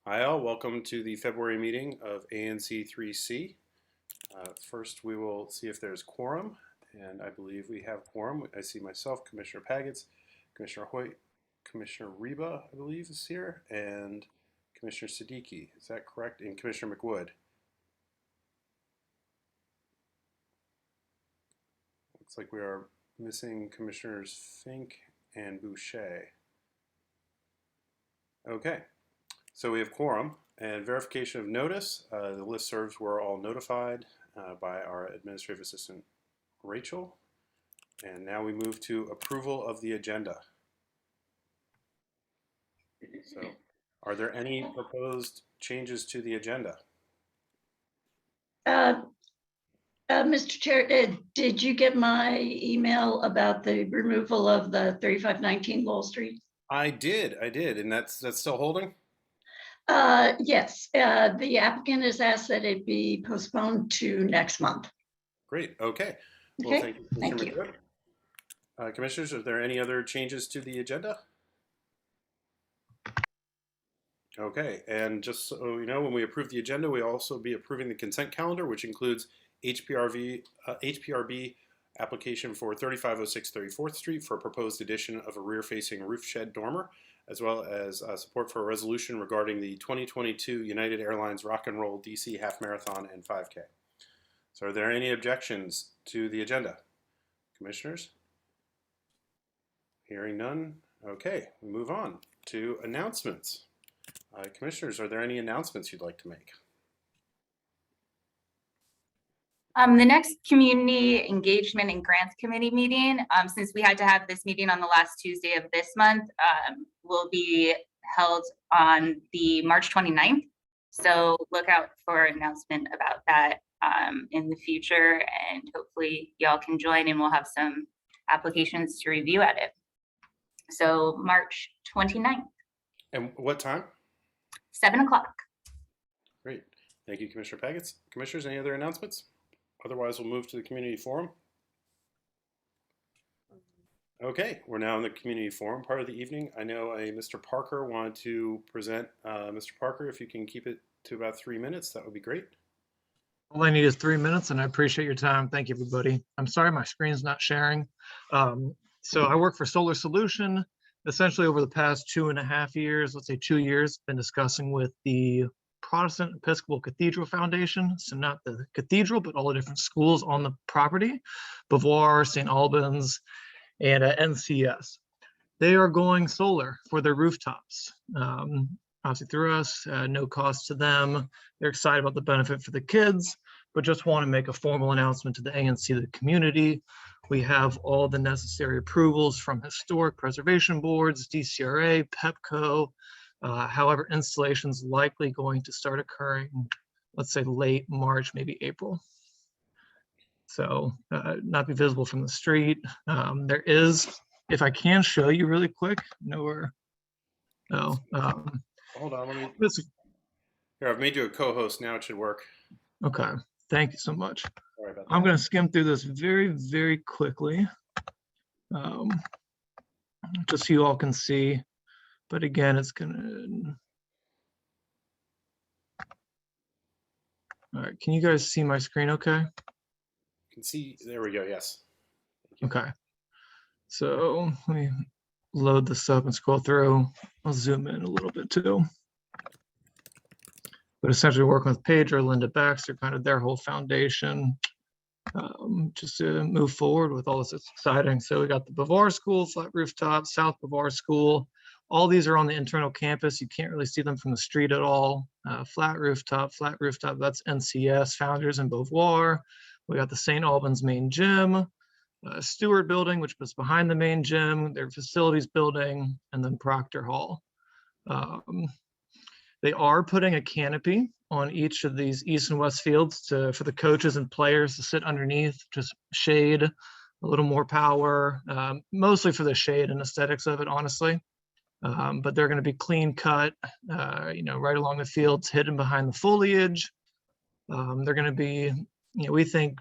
Hi all, welcome to the February meeting of ANC 3C. First, we will see if there's quorum, and I believe we have quorum. I see myself, Commissioner Pagets, Commissioner Hoyt, Commissioner Reba, I believe, is here, and Commissioner Siddiqui. Is that correct? And Commissioner McWood. Looks like we are missing Commissioners Fink and Boucher. Okay. So we have quorum and verification of notice. The listservs were all notified by our administrative assistant, Rachel. And now we move to approval of the agenda. So are there any proposed changes to the agenda? Mr. Chair, did you get my email about the removal of the 3519 Lowell Street? I did, and that's still holding? Yes, the applicant has asked that it be postponed to next month. Great, okay. Well, Okay, thank you. thank you. Commissioners, are there any other changes to the agenda? Okay, and just so you know, when we approve the agenda, we also be approving the consent calendar, which includes HPRB application for 3506 34th Street for a proposed addition of a rear-facing roof shed dormer, as well as support for a resolution regarding the 2022 United Airlines Rock and Roll DC Half Marathon and 5K. So are there any objections to the agenda? Commissioners? Hearing none. Okay, we move on to announcements. Commissioners, are there any announcements you'd like to make? The next Community Engagement and Grants Committee meeting, since we had to have this meeting on the last Tuesday of this month, will be held on the March 29th. So look out for an announcement about that in the future, and hopefully y'all can join and we'll have some applications to review at it. So March 29th. And what time? 7 o'clock. Great. Thank you, Commissioner Pagets. Commissioners, any other announcements? Otherwise, we'll move to the community forum. Okay, we're now in the community forum part of the evening. I know Mr. Parker wanted to present. Mr. Parker, if you can keep it to about 3 minutes, that would be great. All I need is 3 minutes, and I appreciate your time. Thank you, everybody. I'm sorry my screen's not sharing. So I work for Solar Solution. Essentially, over the past 2.5 years, let's say 2 years, been discussing with the Protestant Episcopal Cathedral Foundation, so not the cathedral, but all the different schools on the property, Beauvoir, St. Albans, and NCS. They are going solar for their rooftops. Obviously through us, no cost to them. They're excited about the benefit for the kids, but just want to make a formal announcement to the ANC, the community. We have all the necessary approvals from historic preservation boards, DCRA, PEPCO. However, installation's likely going to start occurring, let's say late March, maybe April. So not be visible from the street. There is, if I can show you really quick, nowhere. No. Hold on, let me. Here, I've made you a co-host. Now it should work. Okay, thank you so much. Sorry about that. I'm going to skim through this very, very quickly, just so you all can see. But again, it's going to. All right, can you guys see my screen okay? You can see, there we go, yes. Okay, so let me load this up and scroll through. I'll zoom in a little bit too. But essentially working with Paige or Linda Baxter, kind of their whole foundation, just to move forward with all this. It's exciting. So we got the Beauvoir School, flat rooftop, South Beauvoir School. All these are on the internal campus. You can't really see them from the street at all. Flat rooftop, that's NCS, Founders and Beauvoir. We got the St. Albans main gym, Stewart building, which was behind the main gym, their facilities building, and then Proctor Hall. They are putting a canopy on each of these east and west fields for the coaches and players to sit underneath, just shade, a little more power, mostly for the shade and aesthetics of it, honestly. But they're going to be clean cut, right along the fields, hidden behind the foliage. They're going to be, we think,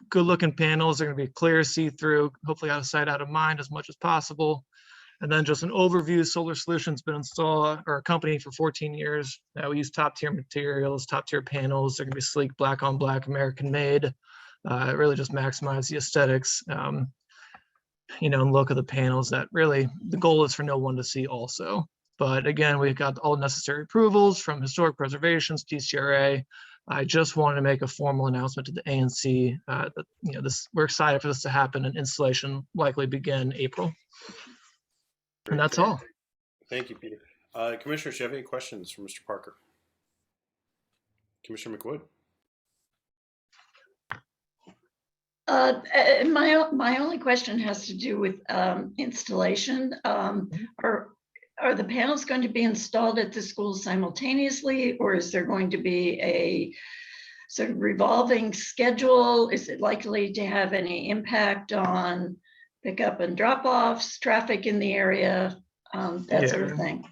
good looking panels. They're going to be clear, see-through, hopefully out of sight, out of mind as much as possible. And then just an overview, Solar Solutions been installed or a company for 14 years. We use top tier materials, top tier panels. They're gonna be sleek, black on black, American made. It really just maximize the aesthetics, you know, and look of the panels that really, the goal is for no one to see also. But again, we've got all necessary approvals from historic preservations, TCRA. I just wanted to make a formal announcement to the ANC that, you know, we're excited for this to happen and installation likely begin April. And that's all. Thank you, Peter. Commissioners, do you have any questions for Mr. Parker? Commissioner McWood? My only question has to do with installation. Are the panels going to be installed at the school simultaneously, or is there going to be a sort of revolving schedule? Is it likely to have any impact on pickup and drop-offs, traffic in the area, that sort of thing?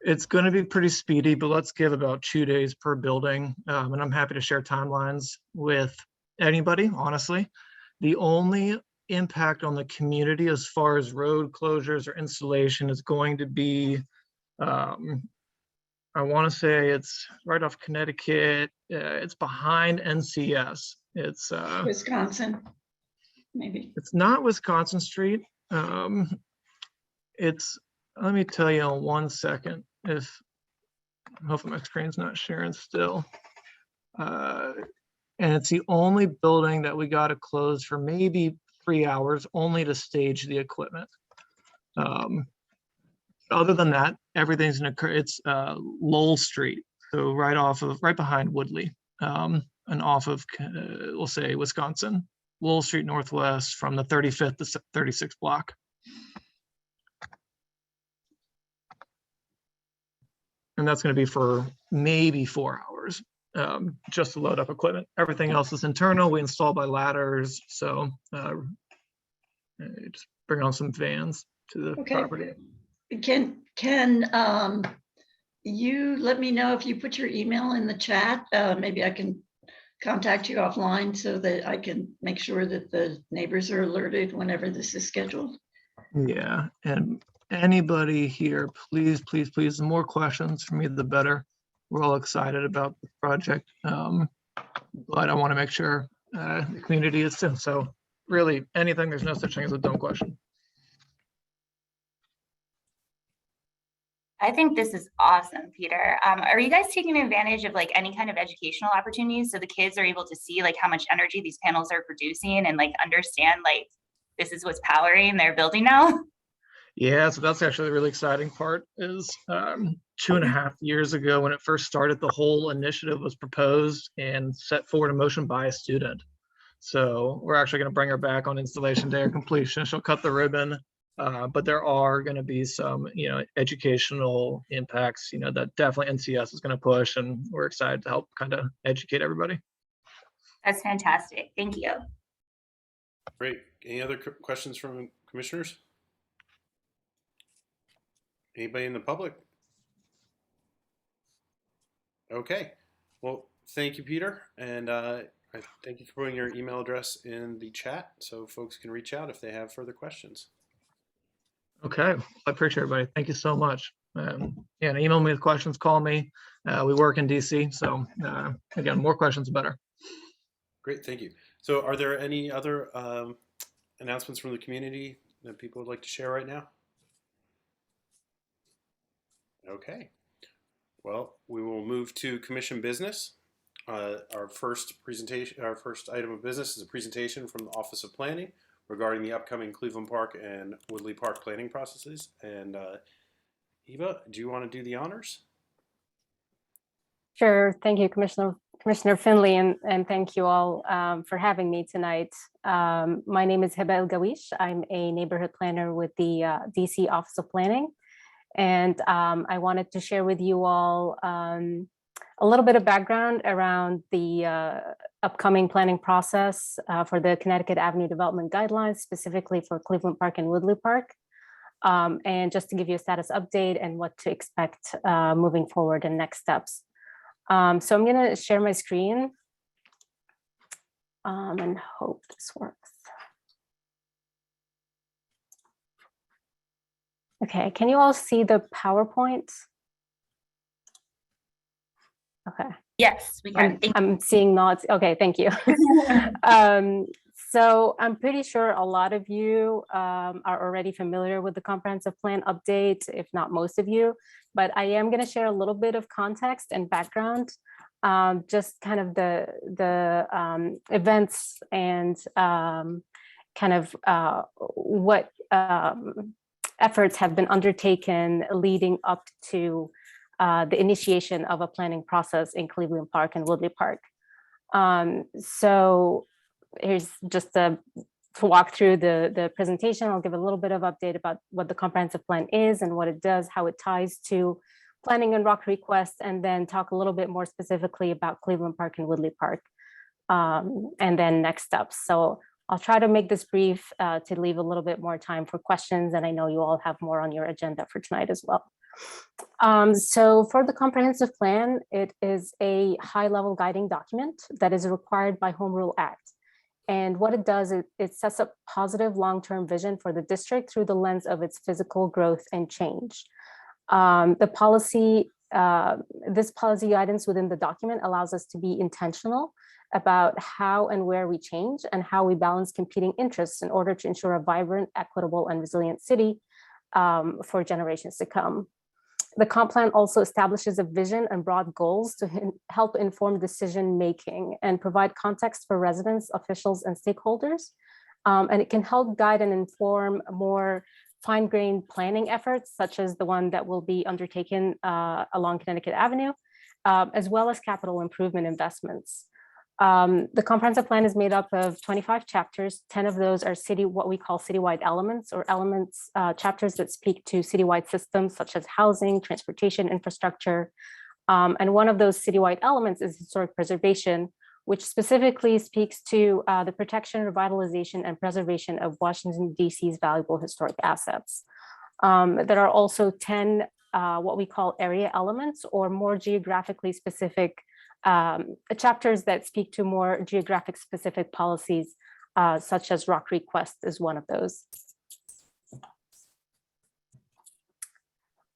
It's going to be pretty speedy, but let's give about 2 days per building. And I'm happy to share timelines with anybody, honestly. The only impact on the community as far as road closures or installation is going to be, I want to say it's right off Connecticut. It's behind NCS. It's Wisconsin, maybe. It's not Wisconsin Street. It's, let me tell you in 1 second, if, hopefully my screen's not sharing still. And it's the only building that we got to close for maybe 3 hours only to stage the equipment. Other than that, everything's gonna occur. It's Lowell Street, so right behind Woodley, and off of we'll say Wisconsin, Lowell Street Northwest from the 35th to 36th block. And that's going to be for maybe 4 hours, just to load up equipment. Everything else is internal. We install by ladders, so just bring on some vans to the property. Can you let me know if you put your email in the chat? Maybe I can contact you offline so that I can make sure that the neighbors are alerted whenever this is scheduled. Yeah, and anybody here, please, please, please, the more questions for me, the better. We're all excited about the project, but I want to make sure the community is too. So really, anything, there's no such thing as a dumb question. I think this is awesome, Peter. Are you guys taking advantage of like any kind of educational opportunities so the kids are able to see like how much energy these panels are producing and like understand like this is what's powering their building now? Yeah, so that's actually the really exciting part is 2.5 years ago when it first started, the whole initiative was proposed and set forward in motion by a student. So we're actually going to bring her back on installation day or completion. She'll cut the ribbon, but there are going to be some, you know, educational impacts, you know, that definitely NCS is going to push, and we're excited to help kind of educate everybody. That's fantastic. Thank you. Great. Any other questions from commissioners? Anybody in the public? Okay. Well, thank you, Peter. And I thank you for putting your email address in the chat so folks can reach out if they have further questions. Okay. I appreciate everybody. Thank you so much. Yeah, email me with questions, call me. We work in DC. So again, more questions, the better. Great. Thank you. So are there any other announcements from the community that people would like to share right now? Okay, well, we will move to commission business. Our first item of business is a presentation from the Office of Planning regarding the upcoming Cleveland Park and Woodley Park planning processes. And Eva, do you want to do the honors? Sure. Thank you, Commissioner Finley, and thank you all for having me tonight. My name is Hiba El Gawish. I'm a neighborhood planner with the DC Office of Planning. And I wanted to share with you all a little bit of background around the upcoming planning process for the Connecticut Avenue Development Guidelines, specifically for Cleveland Park and Woodley Park. And just to give you a status update and what to expect moving forward and next steps. So I'm going to share my screen and hope this works. Okay, can you all see the PowerPoint? Okay. Yes, we can. I'm seeing nods. Okay, thank you. So I'm pretty sure a lot of you are already familiar with the comprehensive plan update, if not most of you, but I am going to share a little bit of context and background, just kind of the events and kind of what efforts have been undertaken leading up to the initiation of a planning process in Cleveland Park and Woodley Park. So here's just to walk through the presentation. I'll give a little bit of update about what the comprehensive plan is and what it does, how it ties to planning and rock requests, and then talk a little bit more specifically about Cleveland Park and Woodley Park, and then next steps. So I'll try to make this brief to leave a little bit more time for questions, and I know you all have more on your agenda for tonight as well. So for the comprehensive plan, it is a high-level guiding document that is required by Home Rule Act. And what it does is it sets up positive long-term vision for the district through the lens of its physical growth and change. This policy guidance within the document allows us to be intentional about how and where we change and how we balance competing interests in order to ensure a vibrant, equitable, and resilient city for generations to come. The comp plan also establishes a vision and broad goals to help inform decision-making and provide context for residents, officials, and stakeholders. And it can help guide and inform more fine-grained planning efforts, such as the one that will be undertaken along Connecticut Avenue, as well as capital improvement investments. The comprehensive plan is made up of 25 chapters. 10 of those are what we call citywide elements, or chapters that speak to citywide systems such as housing, transportation, infrastructure. And one of those citywide elements is historic preservation, which specifically speaks to the protection, revitalization, and preservation of Washington, D.C.'s valuable historic assets. There are also 10 what we call area elements, or more geographically specific chapters that speak to more geographic specific policies, such as rock request is one of those.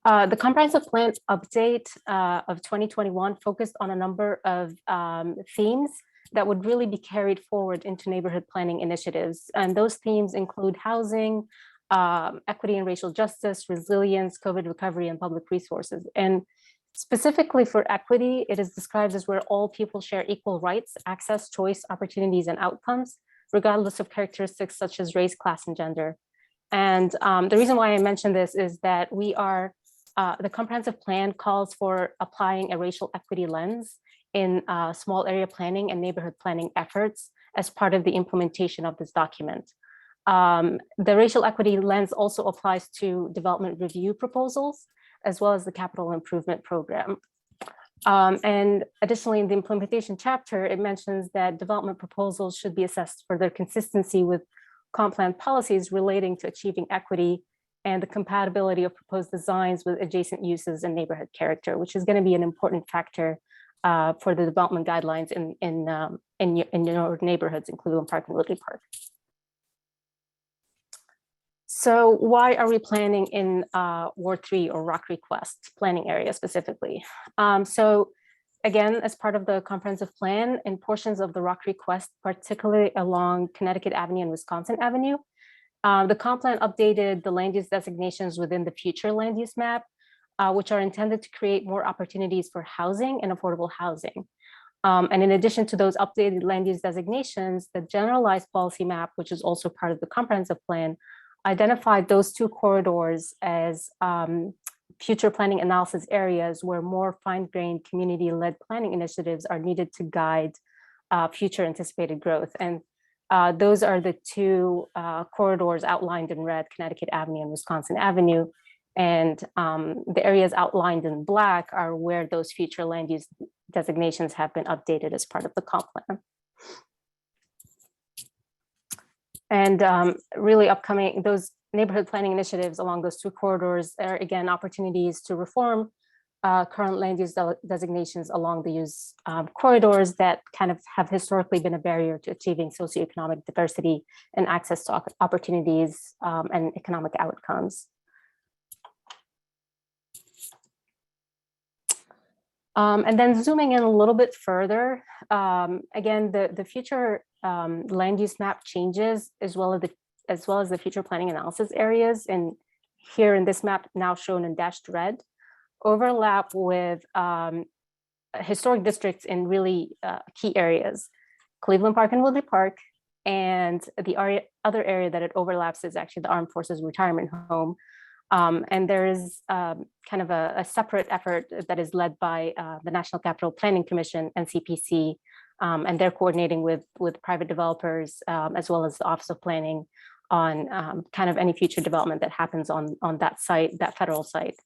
The comprehensive plan update of 2021 focused on a number of themes that would really be carried forward into neighborhood planning initiatives. And those themes include housing, equity and racial justice, resilience, COVID recovery, and public resources. And specifically for equity, it is described as where all people share equal rights, access, choice, opportunities, and outcomes, regardless of characteristics such as race, class, and gender. And the reason why I mention this is that the comprehensive plan calls for applying a racial equity lens in small area planning and neighborhood planning efforts as part of the implementation of this document. The racial equity lens also applies to development review proposals, as well as the capital improvement program. And additionally, in the implementation chapter, it mentions that development proposals should be assessed for their consistency with comp plan policies relating to achieving equity and the compatibility of proposed designs with adjacent uses and neighborhood character, which is going to be an important factor for the development guidelines in your neighborhoods, including Park and Woodley Park. So why are we planning in Ward 3 or Rock Request planning area specifically? So again, as part of the comprehensive plan, in portions of the Rock Request, particularly along Connecticut Avenue and Wisconsin Avenue, the comp plan updated the land use designations within the future land use map, which are intended to create more opportunities for housing and affordable housing. And in addition to those updated land use designations, the generalized policy map, which is also part of the comprehensive plan, identified those two corridors as future planning analysis areas where more fine-grained community-led planning initiatives are needed to guide future anticipated growth. And those are the two corridors outlined in red, Connecticut Avenue and Wisconsin Avenue. And the areas outlined in black are where those future land use designations have been updated as part of the comp plan. And really upcoming, those neighborhood planning initiatives along those two corridors are again opportunities to reform current land use designations along the use corridors that kind of have historically been a barrier to achieving socioeconomic diversity and access to opportunities and economic outcomes. And then zooming in a little bit further, again, the future land use map changes as well as the future planning analysis areas, and here in this map now shown in dashed red, overlap with historic districts in really key areas, Cleveland Park and Woodley Park, and the other area that it overlaps is actually the Armed Forces Retirement Home. And there is kind of a separate effort that is led by the National Capital Planning Commission, NCPC, and they're coordinating with private developers as well as the Office of Planning on kind of any future development that happens on that site, that federal site.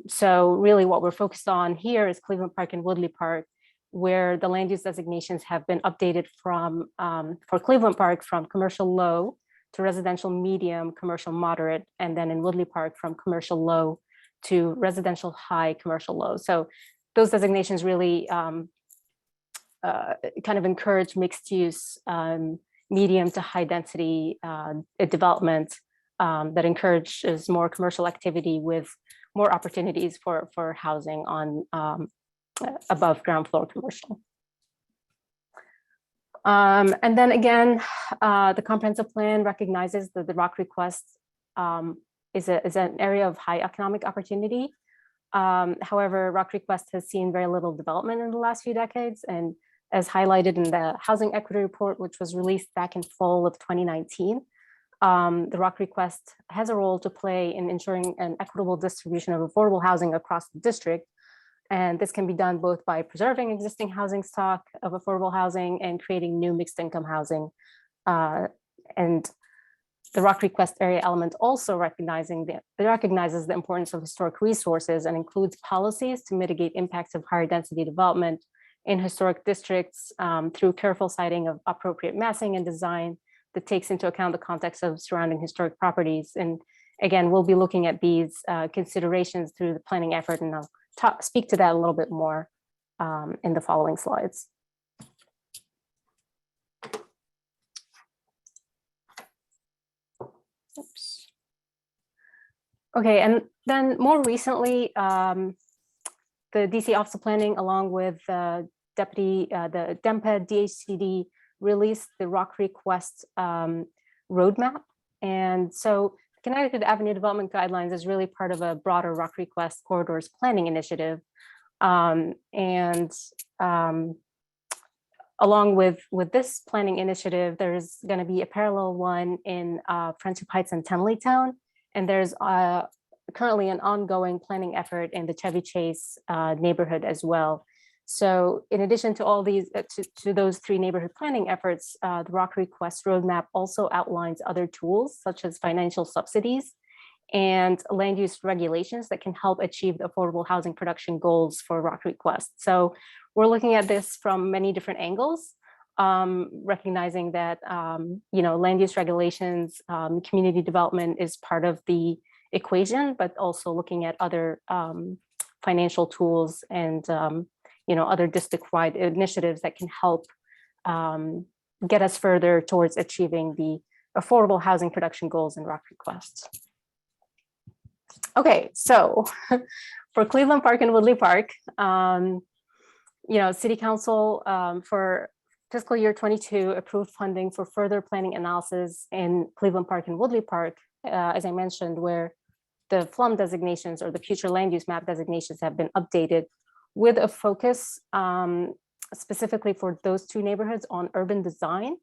So really what we're focused on here is Cleveland Park and Woodley Park, where the land use designations have been updated from, for Cleveland Park, from commercial low to residential medium, commercial moderate, and then in Woodley Park from commercial low to residential high, commercial low. So those designations really kind of encourage mixed use, medium to high density development that encourages more commercial activity with more opportunities for housing on above ground floor commercial. And then again, the comprehensive plan recognizes that the rock request is an area of high economic opportunity. However, rock request has seen very little development in the last few decades, and as highlighted in the Housing Equity Report, which was released back in fall of 2019, the rock request has a role to play in ensuring an equitable distribution of affordable housing across the district. And this can be done both by preserving existing housing stock of affordable housing and creating new mixed income housing. And the rock request area element also recognizes the importance of historic resources and includes policies to mitigate impacts of higher density development in historic districts through careful siting of appropriate massing and design that takes into account the context of surrounding historic properties. And again, we'll be looking at these considerations through the planning effort, and I'll speak to that a little bit more in the following slides. Oops. Okay, and then more recently, the DC Office of Planning, along with the DEMPED DHCD, released the rock request roadmap. And so Connecticut Avenue Development Guidelines is really part of a broader rock request corridors planning initiative. Along with this planning initiative, there's going to be a parallel one in Friendship Heights and Tenleytown. And there's currently an ongoing planning effort in the Chevy Chase neighborhood as well. So in addition to all these, to those three neighborhood planning efforts, the rock request roadmap also outlines other tools such as financial subsidies and land use regulations that can help achieve the affordable housing production goals for rock request. So we're looking at this from many different angles, recognizing that land use regulations, community development is part of the equation, but also looking at other financial tools and other district-wide initiatives that can help get us further towards achieving the affordable housing production goals in rock requests. Okay, so for Cleveland Park and Woodley Park, City Council for fiscal year 22 approved funding for further planning analysis in Cleveland Park and Woodley Park, as I mentioned, where the FLUM designations or the future land use map designations have been updated with a focus specifically for those two neighborhoods on urban design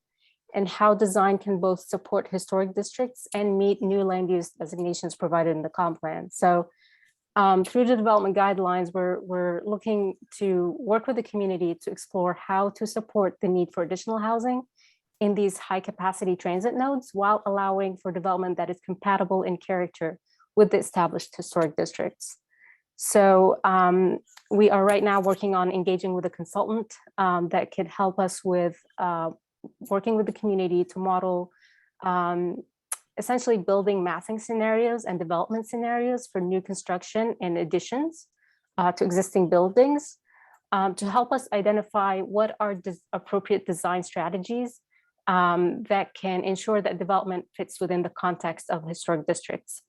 and how design can both support historic districts and meet new land use designations provided in the comp plan. So through the development guidelines, we're looking to work with the community to explore how to support the need for additional housing in these high capacity transit nodes while allowing for development that is compatible in character with the established historic districts. So we are right now working on engaging with a consultant that could help us with working with the community to model essentially building massing scenarios and development scenarios for new construction and additions to existing buildings to help us identify what are appropriate design strategies that can ensure that development fits within the context of historic districts.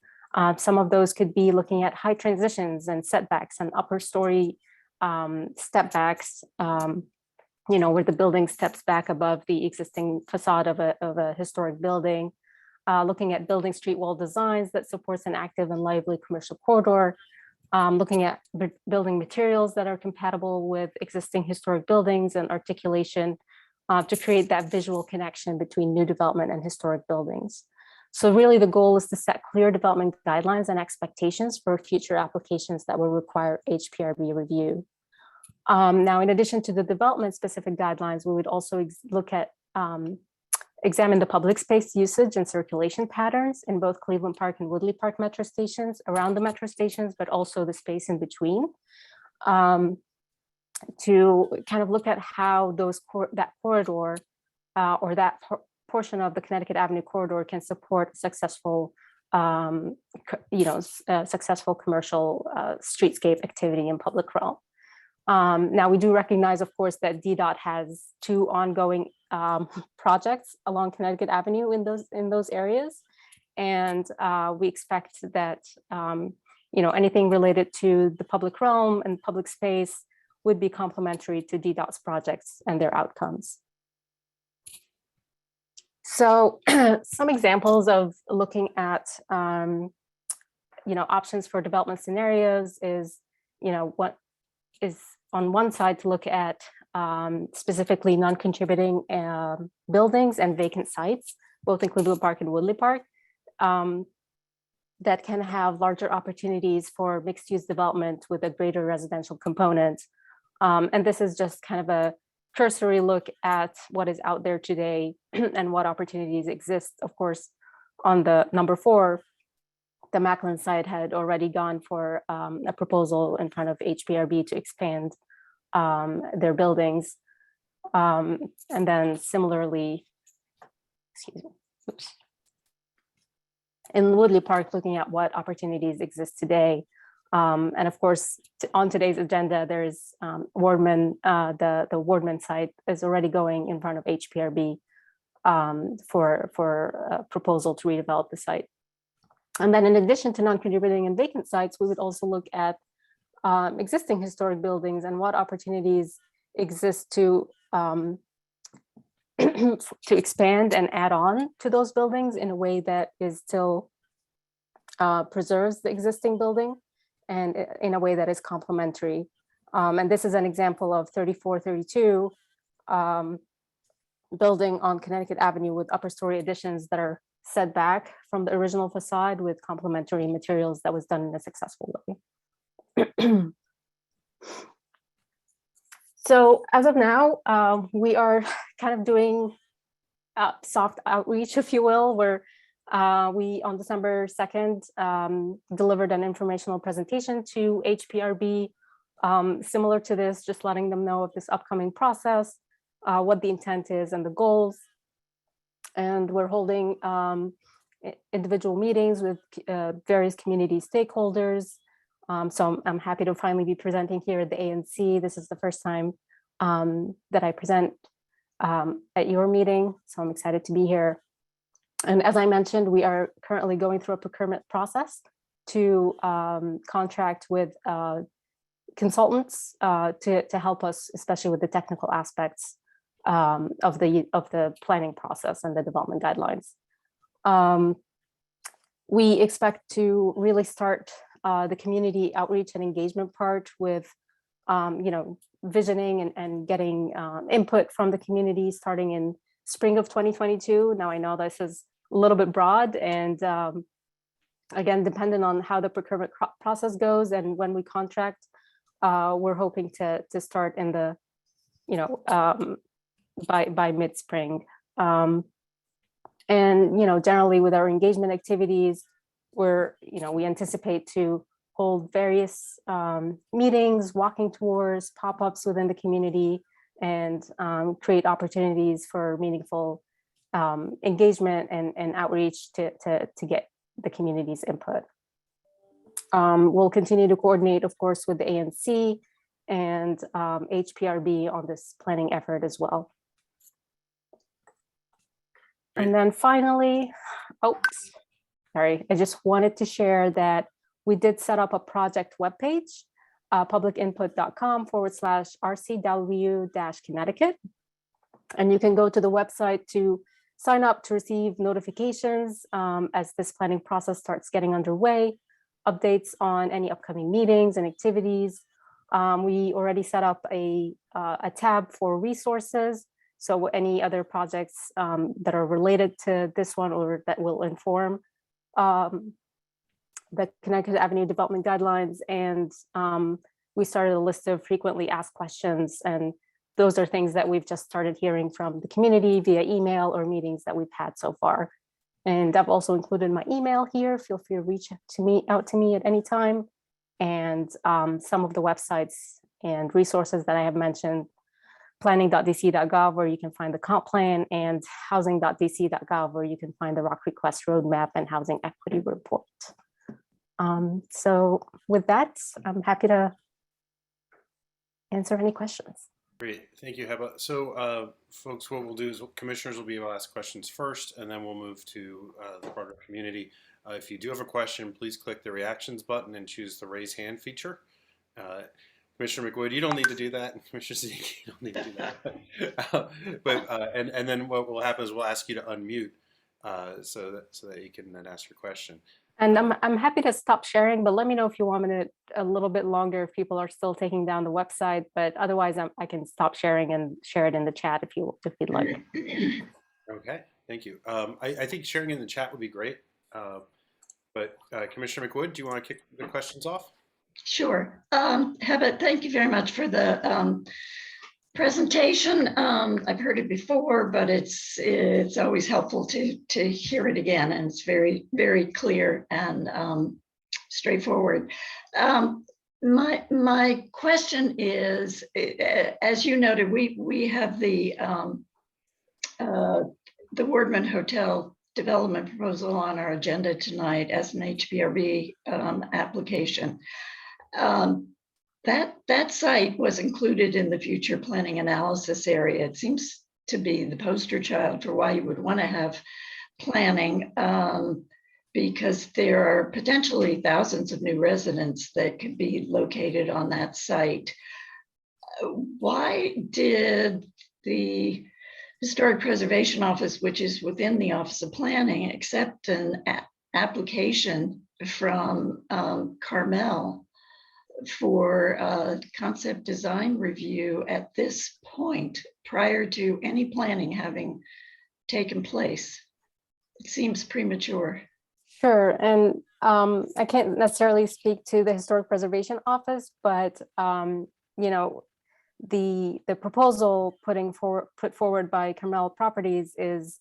Some of those could be looking at high transitions and setbacks and upper story step backs, where the building steps back above the existing facade of a historic building, looking at building street wall designs that supports an active and lively commercial corridor, looking at building materials that are compatible with existing historic buildings and articulation to create that visual connection between new development and historic buildings. So really the goal is to set clear development guidelines and expectations for future applications that will require HPRB review. Now, in addition to the development specific guidelines, we would also look at examine the public space usage and circulation patterns in both Cleveland Park and Woodley Park metro stations, around the metro stations, but also the space in between, to kind of look at how that corridor or that portion of the Connecticut Avenue corridor can support successful, successful commercial streetscape activity in public realm. Now, we do recognize, of course, that DDOT has 2 ongoing projects along Connecticut Avenue in those areas, and we expect that anything related to the public realm and public space would be complementary to DDOT's projects and their outcomes. So, some examples of looking at options for development scenarios is what is on one side to look at specifically non-contributing buildings and vacant sites, both in Cleveland Park and Woodley Park, that can have larger opportunities for mixed-use development with a greater residential component. And this is just kind of a cursory look at what is out there today and what opportunities exist. Of course, on the number 4, the Macomb site had already gone for a proposal in front of HPRB to expand their buildings. And then similarly, in Woodley Park, looking at what opportunities exist today. And of course, on today's agenda, there's Wardman, the Wardman site is already going in front of HPRB for a proposal to redevelop the site. And then in addition to non-contributing and vacant sites, we would also look at existing historic buildings and what opportunities exist to to expand and add on to those buildings in a way that is still preserves the existing building and in a way that is complementary. And this is an example of 3432 building on Connecticut Avenue with upper story additions that are set back from the original facade with complementary materials that was done in a successful way. So as of now, we are kind of doing soft outreach, if you will, where we on December 2nd delivered an informational presentation to HPRB similar to this, just letting them know of this upcoming process, what the intent is and the goals. And we're holding individual meetings with various community stakeholders. So I'm happy to finally be presenting here at the ANC. This is the first time that I present at your meeting, so I'm excited to be here. And as I mentioned, we are currently going through a procurement process to contract with consultants to help us, especially with the technical aspects of the planning process and the development guidelines. We expect to really start the community outreach and engagement part with, visioning and getting input from the community starting in spring of 2022. Now I know this is a little bit broad and again, dependent on how the procurement process goes and when we contract, we're hoping to start in the, by mid-spring. And, generally with our engagement activities, we anticipate to hold various meetings, walking tours, pop-ups within the community, and create opportunities for meaningful engagement and outreach to get the community's input. We'll continue to coordinate, of course, with the ANC and HPRB on this planning effort as well. And then finally, sorry, I just wanted to share that we did set up a project webpage publicinput.com/RCW-Connecticut. And you can go to the website to sign up to receive notifications as this planning process starts getting underway, updates on any upcoming meetings and activities. We already set up a tab for resources. So any other projects that are related to this one or that will inform the Connecticut Avenue Development Guidelines. And we started a list of frequently asked questions, and those are things that we've just started hearing from the community via email or meetings that we've had so far. And I've also included my email here. Feel free to reach out to me at any time. And some of the websites and resources that I have mentioned, planning.dc.gov, where you can find the comp plan, and housing.dc.gov, where you can find the Rock Request Roadmap and Housing Equity Report. So with that, I'm happy to answer any questions. Great, thank you, Heba. So, folks, what we'll do is commissioners will be able to ask questions first, and then we'll move to the broader community. If you do have a question, please click the reactions button and choose the raise hand feature. Commissioner McWood, you don't need to do that. Commissioner Siddiqui, you don't need to do that. And then what will happen is we'll ask you to unmute so that you can then ask your question. And I'm happy to stop sharing, but let me know if you want me to a little bit longer if people are still taking down the website. But otherwise, I can stop sharing and share it in the chat if you'd like. Okay, thank you. I think sharing in the chat would be great. But Commissioner McWood, do you want to kick the questions off? Sure. Heba, thank you very much for the presentation. I've heard it before, but it's always helpful to hear it again, and it's very, very clear and straightforward. My question is, as you noted, we have the Wardman Hotel development proposal on our agenda tonight as an HPRB application. That site was included in the future planning analysis area. It seems to be the poster child for why you would want to have planning, because there are potentially thousands of new residents that could be located on that site. Why did the Historic Preservation Office, which is within the Office of Planning, accept an application from Carmel for a concept design review at this point prior to any planning having taken place? It seems premature. Sure, and I can't necessarily speak to the Historic Preservation Office, but you know, the proposal put forward by Carmel Properties is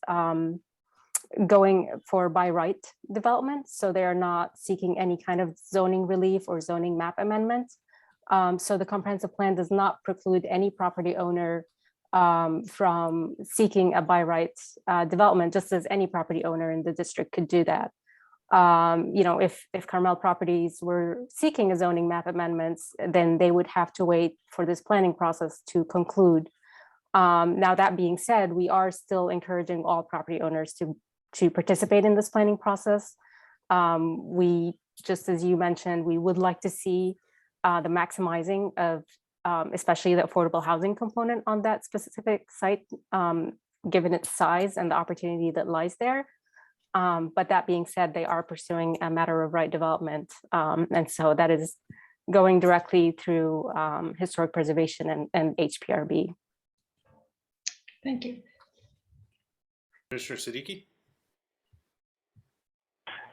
going for by right development. So they are not seeking any kind of zoning relief or zoning map amendment. So the comprehensive plan does not preclude any property owner from seeking a by right development, just as any property owner in the district could do that. You know, if Carmel Properties were seeking a zoning map amendments, then they would have to wait for this planning process to conclude. Now, that being said, we are still encouraging all property owners to participate in this planning process. We, just as you mentioned, we would like to see the maximizing of especially the affordable housing component on that specific site, given its size and the opportunity that lies there. But that being said, they are pursuing a matter of right development. And so that is going directly through historic preservation and HPRB. Thank you. Commissioner Siddiqui?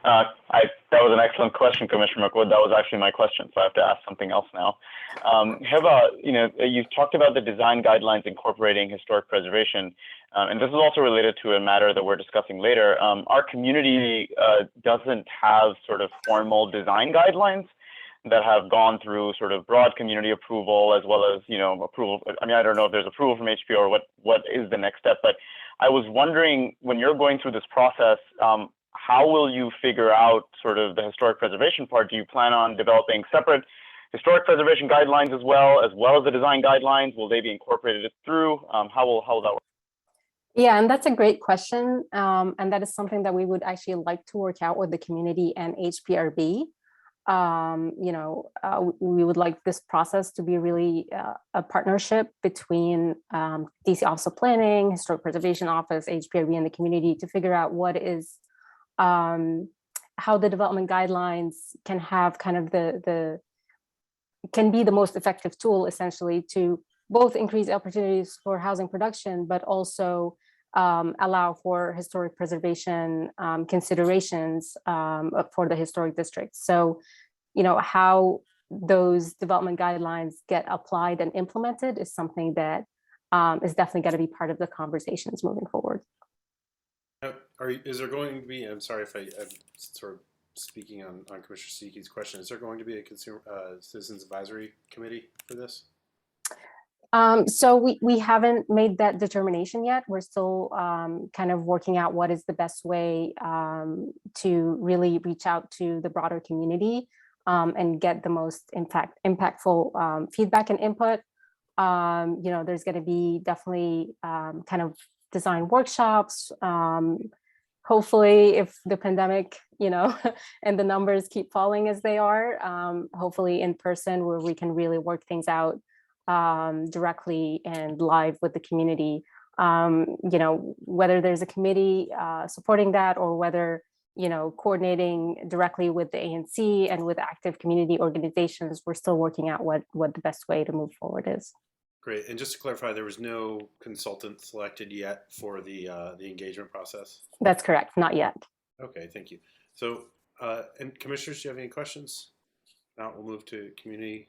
That was an excellent question, Commissioner McWood. That was actually my question, so I have to ask something else now. Heba, you know, you've talked about the design guidelines incorporating historic preservation, and this is also related to a matter that we're discussing later. Our community doesn't have sort of formal design guidelines that have gone through sort of broad community approval as well as, you know, approval. I mean, I don't know if there's approval from HPO or what is the next step, but I was wondering, when you're going through this process, how will you figure out sort of the historic preservation part? Do you plan on developing separate historic preservation guidelines as well as the design guidelines? Will they be incorporated through? How will that work? Yeah, and that's a great question. And that is something that we would actually like to work out with the community and HPRB. We would like this process to be really a partnership between DC Office of Planning, Historic Preservation Office, HPRB, and the community to figure out what is how the development guidelines can have kind of can be the most effective tool essentially to both increase opportunities for housing production, but also allow for historic preservation considerations for the historic districts. So, how those development guidelines get applied and implemented is something that is definitely going to be part of the conversations moving forward. Is there going to be, I'm sorry if I'm sort of speaking on Commissioner Seeke's question, is there going to be a Citizens Advisory Committee for this? So we haven't made that determination yet. We're still kind of working out what is the best way to really reach out to the broader community and get the most impactful feedback and input. There's going to be definitely kind of design workshops. Hopefully, if the pandemic, and the numbers keep falling as they are, hopefully in person where we can really work things out directly and live with the community. Whether there's a committee supporting that or whether, coordinating directly with the ANC and with active community organizations, we're still working out what the best way to move forward is. Great. And just to clarify, there was no consultant selected yet for the engagement process? That's correct. Not yet. Okay, thank you. So, and commissioners, do you have any questions? Now we'll move to community.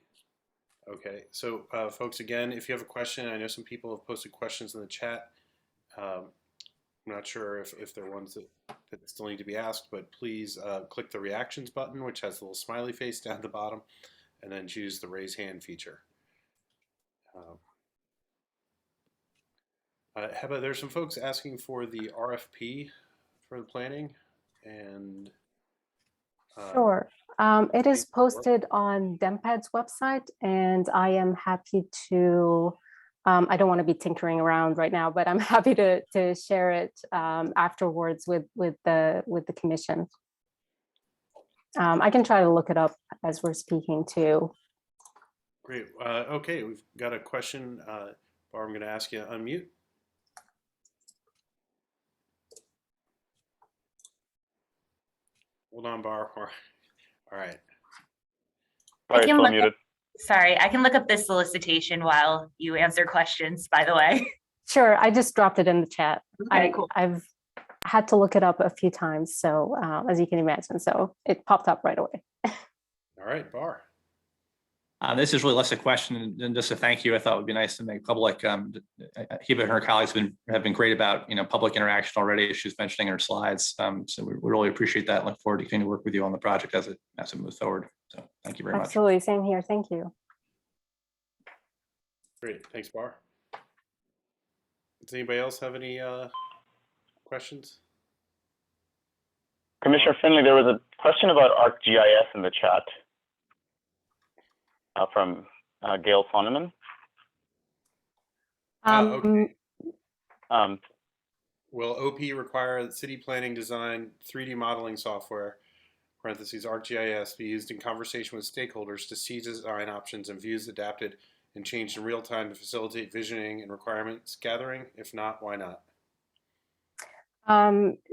Okay, so folks, again, if you have a question, I know some people have posted questions in the chat. I'm not sure if they're ones that still need to be asked, but please click the reactions button, which has a little smiley face down at the bottom, and then choose the raise hand feature. Heba, there's some folks asking for the RFP for the planning, and sure. It is posted on DEMPED's website, and I am happy to, I don't want to be tinkering around right now, but I'm happy to share it afterwards with the commission. I can try to look it up as we're speaking too. Great. Okay, we've got a question. Barb, I'm going to ask you to unmute. Hold on, Barb. All right. Sorry, still muted. Sorry, I can look up this solicitation while you answer questions, by the way. Sure, I just dropped it in the chat. Okay, cool. I've had to look it up a few times, so as you can imagine, so it popped up right away. All right, Bar. This is really less a question than just a thank you. I thought it would be nice to make public. Heba and her colleagues have been great about public interaction already, as she was mentioning in her slides. So we really appreciate that. Look forward to continuing to work with you on the project as it moves forward. So thank you very much. Absolutely, same here. Thank you. Great, thanks, Bar. Does anybody else have any questions? Commissioner Finley, there was a question about ArcGIS in the chat. From Gail Sonneman. Okay. Will OP require city planning design 3D modeling software, parentheses ArcGIS, be used in conversation with stakeholders to see design options and views adapted and changed in real time to facilitate visioning and requirements gathering? If not, why not?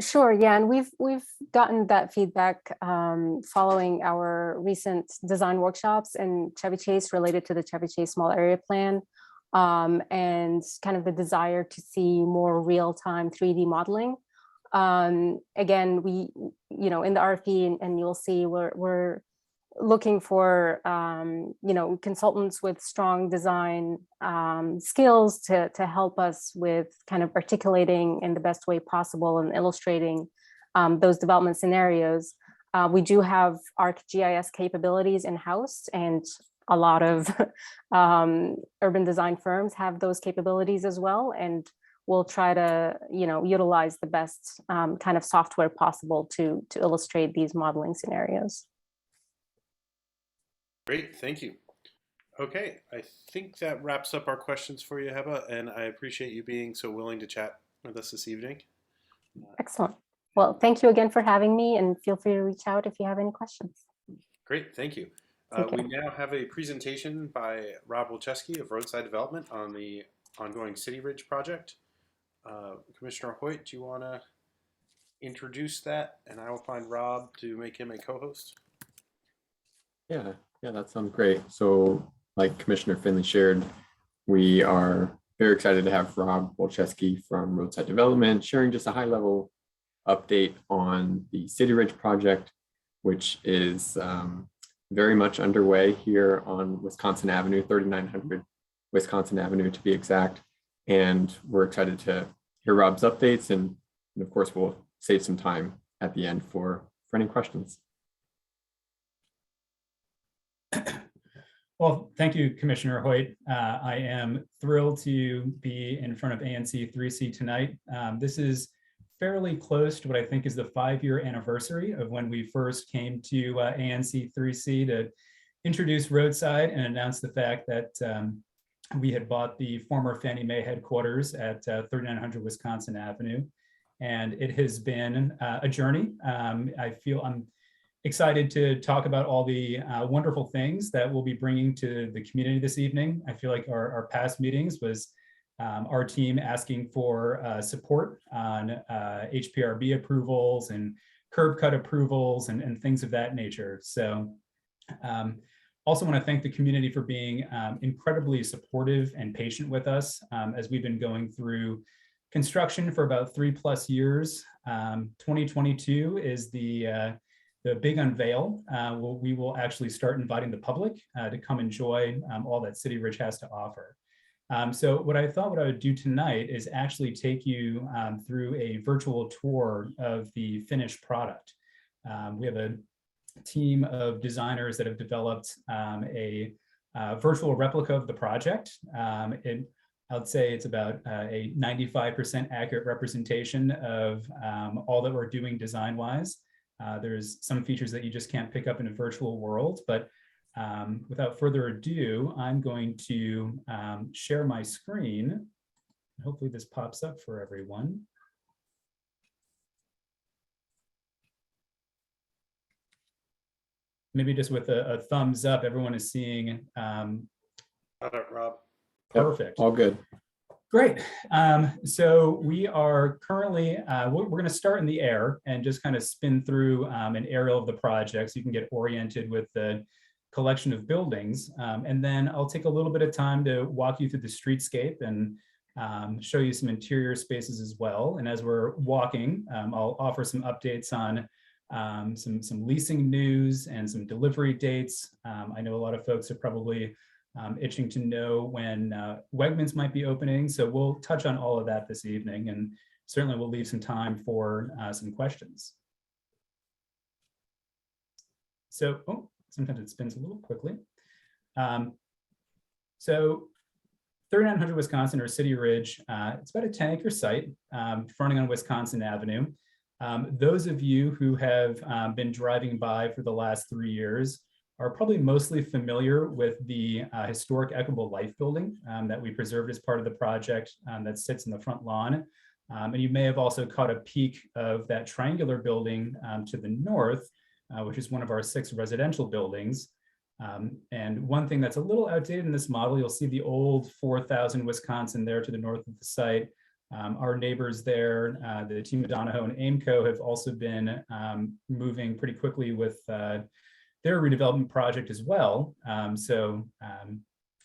Sure, yeah, and we've gotten that feedback following our recent design workshops in Chevy Chase related to the Chevy Chase Small Area Plan, and kind of the desire to see more real-time 3D modeling. Again, we, in the RFP, and you'll see we're looking for consultants with strong design skills to help us with kind of articulating in the best way possible and illustrating those development scenarios. We do have ArcGIS capabilities in-house, and a lot of urban design firms have those capabilities as well, and we'll try to utilize the best kind of software possible to illustrate these modeling scenarios. Great, thank you. Okay, I think that wraps up our questions for you, Heba, and I appreciate you being so willing to chat with us this evening. Excellent. Well, thank you again for having me, and feel free to reach out if you have any questions. Great, thank you. Okay. We now have a presentation by Rob Wolchesky of Roadside Development on the ongoing City Ridge project. Commissioner Hoyt, do you want to introduce that? And I will find Rob to make him a co-host. Yeah, that sounds great. So like Commissioner Finley shared, we are very excited to have Rob Wolchesky from Roadside Development sharing just a high level update on the City Ridge project, which is very much underway here on Wisconsin Avenue, 3900 Wisconsin Avenue to be exact. And we're excited to hear Rob's updates, and of course we'll save some time at the end for any questions. Well, thank you, Commissioner Hoyt. I am thrilled to be in front of ANC 3C tonight. This is fairly close to what I think is the 5-year anniversary of when we first came to ANC 3C to introduce Roadside and announce the fact that we had bought the former Fannie Mae headquarters at 3900 Wisconsin Avenue. And it has been a journey. I feel I'm excited to talk about all the wonderful things that we'll be bringing to the community this evening. I feel like our past meetings was our team asking for support on HPRB approvals and curb cut approvals and things of that nature. So also want to thank the community for being incredibly supportive and patient with us as we've been going through construction for about 3+ years. 2022 is the big unveil. We will actually start inviting the public to come enjoy all that City Ridge has to offer. So what I would do tonight is actually take you through a virtual tour of the finished product. We have a team of designers that have developed a virtual replica of the project. I would say it's about a 95% accurate representation of all that we're doing design-wise. There's some features that you just can't pick up in a virtual world, but without further ado, I'm going to share my screen. Hopefully this pops up for everyone. Maybe just with a thumbs up, everyone is seeing. Got it, Rob. Perfect. Yep, all good. Great. So we are currently, we're going to start in the air and just kind of spin through an aerial of the project so you can get oriented with the collection of buildings. And then I'll take a little bit of time to walk you through the streetscape and show you some interior spaces as well. And as we're walking, I'll offer some updates on some leasing news and some delivery dates. I know a lot of folks are probably itching to know when Wegmans might be opening. So we'll touch on all of that this evening, and certainly we'll leave some time for some questions. So, sometimes it spins a little quickly. So 3900 Wisconsin, or City Ridge, it's about a 10-acre site fronting on Wisconsin Avenue. Those of you who have been driving by for the last 3 years are probably mostly familiar with the historic Equitable Life building that we preserved as part of the project that sits in the front lawn. And you may have also caught a peek of that triangular building to the north, which is one of our 6 residential buildings. And one thing that's a little outdated in this model, you'll see the old 4000 Wisconsin there to the north of the site. Our neighbors there, the team of Donahoe and Aimco, have also been moving pretty quickly with their redevelopment project as well. So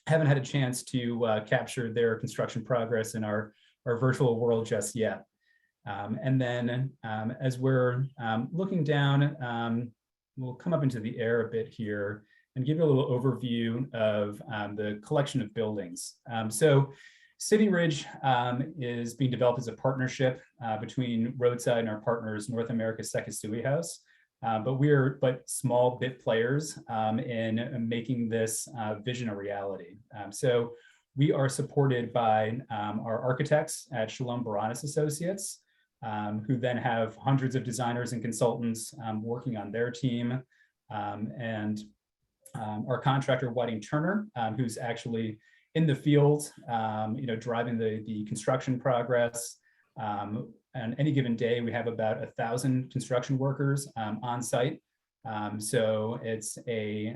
haven't had a chance to capture their construction progress in our virtual world just yet. And then as we're looking down, we'll come up into the air a bit here and give you a little overview of the collection of buildings. So City Ridge is being developed as a partnership between Roadside and our partners, North America's Sekisui House. But we're small bit players in making this vision a reality. So we are supported by our architects at Shalom Baranis Associates, who then have hundreds of designers and consultants working on their team, and our contractor Whiting Turner, who's actually in the field, driving the construction progress. On any given day, we have about 1,000 construction workers on site So it's a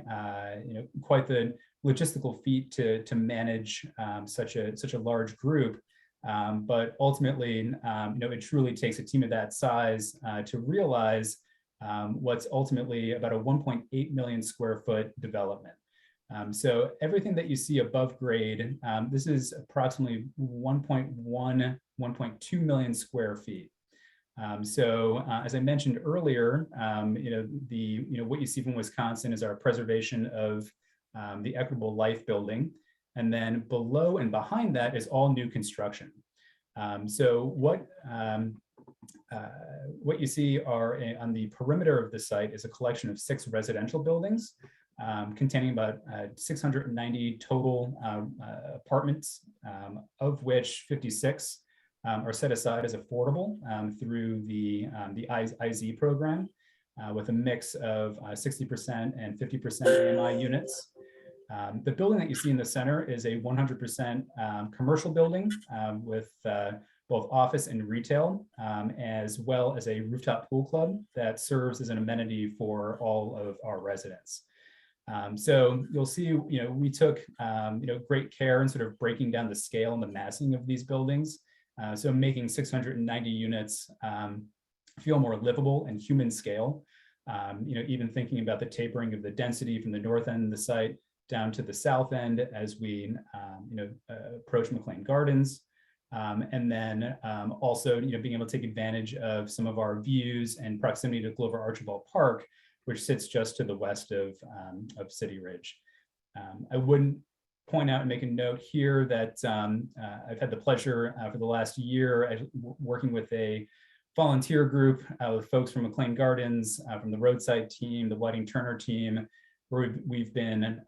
quite the logistical feat to manage such a large group. But ultimately, it truly takes a team of that size to realize what's ultimately about a 1.8 million square foot development. So everything that you see above grade, this is approximately 1.2 million square feet. So as I mentioned earlier, what you see from Wisconsin is our preservation of the Equitable Life building. And then below and behind that is all new construction. So what you see are on the perimeter of the site is a collection of 6 residential buildings containing about 690 total apartments, of which 56 are set aside as affordable through the IZ program with a mix of 60% and 50% AMI units. The building that you see in the center is a 100% commercial building with both office and retail, as well as a rooftop pool club that serves as an amenity for all of our residents. So you'll see, we took, great care in sort of breaking down the scale and the massing of these buildings. So making 690 units feel more livable and human scale. Even thinking about the tapering of the density from the north end of the site down to the south end as we, approach McLean Gardens. And then also, being able to take advantage of some of our views and proximity to Glover Archibald Park, which sits just to the west of City Ridge. I wouldn't point out and make a note here that I've had the pleasure for the last year working with a volunteer group with folks from McLean Gardens, from the Roadside team, the Whiting Turner team, where we've been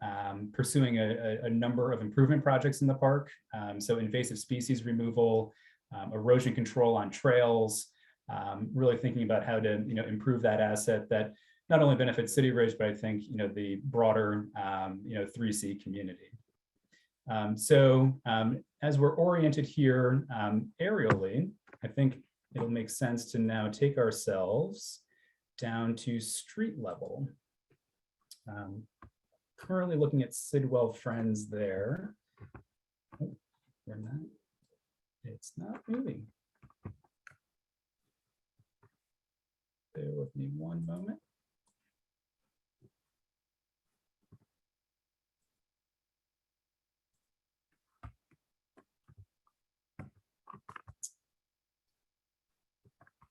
pursuing a number of improvement projects in the park. So invasive species removal, erosion control on trails, really thinking about how to improve that asset that not only benefits City Ridge, but I think the broader 3C community. As we're oriented here aerially, I think it'll make sense to now take ourselves down to street level. Currently looking at Sidwell Friends there. Oh, we're not, it's not moving. Bear with me one moment.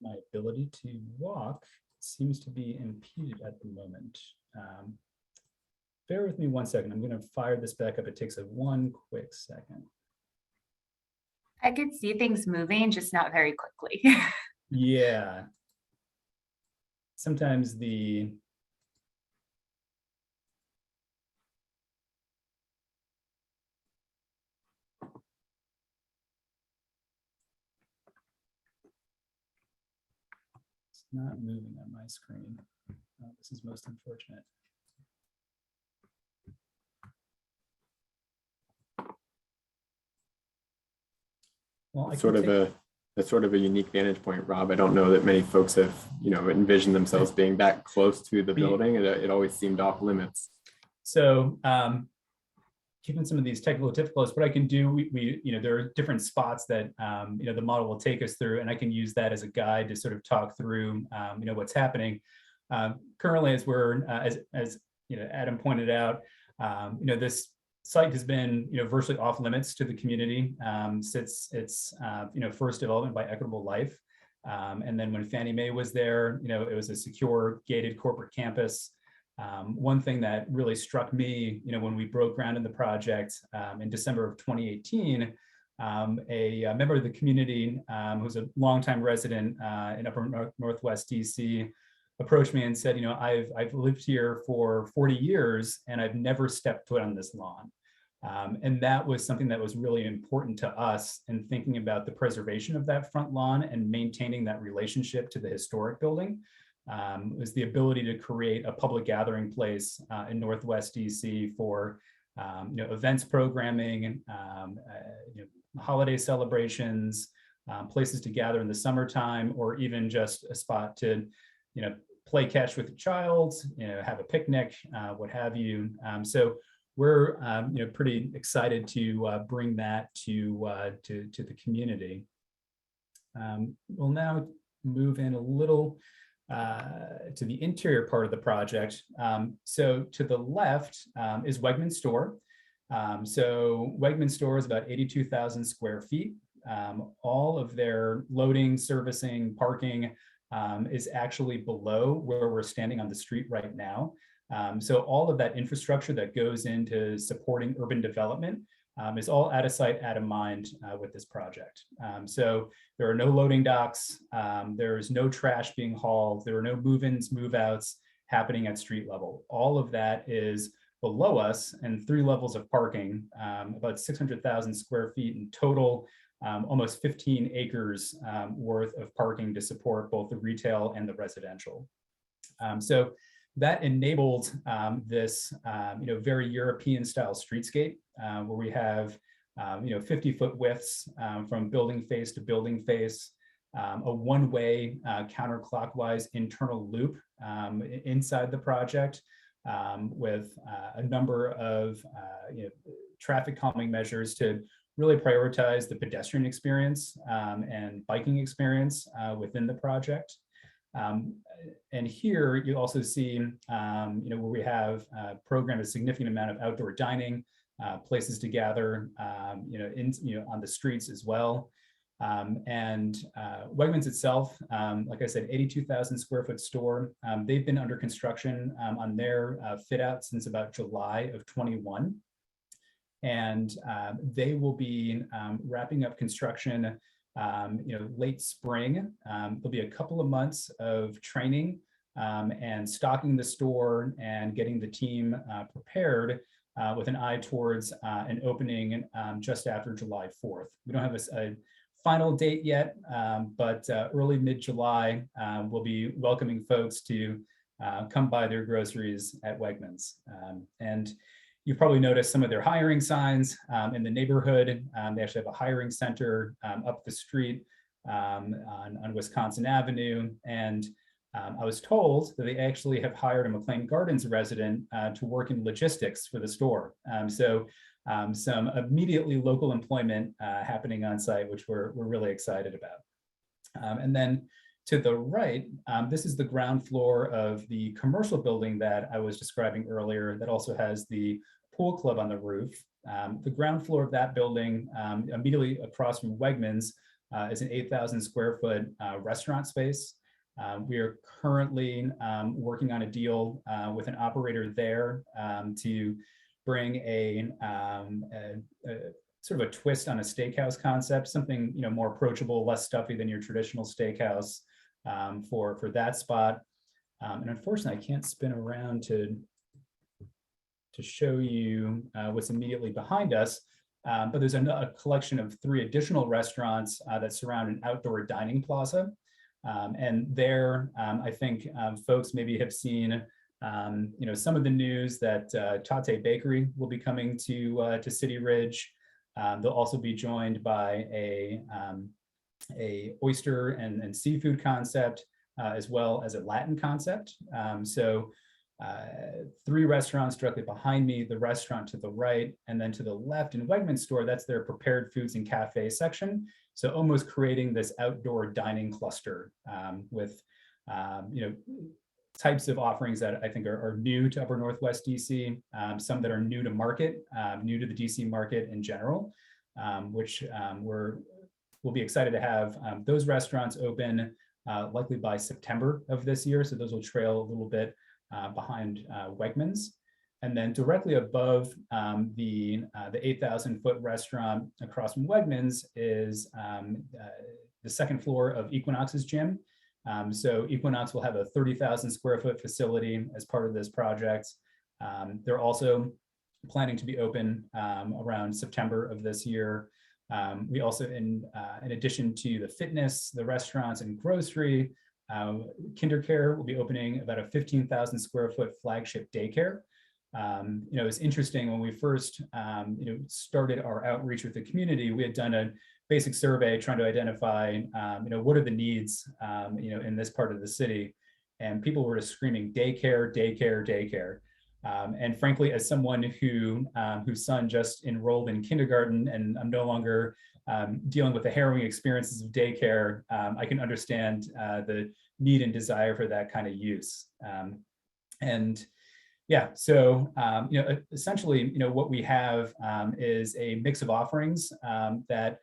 My ability to walk seems to be impeded at the moment. Bear with me 1 second. I'm going to fire this back up. It takes one quick second. I could see things moving, just not very quickly. Yeah. Sometimes the it's not moving on my screen. Oh, this is most unfortunate. Well, That's sort of a unique vantage point, Rob. I don't know that many folks have, envisioned themselves being that close to the building. It always seemed off limits. So, given some of these technical difficulties, what I can do, there are different spots that, the model will take us through, and I can use that as a guide to sort of talk through, what's happening. Currently, as we're, as Adam pointed out, this site has been, virtually off limits to the community since its, first development by Equitable Life. And then when Fannie Mae was there, it was a secure gated corporate campus. One thing that really struck me, when we broke ground in the project in December of 2018, a member of the community who's a longtime resident in upper Northwest DC approached me and said, I've lived here for 40 years and I've never stepped foot on this lawn. And that was something that was really important to us in thinking about the preservation of that front lawn and maintaining that relationship to the historic building. Was the ability to create a public gathering place in Northwest DC for events programming, holiday celebrations, places to gather in the summertime, or even just a spot to play catch with a child, have a picnic, what have you. So we're pretty excited to bring that to the community. We'll now move in a little to the interior part of the project. So to the left is Wegmans Store. So Wegmans Store is about 82,000 square feet. All of their loading, servicing, parking is actually below where we're standing on the street right now. So all of that infrastructure that goes into supporting urban development is all out of sight, out of mind with this project. So there are no loading docks, there's no trash being hauled, there are no move-ins, move-outs happening at street level. All of that is below us and 3 levels of parking, about 600,000 square feet in total, almost 15 acres worth of parking to support both the retail and the residential. So that enabled this very European style streetscape where we have 50-foot widths from building face to building face, a one-way counterclockwise internal loop inside the project with a number of traffic calming measures to really prioritize the pedestrian experience and biking experience within the project. And here you also see, where we have programmed a significant amount of outdoor dining, places to gather, on the streets as well. And Wegmans itself, like I said, 82,000 square foot store. They've been under construction on their fit out since about July of 21. And they will be wrapping up construction late spring. There'll be a couple of months of training and stocking the store and getting the team prepared with an eye towards an opening just after July 4th. We don't have a final date yet, but early mid-July, we'll be welcoming folks to come buy their groceries at Wegmans. And you've probably noticed some of their hiring signs in the neighborhood. They actually have a hiring center up the street on Wisconsin Avenue. And I was told that they actually have hired a McLean Gardens resident to work in logistics for the store. So some immediately local employment happening on site, which we're really excited about. And then to the right, this is the ground floor of the commercial building that I was describing earlier that also has the pool club on the roof. The ground floor of that building, immediately across from Wegmans, is an 8,000 square foot restaurant space. We are currently working on a deal with an operator there to bring a sort of a twist on a steakhouse concept, something more approachable, less stuffy than your traditional steakhouse for that spot. And unfortunately, I can't spin around to show you what's immediately behind us, but there's a collection of 3 additional restaurants that surround an outdoor dining plaza. And there, I think folks maybe have seen some of the news that Tate Bakery will be coming to City Ridge. They'll also be joined by a oyster and seafood concept, as well as a Latin concept. So 3 restaurants directly behind me, the restaurant to the right, and then to the left in Wegmans store, that's their prepared foods and cafe section. So almost creating this outdoor dining cluster with types of offerings that I think are new to Upper Northwest DC, some that are new to market, new to the DC market in general, which we'll be excited to have those restaurants open likely by September of this year. So those will trail a little bit behind Wegmans. And then directly above the 8,000 foot restaurant across from Wegmans is the second floor of Equinox's gym. So Equinox will have a 30,000 square foot facility as part of this project. They're also planning to be open around September of this year. We also, in addition to the fitness, the restaurants and grocery, KinderCare will be opening about a 15,000 square foot flagship daycare. It's interesting when we first started our outreach with the community, we had done a basic survey trying to identify what are the needs in this part of the city. and people were just screaming daycare, daycare, daycare. And frankly, as someone whose son just enrolled in kindergarten, and I'm no longer dealing with the harrowing experiences of daycare, I can understand the need and desire for that kind of use. And yeah, so essentially, what we have is a mix of offerings that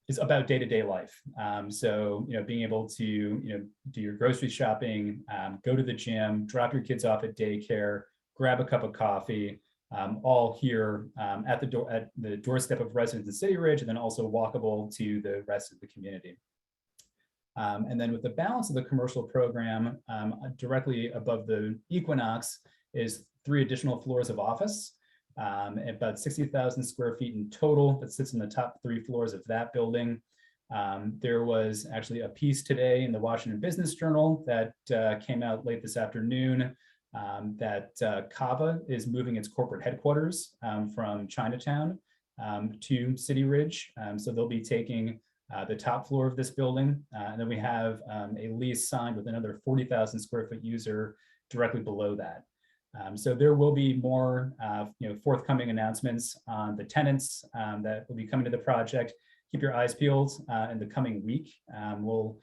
is about day-to-day life. So being able to do your grocery shopping, go to the gym, drop your kids off at daycare, grab a cup of coffee, all here at the doorstep of residents in City Ridge, and then also walkable to the rest of the community. And then with the balance of the commercial program, directly above the Equinox is 3 additional floors of office, about 60,000 square feet in total that sits in the top 3 floors of that building. There was actually a piece today in the Washington Business Journal that came out late this afternoon that Kava is moving its corporate headquarters from Chinatown to City Ridge. So they'll be taking the top floor of this building. And then we have a lease signed with another 40,000 square foot user directly below that. So there will be more forthcoming announcements on the tenants that will be coming to the project. Keep your eyes peeled in the coming week. We'll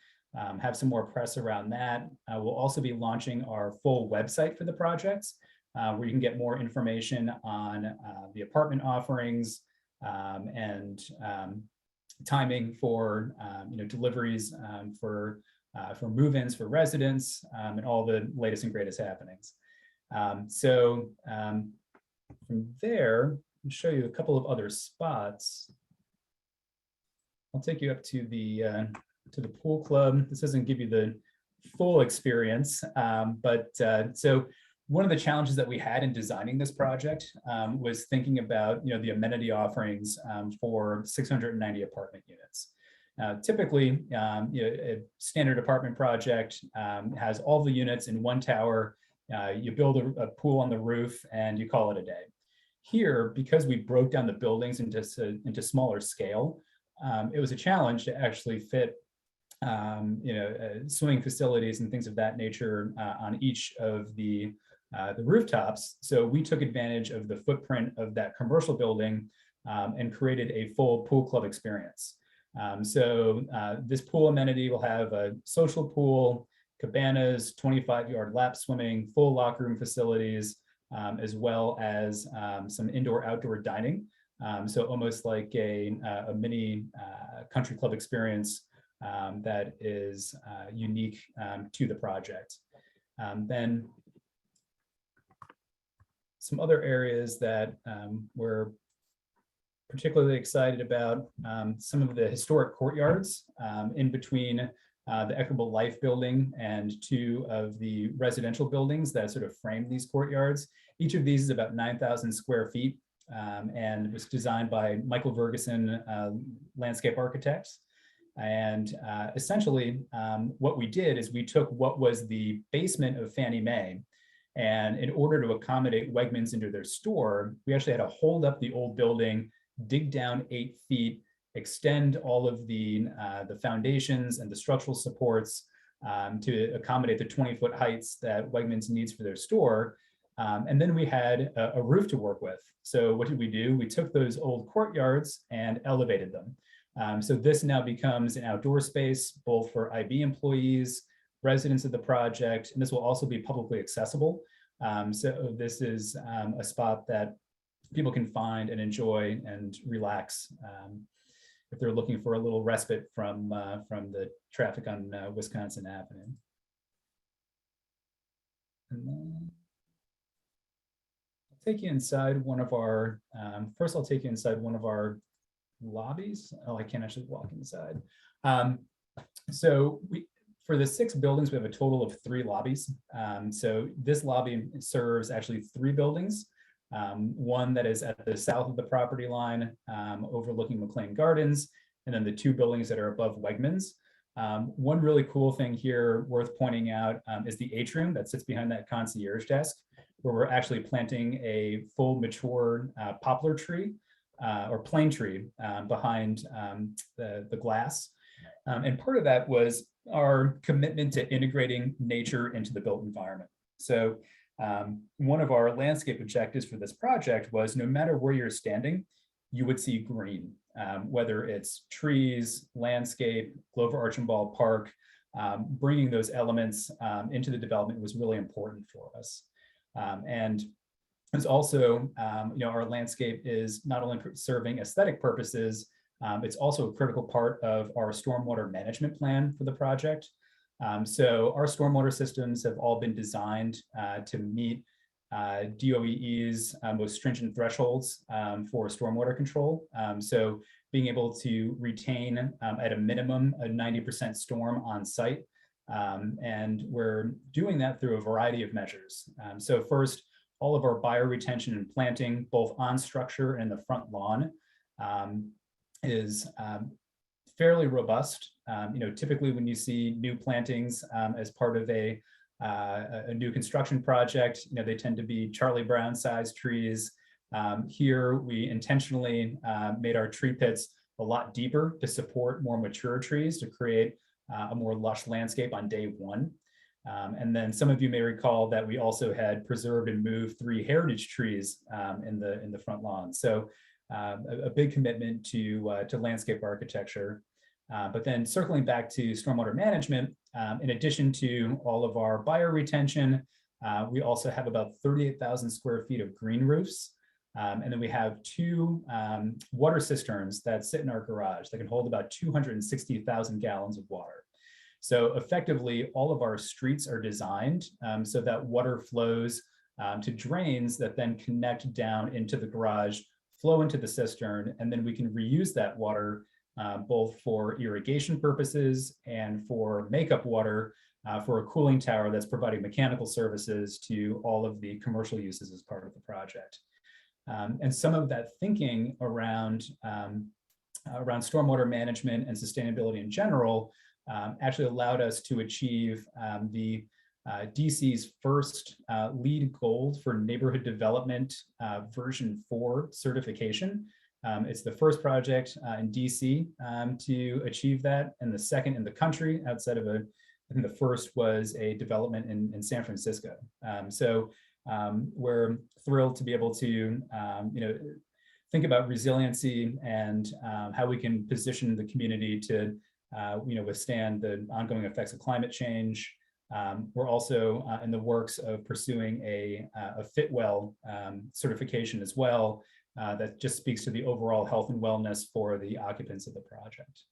have some more press around that. We'll also be launching our full website for the projects, where you can get more information on the apartment offerings and timing for deliveries for move-ins for residents and all the latest and greatest happenings. So from there, I'll show you a couple of other spots. I'll take you up to the pool club. This doesn't give you the full experience, but so one of the challenges that we had in designing this project was thinking about the amenity offerings for 690 apartment units. Typically, a standard apartment project has all the units in one tower. You build a pool on the roof and you call it a day. Here, because we broke down the buildings into smaller scale, it was a challenge to actually fit swimming facilities and things of that nature on each of the rooftops. So we took advantage of the footprint of that commercial building and created a full pool club experience. So this pool amenity will have a social pool, cabanas, 25-yard lap swimming, full locker room facilities, as well as some indoor-outdoor dining. So almost like a mini country club experience that is unique to the project. Then some other areas that we're particularly excited about, some of the historic courtyards in between the Equitable Life building and 2 of the residential buildings that sort of frame these courtyards. Each of these is about 9,000 square feet and was designed by Michael Ferguson, landscape architects. And essentially what we did is we took what was the basement of Fannie Mae, and in order to accommodate Wegmans into their store, we actually had to hold up the old building, dig down 8 feet, extend all of the foundations and the structural supports to accommodate the 20-foot heights that Wegmans needs for their store. And then we had a roof to work with. So what did we do? We took those old courtyards and elevated them. So this now becomes an outdoor space, both for IB employees, residents of the project, and this will also be publicly accessible. So this is a spot that people can find and enjoy and relax if they're looking for a little respite from the traffic on Wisconsin Avenue. And then I'll take you inside one of our, first I'll take you inside one of our lobbies. Oh, I can't actually walk inside. So for the 6 buildings, we have a total of 3 lobbies. So this lobby serves actually 3 buildings. One that is at the south of the property line, overlooking McLean Gardens, and then the 2 buildings that are above Wegmans. One really cool thing here worth pointing out is the atrium that sits behind that concierge desk, where we're actually planting a full mature poplar tree or plane tree behind the glass. And part of that was our commitment to integrating nature into the built environment. So one of our landscape objectives for this project was no matter where you're standing, you would see green, whether it's trees, landscape, Glover Archambault Park. Bringing those elements into the development was really important for us. And it's also, our landscape is not only serving aesthetic purposes, it's also a critical part of our stormwater management plan for the project. So our stormwater systems have all been designed to meet DOEE's most stringent thresholds for stormwater control. So being able to retain at a minimum a 90% storm on site. And we're doing that through a variety of measures. So first, all of our bioretention and planting, both on structure and the front lawn, is fairly robust. Typically when you see new plantings as part of a new construction project, they tend to be Charlie Brown sized trees. Here we intentionally made our tree pits a lot deeper to support more mature trees to create a more lush landscape on day one. And then some of you may recall that we also had preserved and moved 3 heritage trees in the front lawn. So a big commitment to landscape architecture. But then circling back to stormwater management, in addition to all of our bioretention, we also have about 38,000 square feet of green roofs. And then we have 2 water cisterns that sit in our garage that can hold about 260,000 gallons of water. So effectively, all of our streets are designed so that water flows to drains that then connect down into the garage, flow into the cistern, and then we can reuse that water both for irrigation purposes and for makeup water for a cooling tower that's providing mechanical services to all of the commercial uses as part of the project. And some of that thinking around stormwater management and sustainability in general actually allowed us to achieve the DC's first LEED Gold for neighborhood development version 4 certification. It's the first project in DC to achieve that, and the second in the country outside of I think the first was a development in San Francisco. So we're thrilled to be able to, think about resiliency and how we can position the community to, withstand the ongoing effects of climate change. We're also in the works of pursuing a Fitwell certification as well, that just speaks to the overall health and wellness for the occupants of the project.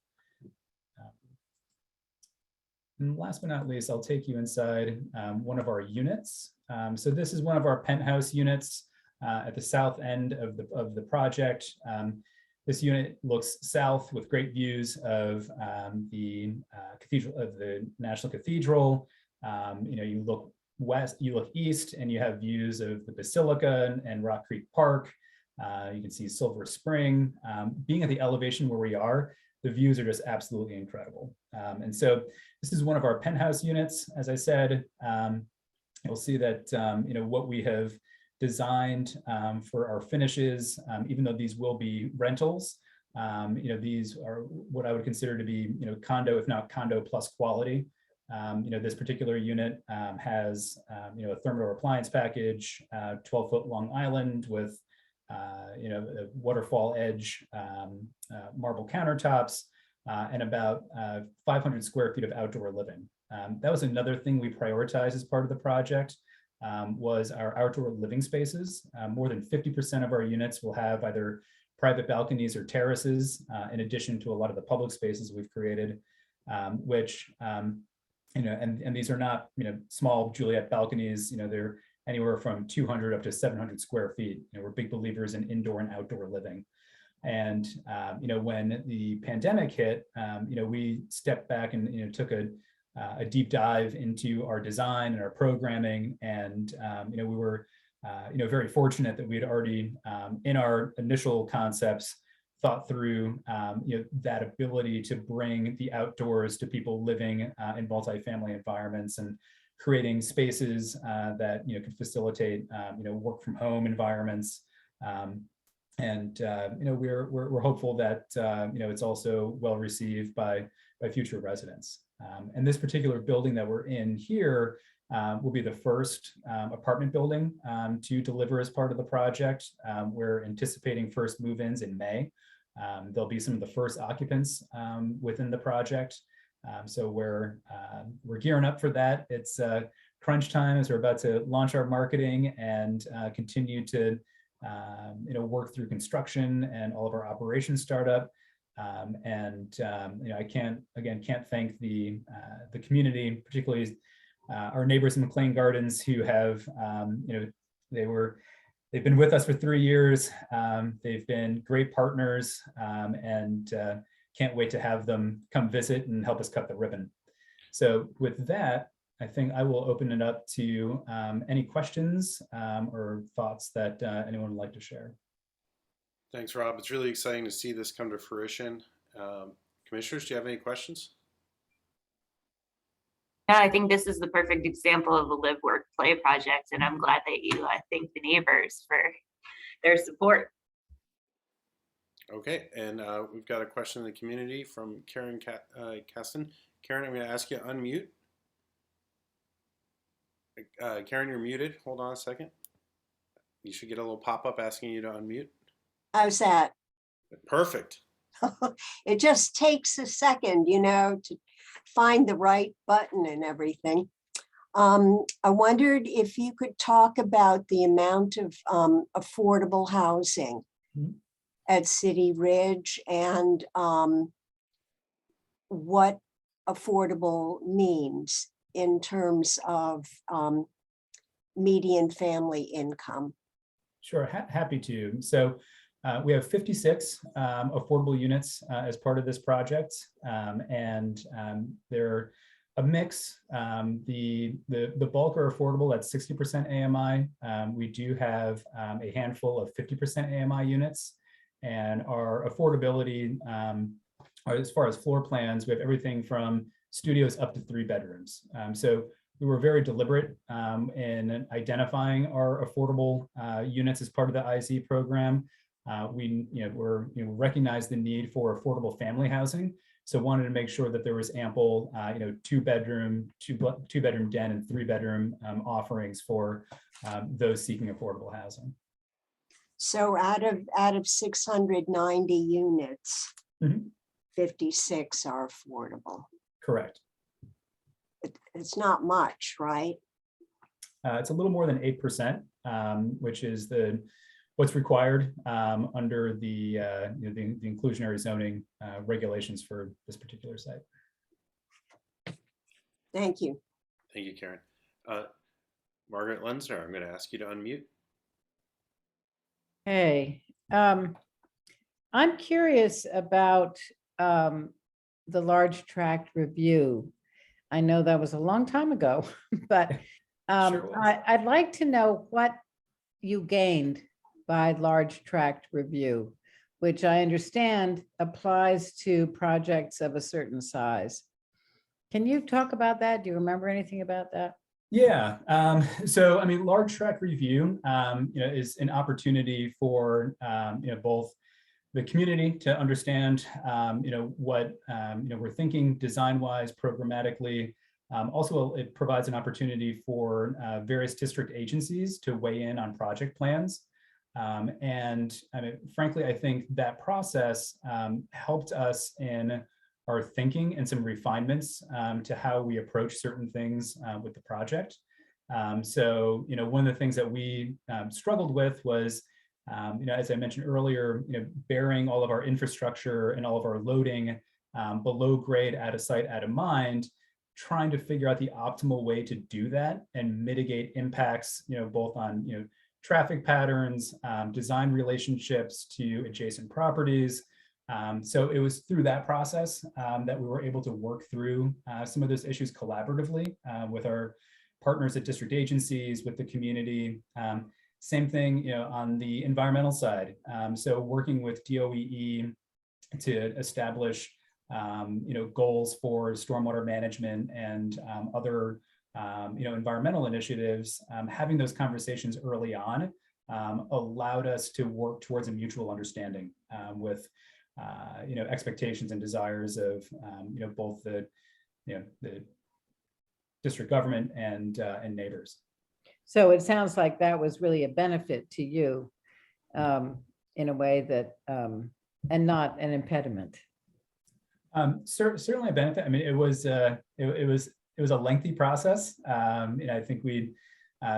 And last but not least, I'll take you inside one of our units. So this is one of our penthouse units at the south end of the project. This unit looks south with great views of the cathedral, of the National Cathedral. You look west, you look east, and you have views of the Basilica and Rock Creek Park. You can see Silver Spring. Being at the elevation where we are, the views are just absolutely incredible. And so this is one of our penthouse units. As I said, you'll see that what we have designed for our finishes, even though these will be rentals, these are what I would consider to be condo, if not condo plus quality. This particular unit has a thermal appliance package, 12-foot long island with a waterfall edge, marble countertops, and about 500 square feet of outdoor living. That was another thing we prioritized as part of the project, was our outdoor living spaces. More than 50% of our units will have either private balconies or terraces, in addition to a lot of the public spaces we've created, which, and these are not, small Juliet balconies, they're anywhere from 200 up to 700 square feet. We're big believers in indoor and outdoor living. And, when the pandemic hit, we stepped back and, took a deep dive into our design and our programming. And, we were, very fortunate that we had already, in our initial concepts, thought through, that ability to bring the outdoors to people living in multifamily environments and creating spaces that could facilitate work from home environments, and we're hopeful that it's also well received by future residents. And this particular building that we're in here will be the first apartment building to deliver as part of the project. We're anticipating first move-ins in May. There'll be some of the first occupants within the project. So we're gearing up for that. It's crunch time as we're about to launch our marketing and continue to work through construction and all of our operations startup. I can't thank the community, particularly our neighbors in McLean Gardens, who have they've been with us for 3 years. They've been great partners, and can't wait to have them come visit and help us cut the ribbon. So with that, I think I will open it up to any questions or thoughts that anyone would like to share. Thanks, Rob. It's really exciting to see this come to fruition. Commissioners, do you have any questions? Yeah, I think this is the perfect example of a live, work, play project, and I'm glad that you thank the neighbors for their support. Okay, and we've got a question in the community from Karen Kasten. Karen, I'm going to ask you to unmute. Karen, you're muted. Hold on a second. You should get a little pop-up asking you to unmute. How's that? Perfect. It just takes a second, to find the right button and everything. I wondered if you could talk about the amount of affordable housing at City Ridge and what affordable means in terms of median family income. Sure, happy to. So we have 56 affordable units as part of this project, and they're a mix. The bulk are affordable at 60% AMI. We do have a handful of 50% AMI units, and our affordability, as far as floor plans, we have everything from studios up to 3 bedrooms. So we were very deliberate in identifying our affordable units as part of the IZ program. We recognize the need for affordable family housing, so wanted to make sure that there was ample, 2-bedroom, two-bedroom den and 3-bedroom offerings for those seeking affordable housing. So out of 690 units, 56 are affordable. Correct. It's not much, right? It's a little more than 8%, which is what's required under the inclusionary zoning regulations for this particular site. Thank you. Thank you, Karen. Margaret Lenzner, I'm going to ask you to unmute. Hey, I'm curious about the large tract review. I know that was a long time ago, but Sure was. I'd like to know what you gained by large tract review, which I understand applies to projects of a certain size. Can you talk about that? Do you remember anything about that? Yeah, so I mean, large tract review, is an opportunity for both the community to understand, what we're thinking design-wise, programmatically. Also, it provides an opportunity for various district agencies to weigh in on project plans. And I mean, frankly, I think that process helped us in our thinking and some refinements to how we approach certain things with the project. So, one of the things that we struggled with was, as I mentioned earlier, bearing all of our infrastructure and all of our loading below grade at a site out of mind, trying to figure out the optimal way to do that and mitigate impacts, both on, traffic patterns, design relationships to adjacent properties. So it was through that process that we were able to work through some of those issues collaboratively with our partners at district agencies, with the community. Same thing, on the environmental side. So working with DOEE to establish, goals for stormwater management and other, environmental initiatives, having those conversations early on allowed us to work towards a mutual understanding with expectations and desires of, both the district government and neighbors. So it sounds like that was really a benefit to you in a way that, and not an impediment. Certainly a benefit. I mean, it was a lengthy process. And I think we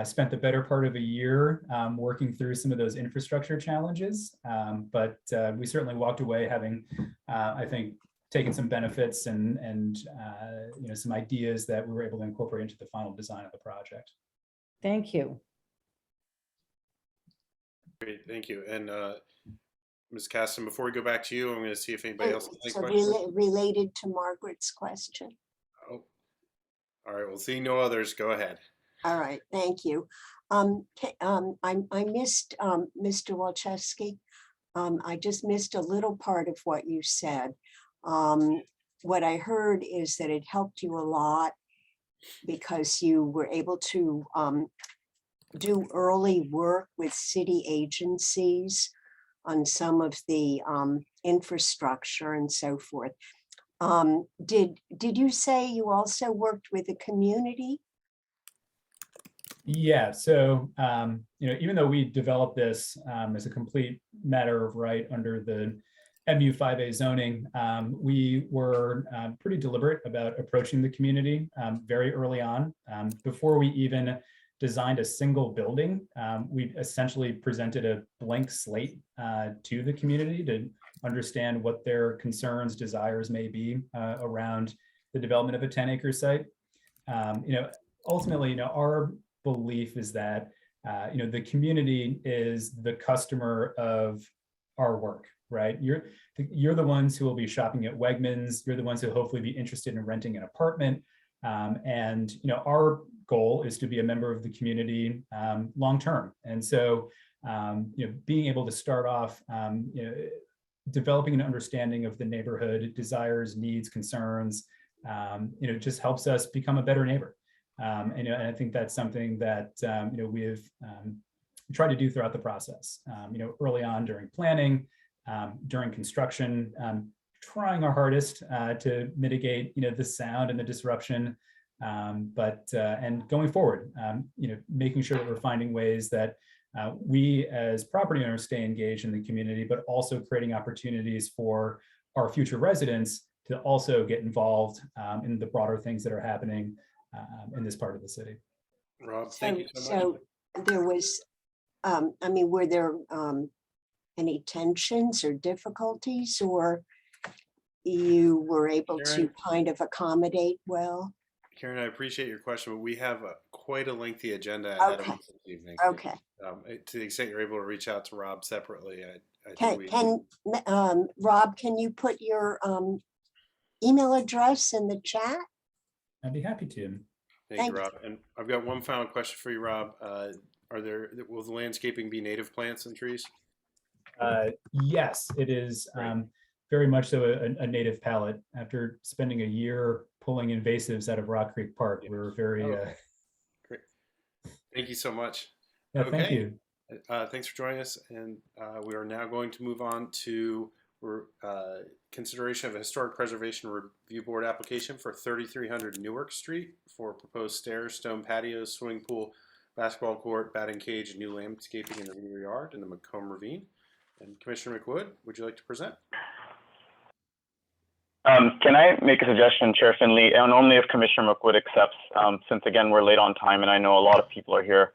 spent the better part of a year working through some of those infrastructure challenges. But we certainly walked away having, I think, taken some benefits and some ideas that we were able to incorporate into the final design of the project. Thank you. Great, thank you. And Ms. Caston, before we go back to you, I'm going to see if anybody else has any So questions. related to Margaret's question. Oh, all right. We'll see no others. Go ahead. All right, thank you. I missed Mr. Wolchesky. I just missed a little part of what you said. What I heard is that it helped you a lot because you were able to do early work with city agencies on some of the infrastructure and so forth. Did you say you also worked with the community? Yeah, so even though we developed this as a complete matter of right under the MU5A zoning, we were pretty deliberate about approaching the community very early on. Before we even designed a single building, we essentially presented a blank slate to the community to understand what their concerns, desires may be around the development of a 10-acre site. Ultimately, our belief is that the community is the customer of our work, right? You're the ones who will be shopping at Wegmans. You're the ones who will hopefully be interested in renting an apartment. And our goal is to be a member of the community long-term. And so, being able to start off, developing an understanding of the neighborhood, desires, needs, concerns, just helps us become a better neighbor. And I think that's something that we've tried to do throughout the process. Early on during planning, during construction, trying our hardest to mitigate the sound and the disruption, and going forward, making sure that we're finding ways that we as property owners stay engaged in the community, but also creating opportunities for our future residents to also get involved in the broader things that are happening in this part of the city. Rob, thank you so much. So there was, were there any tensions or difficulties, or you were able to kind of accommodate well? Karen, I appreciate your question, but we have quite a lengthy agenda ahead of us this evening. Okay. To the extent you're able to reach out to Rob separately, Rob, can you put your email address in the chat? I'd be happy to. Thank you, Rob. And I've got one final question for you, Rob. Will the landscaping be native plants and trees? Yes, it is very much so a native palette. After spending a year pulling invasives out of Rock Creek Park, we were very great. Thank you so much. Yeah, thank you. Thanks for joining us. And we are now going to move on to consideration of a historic preservation review board application for 3300 Newark Street for proposed stairs, stone patios, swimming pool, basketball court, batting cage, and new landscaping in the rear yard in the Macomb ravine. And Commissioner McWood, would you like to present? Can I make a suggestion, Chair Finley, and only if Commissioner McWood accepts, since again, we're late on time and I know a lot of people are here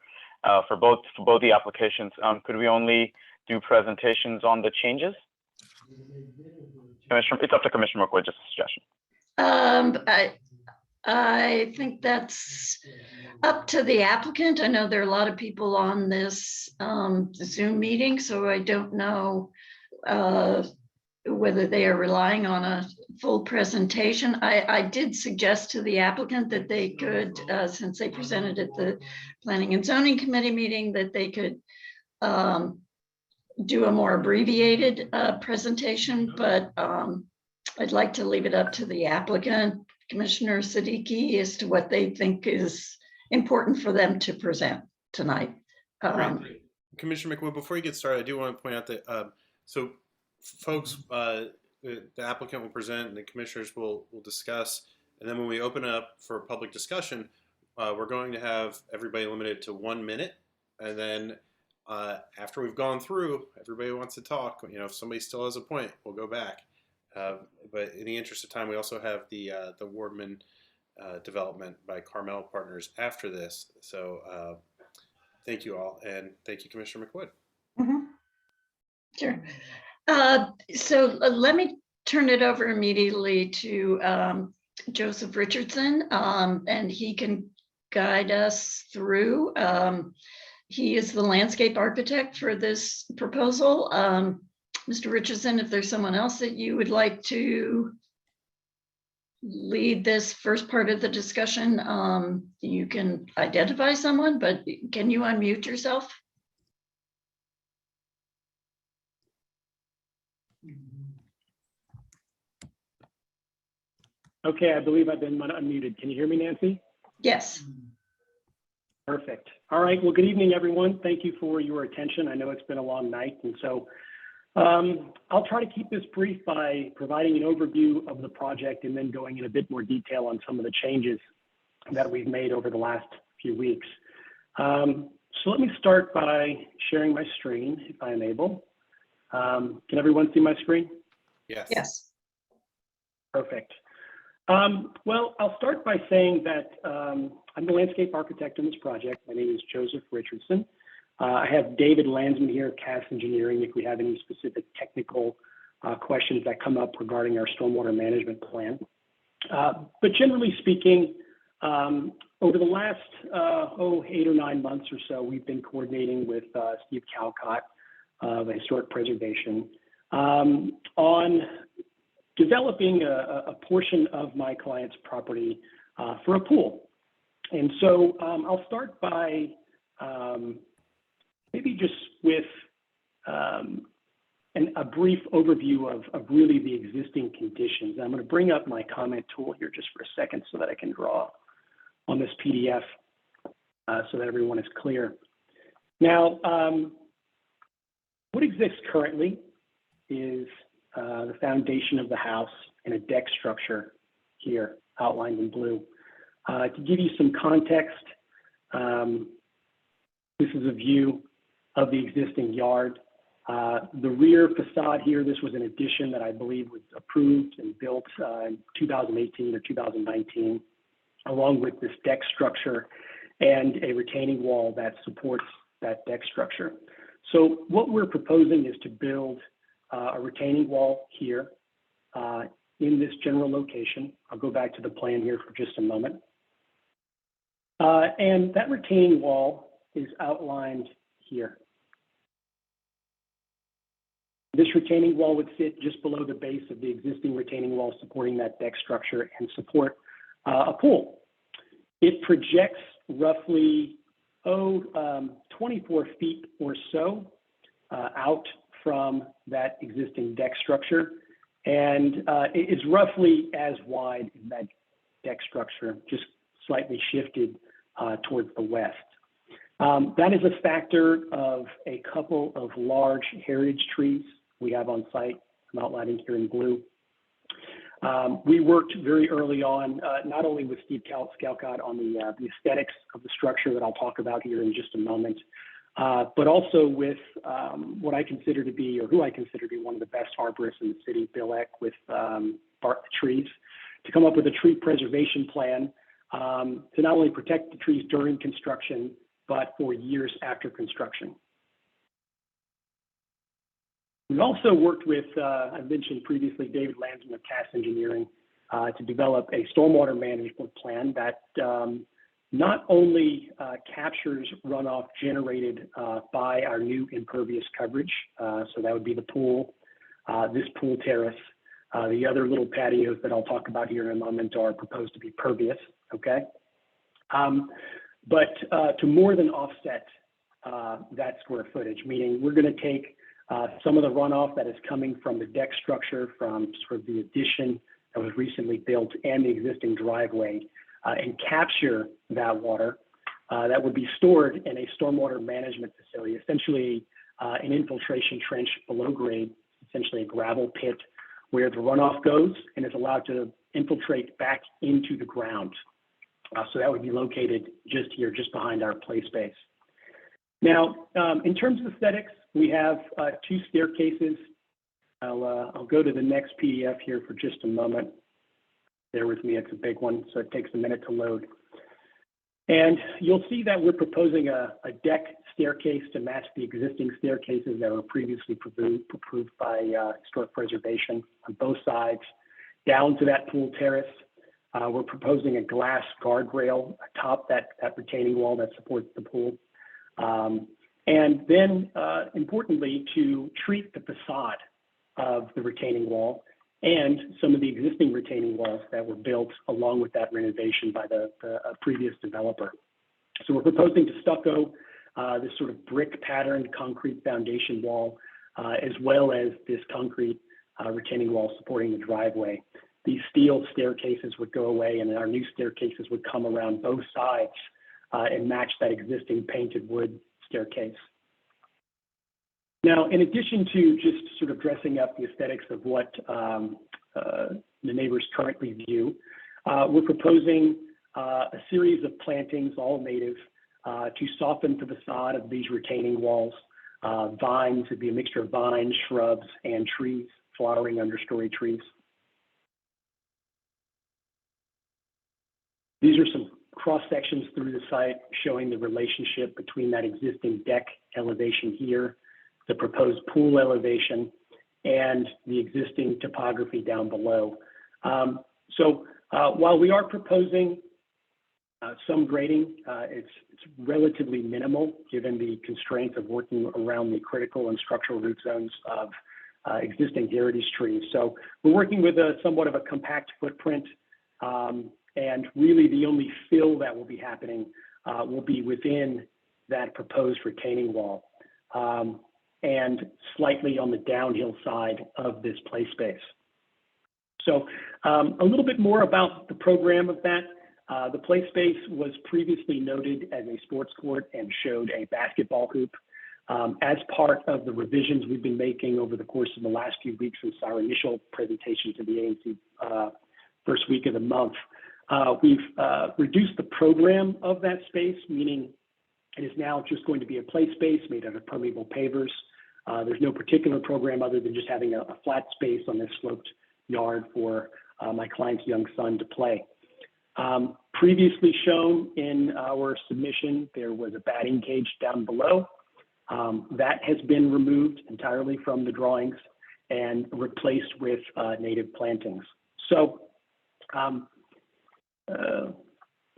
for both the applications. Could we only do presentations on the changes? Commissioner, it's up to Commissioner McWood, just a suggestion. I think that's up to the applicant. I know there are a lot of people on this Zoom meeting, so I don't know whether they are relying on a full presentation. I did suggest to the applicant that they could, since they presented at the Planning and Zoning Committee meeting, that they could do a more abbreviated presentation, but I'd like to leave it up to the applicant, Commissioner Siddiqui, as to what they think is important for them to present tonight. Commissioner McWood, before you get started, I do want to point out that so folks, the applicant will present and the commissioners will discuss. And then when we open up for public discussion, we're going to have everybody limited to 1 minute. And then after we've gone through, everybody wants to talk. You know, if somebody still has a point, we'll go back. But in the interest of time, we also have the Wardman development by Carmel Partners after this. So thank you all, and thank you, Commissioner McWood. Sure. So let me turn it over immediately to Joseph Richardson, and he can guide us through. He is the landscape architect for this proposal. Mr. Richardson, if there's someone else that you would like to lead this first part of the discussion, you can identify someone, but can you unmute yourself? Okay, I believe I've been unmuted. Can you hear me, Nancy? Yes. Perfect. All right. Well, good evening, everyone. Thank you for your attention. I know it's been a long night, and so I'll try to keep this brief by providing an overview of the project and then going in a bit more detail on some of the changes that we've made over the last few weeks. So let me start by sharing my screen, if I am able. Can everyone see my screen? Yes. Yes. Perfect. Well, I'll start by saying that I'm the landscape architect on this project. My name is Joseph Richardson. I have David Landsman here of Cass Engineering if we have any specific technical questions that come up regarding our stormwater management plan. But generally speaking, over the last 8 or 9 months or so, we've been coordinating with Steve Calcott of Historic Preservation on developing a portion of my client's property for a pool. And so I'll start by maybe just with a brief overview of really the existing conditions. I'm going to bring up my comment tool here just for a second so that I can draw on this PDF so that everyone is clear. Now, what exists currently is the foundation of the house and a deck structure here outlined in blue. To give you some context, this is a view of the existing yard. The rear facade here, this was an addition that I believe was approved and built in 2018 or 2019, along with this deck structure and a retaining wall that supports that deck structure. So what we're proposing is to build a retaining wall here in this general location. I'll go back to the plan here for just a moment. And that retaining wall is outlined here. This retaining wall would sit just below the base of the existing retaining wall supporting that deck structure and support a pool. It projects roughly 24 feet or so out from that existing deck structure, and it's roughly as wide as that deck structure, just slightly shifted towards the west. That is a factor of a couple of large heritage trees we have on site. I'm outlining here in blue. We worked very early on, not only with Steve Calcott on the aesthetics of the structure that I'll talk about here in just a moment, but also with what I consider to be, or who I consider to be one of the best arborists in the city, Bill Eck, with Bark the Trees, to come up with a tree preservation plan to not only protect the trees during construction, but for years after construction. We also worked with, I mentioned previously, David Landsman of Cass Engineering to develop a stormwater management plan that not only captures runoff generated by our new impervious coverage, so that would be the pool, this pool terrace, the other little patios that I'll talk about here in a moment are proposed to be pervious, okay? But to more than offset that square footage, meaning we're going to take some of the runoff that is coming from the deck structure, from sort of the addition that was recently built and the existing driveway, and capture that water that would be stored in a stormwater management facility, essentially an infiltration trench below grade essentially a gravel pit where the runoff goes and is allowed to infiltrate back into the ground. So that would be located just here, just behind our play space. Now, in terms of aesthetics, we have 2 staircases. I'll go to the next PDF here for just a moment. Bear with me, it's a big one, so it takes a minute to load. And you'll see that we're proposing a deck staircase to match the existing staircases that were previously approved by Historic Preservation on both sides, down to that pool terrace. We're proposing a glass guardrail atop that retaining wall that supports the pool. And then, importantly, to treat the facade of the retaining wall and some of the existing retaining walls that were built along with that renovation by the previous developer. So we're proposing to stucco this sort of brick patterned concrete foundation wall, as well as this concrete retaining wall supporting the driveway. These steel staircases would go away, and our new staircases would come around both sides and match that existing painted wood staircase. Now, in addition to just sort of dressing up the aesthetics of what the neighbors currently view, we're proposing a series of plantings, all native, to soften the facade of these retaining walls. Vines, it'd be a mixture of vines, shrubs, and trees, flowering understory trees. These are some cross sections through the site showing the relationship between that existing deck elevation here, the proposed pool elevation, and the existing topography down below. While we are proposing some grading, it's relatively minimal given the constraints of working around the critical and structural root zones of existing heritage trees. So we're working with somewhat of a compact footprint, and really the only fill that will be happening will be within that proposed retaining wall, and slightly on the downhill side of this play space. So a little bit more about the program of that. The play space was previously noted as a sports court and showed a basketball hoop. As part of the revisions we've been making over the course of the last few weeks since our initial presentation to the ANC first week of the month, we've reduced the program of that space, meaning it is now just going to be a play space made out of permeable pavers. There's no particular program other than just having a flat space on this sloped yard for my client's young son to play. Previously shown in our submission, there was a batting cage down below. That has been removed entirely from the drawings and replaced with native plantings. So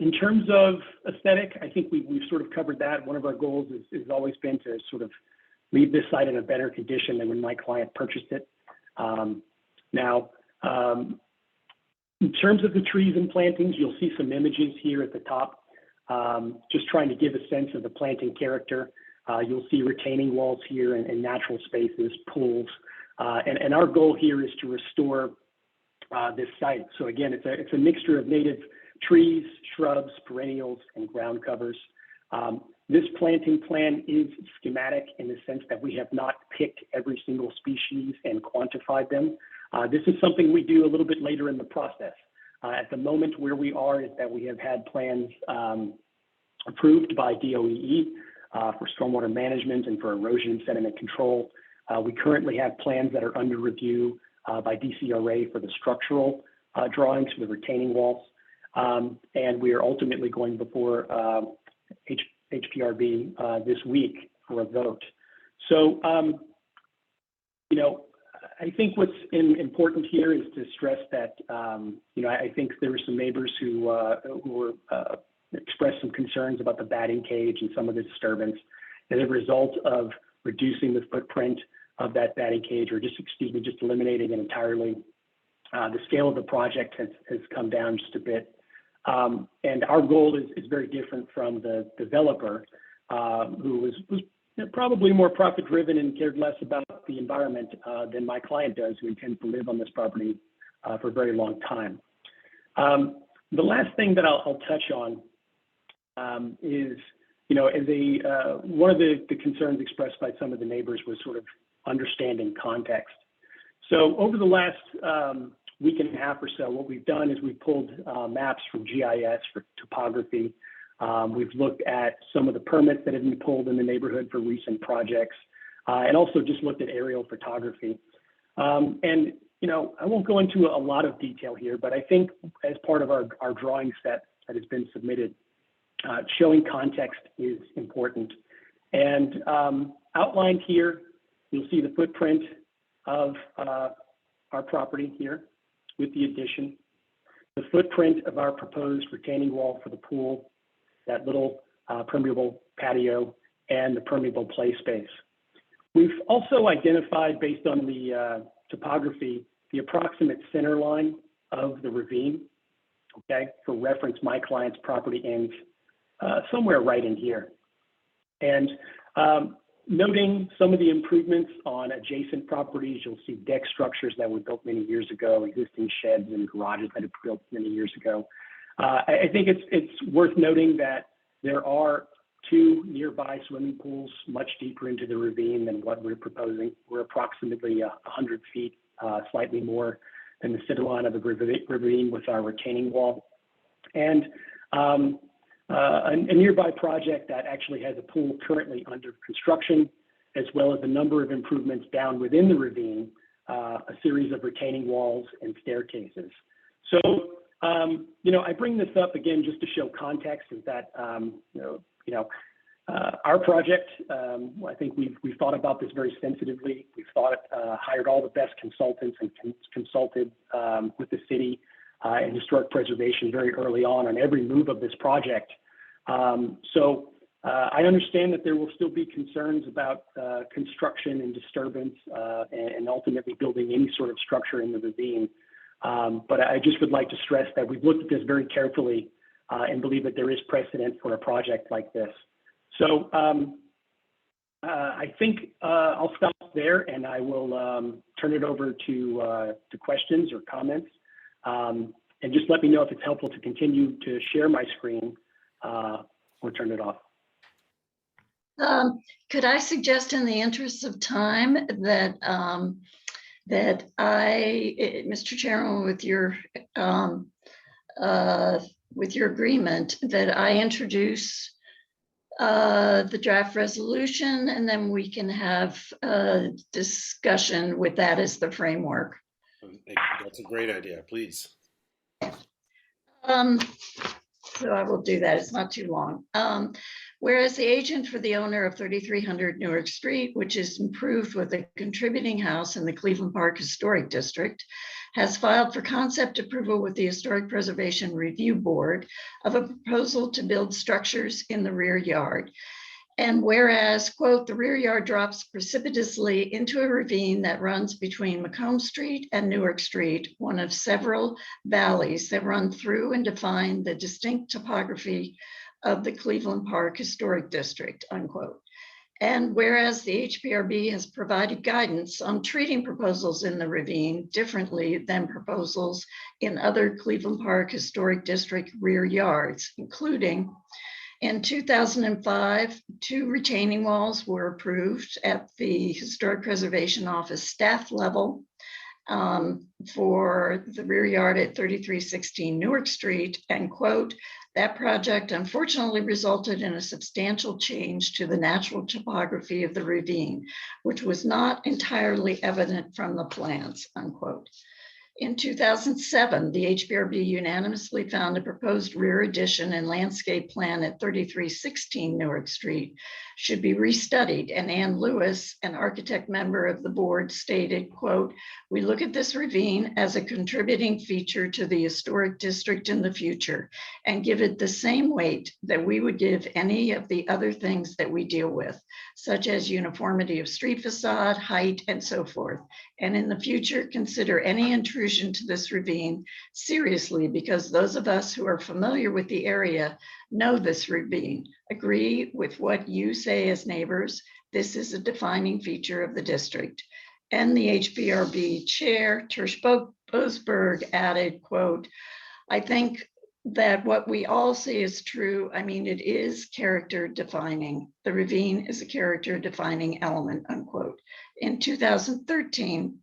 in terms of aesthetic, I think we've sort of covered that. One of our goals has always been to sort of leave this site in a better condition than when my client purchased it. In terms of the trees and plantings, you'll see some images here at the top, just trying to give a sense of the planting character. You'll see retaining walls here and natural spaces, pools. And our goal here is to restore this site. So again, it's a mixture of native trees, shrubs, perennials, and ground covers. This planting plan is schematic in the sense that we have not picked every single species and quantified them. This is something we do a little bit later in the process. At the moment where we are is that we have had plans approved by DOEE for stormwater management and for erosion and sediment control. We currently have plans that are under review by DCRA for the structural drawings for the retaining walls. And we are ultimately going before HPRB this week for a vote. So, I think what's important here is to stress that, I think there were some neighbors who expressed some concerns about the batting cage and some of the disturbance. As a result of reducing the footprint of that batting cage, or just eliminating it entirely, the scale of the project has come down just a bit. And our goal is very different from the developer, who was probably more profit driven and cared less about the environment than my client does, who intends to live on this property for a very long time. The last thing that I'll touch on is, one of the concerns expressed by some of the neighbors was sort of understanding context. So over the last week and a half or so, what we've done is we've pulled maps from GIS for topography. We've looked at some of the permits that have been pulled in the neighborhood for recent projects, and also just looked at aerial photography. And, you know, I won't go into a lot of detail here, but I think as part of our drawing set that has been submitted, showing context is important. And outlined here, you'll see the footprint of our property here with the addition, the footprint of our proposed retaining wall for the pool, that little permeable patio, and the permeable play space. We've also identified, based on the topography, the approximate center line of the ravine. Okay, for reference, my client's property ends somewhere right in here. And noting some of the improvements on adjacent properties, you'll see deck structures that were built many years ago, existing sheds and garages that were built many years ago. I think it's worth noting that there are 2 nearby swimming pools much deeper into the ravine than what we're proposing. We're approximately 100 feet, slightly more than the center line of the ravine with our retaining wall. And a nearby project that actually has a pool currently under construction, as well as a number of improvements down within the ravine, a series of retaining walls and staircases. So, you know, I bring this up again just to show context, is that, our project, I think we've thought about this very sensitively. We've hired all the best consultants and consulted with the city and historic preservation very early on every move of this project. So I understand that there will still be concerns about construction and disturbance and ultimately building any sort of structure in the ravine. But I just would like to stress that we've looked at this very carefully and believe that there is precedent for a project like this. So I think I'll stop there, and I will turn it over to questions or comments. And just let me know if it's helpful to continue to share my screen or turn it off. Could I suggest, in the interest of time, that Mr. Chairman, with your agreement, that I introduce the draft resolution, and then we can have a discussion with that as the framework. That's a great idea, please. So I will do that. It's not too long. Whereas the agent for the owner of 3300 Newark Street, which is improved with a contributing house in the Cleveland Park Historic District, has filed for concept approval with the Historic Preservation Review Board of a proposal to build structures in the rear yard. And whereas, quote, the rear yard drops precipitously into a ravine that runs between Macomb Street and Newark Street, one of several valleys that run through and define the distinct topography of the Cleveland Park Historic District, unquote. And whereas the HPRB has provided guidance on treating proposals in the ravine differently than proposals in other Cleveland Park Historic District rear yards, including in 2005, 2 retaining walls were approved at the Historic Preservation Office staff level for the rear yard at 3316 Newark Street, and quote, that project unfortunately resulted in a substantial change to the natural topography of the ravine, which was not entirely evident from the plans, unquote. In 2007, the HPRB unanimously found a proposed rear addition and landscape plan at 3316 Newark Street should be restudied, and Ann Lewis, an architect member of the board, stated, quote, we look at this ravine as a contributing feature to the historic district in the future and give it the same weight that we would give any of the other things that we deal with, such as uniformity of street facade, height, and so forth. And in the future, consider any intrusion to this ravine seriously, because those of us who are familiar with the area know this ravine. Agree with what you say as neighbors. This is a defining feature of the district. And the HPRB chair, Tersh Boasberg, added, quote, I think that what we all say is true. I mean, it is character defining. The ravine is a character defining element, unquote. In 2013,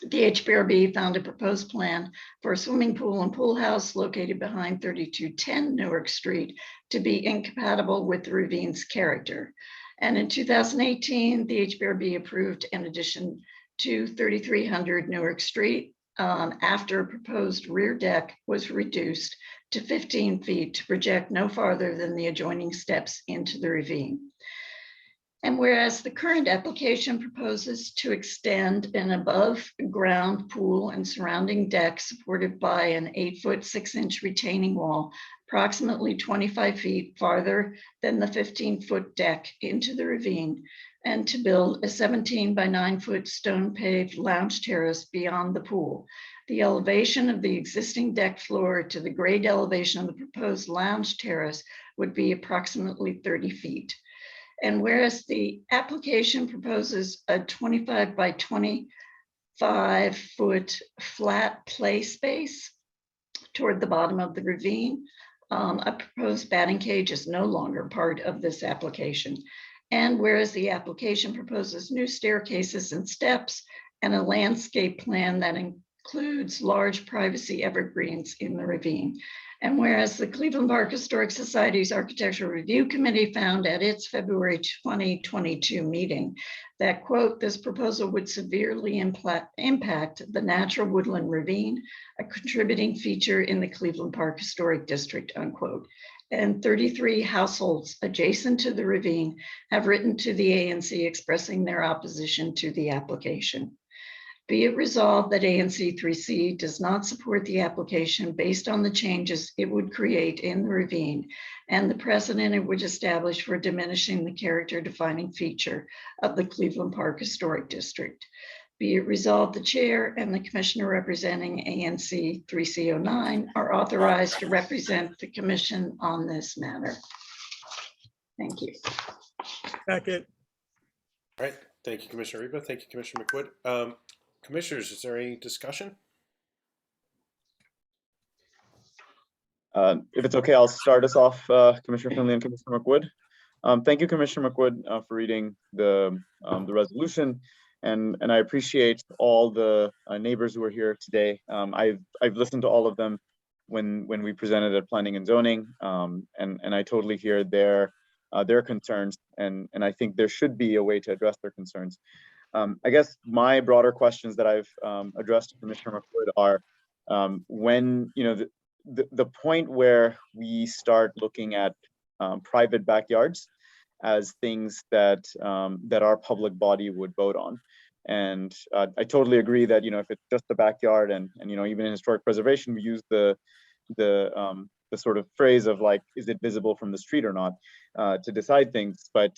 The HBRB found a proposed plan for a swimming pool and pool house located behind 3210 Newark Street to be incompatible with the ravine's character. And in 2018, the HBRB approved an addition to 3300 Newark Street after a proposed rear deck was reduced to 15 feet to project no farther than the adjoining steps into the ravine. And whereas the current application proposes to extend an above-ground pool and surrounding deck supported by an 8-foot 6-inch retaining wall, approximately 25 feet farther than the 15-foot deck into the ravine, and to build a 17 by 9-foot stone paved lounge terrace beyond the pool. The elevation of the existing deck floor to the grade elevation of the proposed lounge terrace would be approximately 30 feet. And whereas the application proposes a 25 by 25-foot flat play space toward the bottom of the ravine, a proposed batting cage is no longer part of this application. And whereas the application proposes new staircases and steps and a landscape plan that includes large privacy evergreens in the ravine. And whereas the Cleveland Park Historic Society's Architectural Review Committee found at its February 2022 meeting that, quote, this proposal would severely impact the natural woodland ravine, a contributing feature in the Cleveland Park Historic District, unquote. And 33 households adjacent to the ravine have written to the ANC expressing their opposition to the application. Be it resolved that ANC 3C does not support the application based on the changes it would create in the ravine and the precedent it would establish for diminishing the character defining feature of the Cleveland Park Historic District. Be it resolved the chair and the commissioner representing ANC 3C09 are authorized to represent the commission on this matter. Thank you. Second. All right, thank you, Commissioner Reba. Thank you, Commissioner McWood. Commissioners, is there any discussion? If it's okay, I'll start us off, Commissioner Finley and Commissioner McWood. Thank you, Commissioner McWood, for reading the resolution, and I appreciate all the neighbors who are here today. I've listened to all of them when we presented at Planning and Zoning, and I totally hear their concerns, and I think there should be a way to address their concerns. I guess my broader questions that I've addressed to Commissioner McWood are when, you know, the point where we start looking at private backyards as things that that our public body would vote on. And I totally agree that, you know, if it's just a backyard and you know, even in historic preservation, we use the sort of phrase of like, is it visible from the street or not, to decide things. But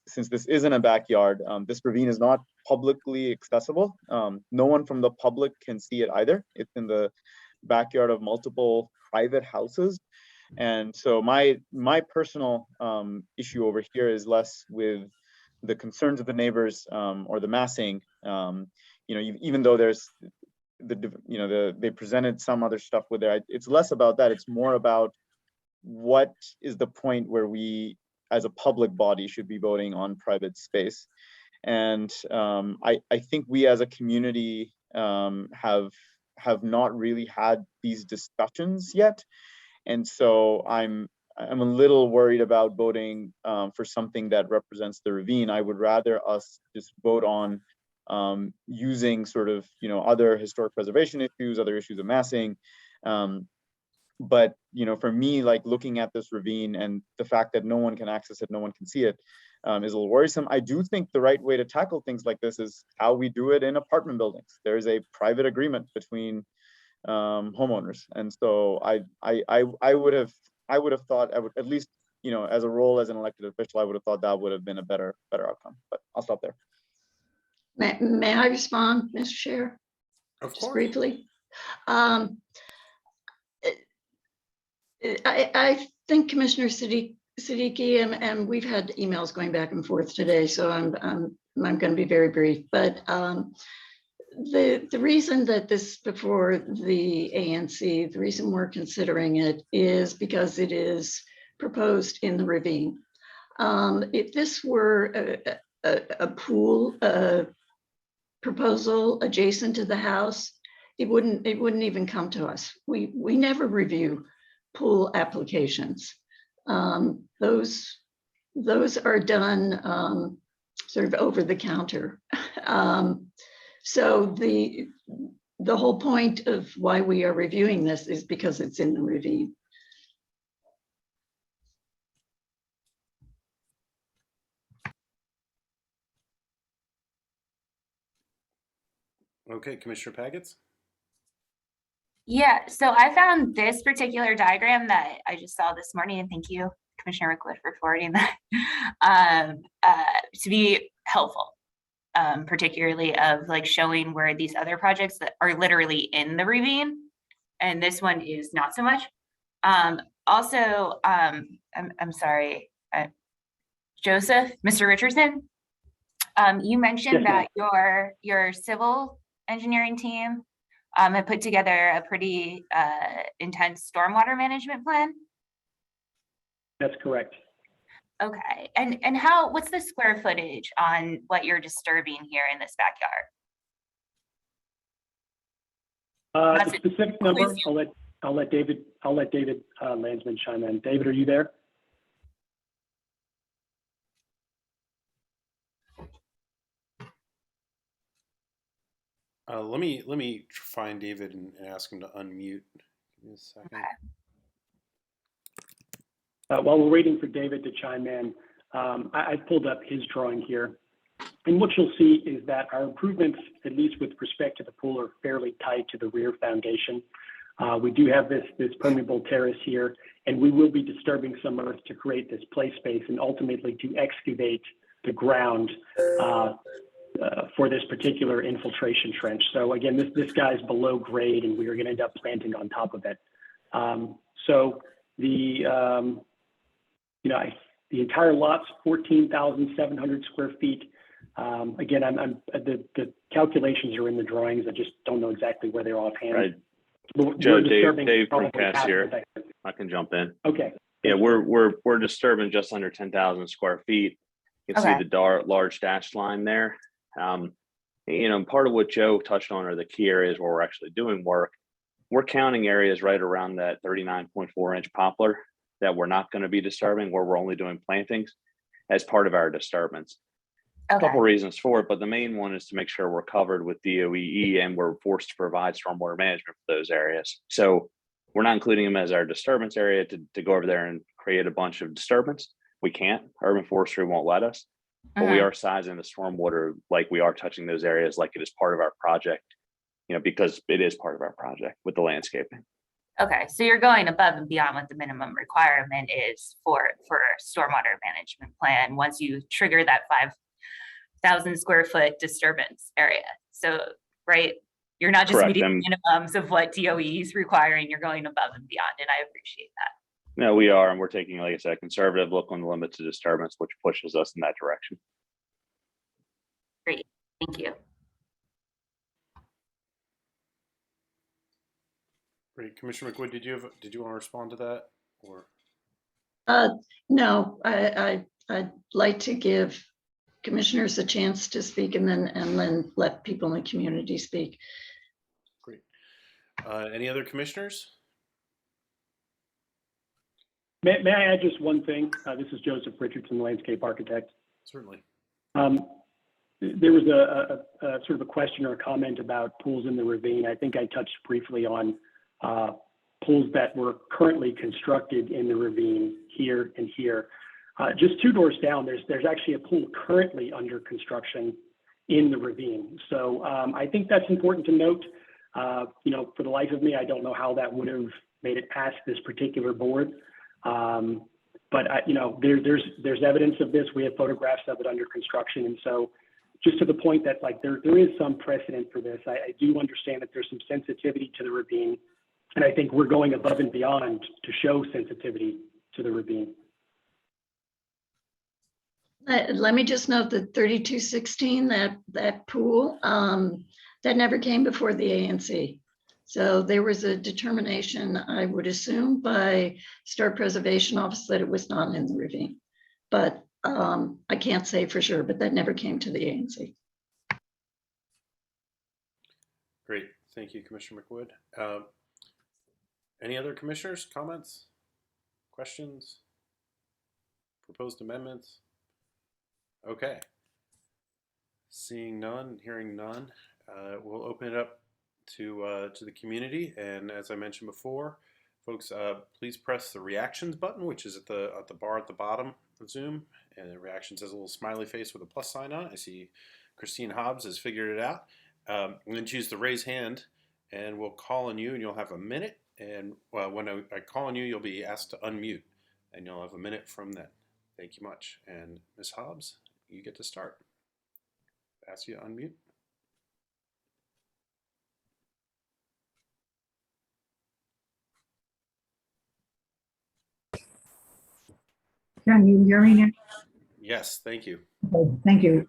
since this isn't a backyard, this ravine is not publicly accessible. No one from the public can see it either. It's in the backyard of multiple private houses. And so my personal issue over here is less with the concerns of the neighbors or the massing. You know, even though there's they presented some other stuff with there. It's less about that. It's more about what is the point where we, as a public body, should be voting on private space. And I think we as a community have not really had these discussions yet. And so I'm a little worried about voting for something that represents the ravine. I would rather us just vote on using sort of, you know, other historic preservation issues, other issues of massing. But, you know, for me, like looking at this ravine and the fact that no one can access it, no one can see it, is a little worrisome. I do think the right way to tackle things like this is how we do it in apartment buildings. There's a private agreement between homeowners. And so I would have thought, I would at least, you know, as a role as an elected official, I would have thought that would have been a better outcome, but I'll stop there. May I respond, Mr. Chair? Of course. Just briefly. I think Commissioner Siddiqui, and we've had emails going back and forth today, so I'm going to be very brief. But the reason that this is before the ANC, the reason we're considering it is because it is proposed in the ravine. If this were a pool, proposal adjacent to the house, it wouldn't even come to us. We never review pool applications. Those are done sort of over the counter. So the whole point of why we are reviewing this is because it's in the ravine. Okay, Commissioner Pagets? Yeah, so I found this particular diagram that I just saw this morning, and thank you, Commissioner Rickwood, for forwarding that, to be helpful, particularly of like showing where these other projects that are literally in the ravine, and this one is not so much. Also, I'm sorry, Joseph, Mr. Richardson, you mentioned Yes, that your civil engineering team have put together a pretty intense stormwater management plan. that's correct. Okay, and what's the square footage on what you're disturbing here in this backyard? The specific number, I'll let David Landsman chime in. David, are you there? Let me find David and ask him to unmute. Give me a second. Okay. While we're waiting for David to chime in, I pulled up his drawing here. And what you'll see is that our improvements, at least with respect to the pool, are fairly tight to the rear foundation. We do have this permeable terrace here, and we will be disturbing some earth to create this play space and ultimately to excavate the ground for this particular infiltration trench. So again, this guy's below grade, and we are going to end up planting on top of it. So the the entire lot's 14,700 square feet. Again, the calculations are in the drawings. I just don't know exactly where they're offhand. Right. We're Joe, disturbing Dave probably Precast half here. of that. I can jump in. Okay. Yeah, we're disturbing just under 10,000 square feet. You can Okay. see the large dashed line there. Part of what Joe touched on are the key areas where we're actually doing work. We're counting areas right around that 39.4-inch poplar that we're not going to be disturbing, where we're only doing plantings as part of our disturbance. A Okay. couple reasons for it, but the main one is to make sure we're covered with DOEE and we're forced to provide stormwater management for those areas. So we're not including them as our disturbance area to go over there and create a bunch of disturbance. We can't. Urban forestry won't let us. But we are sizing the stormwater like we are touching those areas like it is part of our project, because it is part of our project with the landscaping. Okay, so you're going above and beyond what the minimum requirement is for a stormwater management plan once you trigger that 5,000 square foot disturbance area. So, right, you're not just Correct. meeting the minimums of what DOE is requiring, you're going above and beyond, and I appreciate that. No, we are, and we're taking, like I said, a conservative look on the limits of disturbance, which pushes us in that direction. Great, thank you. Great, Commissioner McWood, did you want to respond to that, or? No, I'd like to give commissioners a chance to speak and then let people in the community speak. Great. Any other commissioners? May I add just one thing? This is Joseph Richardson, landscape architect. Certainly. There was a sort of a question or a comment about pools in the ravine. I think I touched briefly on pools that were currently constructed in the ravine here and here. Just 2 doors down, there's actually a pool currently under construction in the ravine. So I think that's important to note. For the life of me, I don't know how that would have made it past this particular board. But there's evidence of this. We have photographs of it under construction. And so just to the point that there is some precedent for this, I do understand that there's some sensitivity to the ravine. And I think we're going above and beyond to show sensitivity to the ravine. Let me just note that 3216, that pool, that never came before the ANC. So there was a determination, I would assume, by Historic Preservation Office that it was not in the ravine. But I can't say for sure, but that never came to the ANC. Thank you, Commissioner McWood. Any other commissioners, comments, questions, proposed amendments? Okay. Seeing none, hearing none, we'll open it up to the community. And as I mentioned before, folks, please press the reactions button, which is at the bar at the bottom of Zoom. And the reactions has a little smiley face with a plus sign on it. I see Christine Hobbs has figured it out. And then choose the raise hand, and we'll call on you, and you'll have a minute. And when I call on you, you'll be asked to unmute, and you'll have a minute from then. Thank you much. And Ms. Hobbs, you get to start. Ask you to unmute. Can you hear me now? Yes, thank you. Okay, thank you.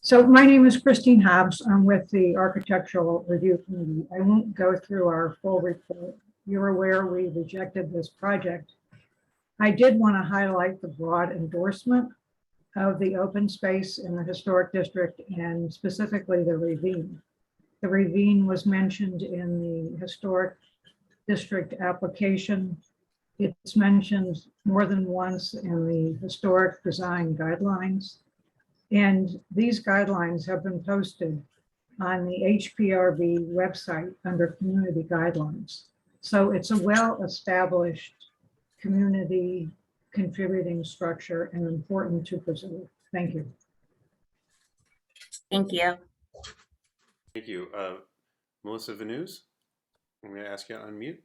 So my name is Christine Hobbs. I'm with the Architectural Review Committee. I won't go through our full report. You're aware we rejected this project. I did want to highlight the broad endorsement of the open space in the historic district and specifically the ravine. The ravine was mentioned in the historic district application. It's mentioned more than once in the historic design guidelines. And these guidelines have been posted on the HPRB website under community guidelines. So it's a well-established community contributing structure and important to preserve. Thank you. Thank you. Thank you. Melissa Venus, I'm going to ask you to unmute.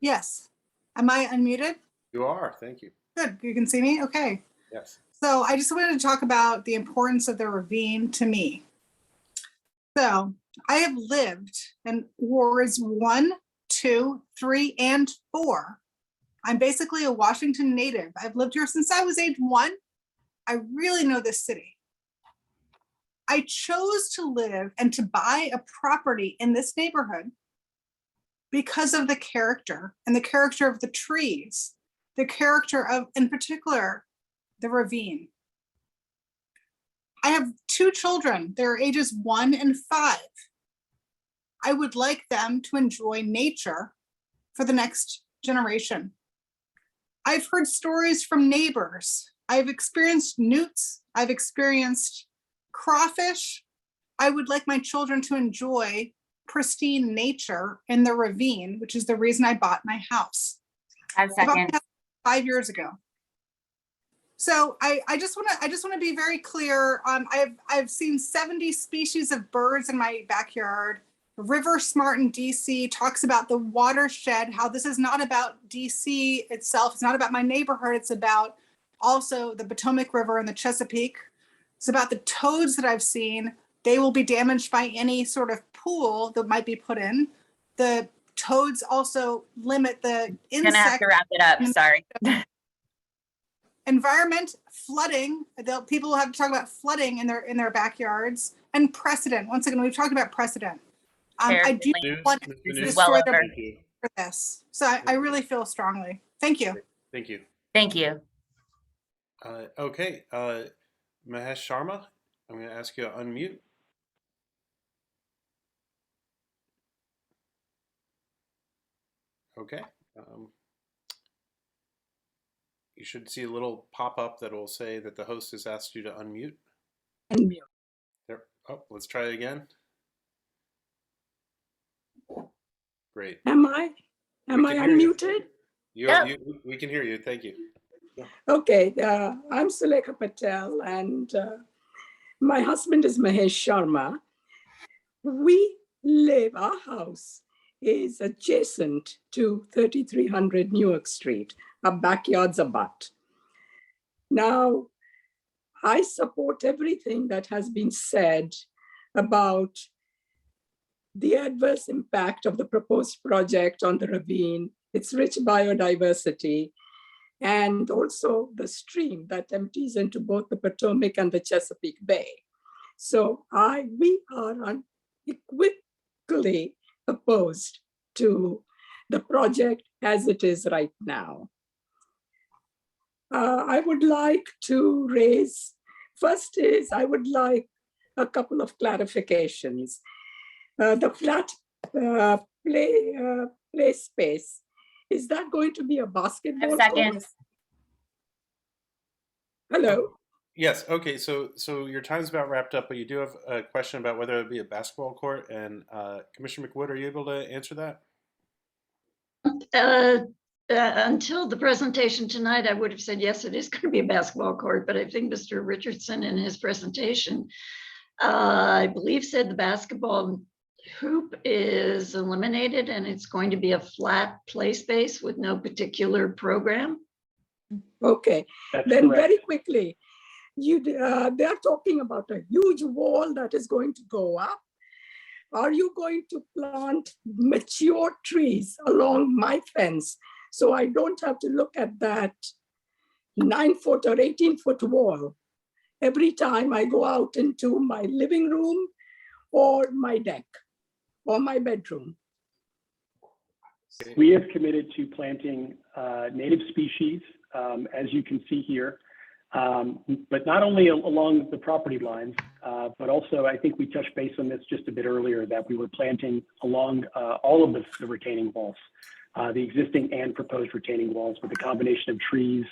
Yes. Am I unmuted? You are. Thank you. Good. You can see me? Okay. Yes. So I just wanted to talk about the importance of the ravine to me. So I have lived in wards 1, 2, 3, and 4. I'm basically a Washington native. I've lived here since I was age 1. I really know this city. I chose to live and to buy a property in this neighborhood because of the character and the character of the trees, the character of, in particular, the ravine. I have 2 children. They're ages 1 and 5. I would like them to enjoy nature for the next generation. I've heard stories from neighbors. I've experienced newts. I've experienced crawfish. I would like my children to enjoy pristine nature in the ravine, which is the reason I bought my house. I second. 5 years ago. So I just want to be very clear. I've seen 70 species of birds in my backyard. River Smart in DC talks about the watershed, how this is not about DC itself. It's not about my neighborhood. It's about also the Potomac River and the Chesapeake. It's about the toads that I've seen. They will be damaged by any sort of pool that might be put in. The toads also limit the insect. Gonna have to wrap it up, sorry. Environment, flooding, people will have to talk about flooding in their backyards, and precedent. Once again, we've talked about precedent. I do want to destroy for this. So I really feel strongly. Thank you. Thank you. Thank you. Okay, Mahesh Sharma, I'm going to ask you to unmute. Okay. You should see a little pop-up that will say that the host has asked you to unmute. Unmute. There. Oh, let's try it again. Great. Am I unmuted? We can hear you. Thank you. Okay, I'm Sulekha Patel, and my husband is Mahesh Sharma. Our house is adjacent to 3300 Newark Street. Our backyards abut. Now, I support everything that has been said about the adverse impact of the proposed project on the ravine, its rich biodiversity, and also the stream that empties into both the Potomac and the Chesapeake Bay. So we are unequivocally opposed to the project as it is right now. I would like to raise, first is I would like a couple of clarifications. The flat play space, is that going to be a basketball court? Seconds. Hello? Yes, okay, so your time's about wrapped up, but you do have a question about whether it'd be a basketball court, and Commissioner McWood, are you able to answer that? Until the presentation tonight, I would have said, yes, it is going to be a basketball court, but I think Mr. Richardson in his presentation, I believe said the basketball hoop is eliminated and it's going to be a flat play space with no particular program. Okay, That's then correct. very quickly, they're talking about a huge wall that is going to go up. Are you going to plant mature trees along my fence so I don't have to look at that 9-foot or 18-foot wall every time I go out into my living room or my deck or my bedroom? We have committed to planting native species, as you can see here, but not only along the property lines, but also I think we touched base on this just a bit earlier, that we were planting along all of the retaining walls, the existing and proposed retaining walls, with a combination of trees,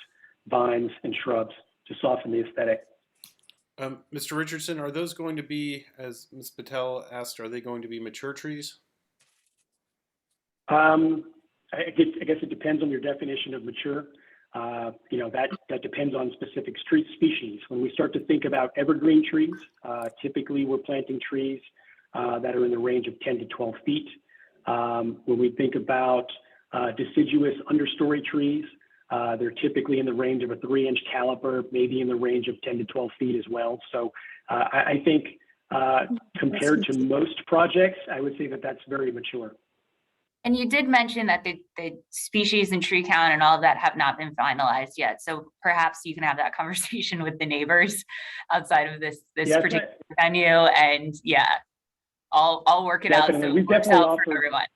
vines, and shrubs to soften the aesthetic. Mr. Richardson, are those going to be, as Ms. Patel asked, are they going to be mature trees? I guess it depends on your definition of mature. You know, that depends on specific street species. When we start to think about evergreen trees, typically we're planting trees that are in the range of 10 to 12 feet. When we think about deciduous understory trees, they're typically in the range of a 3-inch caliper, maybe in the range of 10 to 12 feet as well. So I think compared to most projects, I would say that that's very mature. And you did mention that the species and tree count and all of that have not been finalized yet. So perhaps you can have that conversation with the neighbors outside of this Yes, particular venue. And yeah, I'll work it out so it works out for everyone.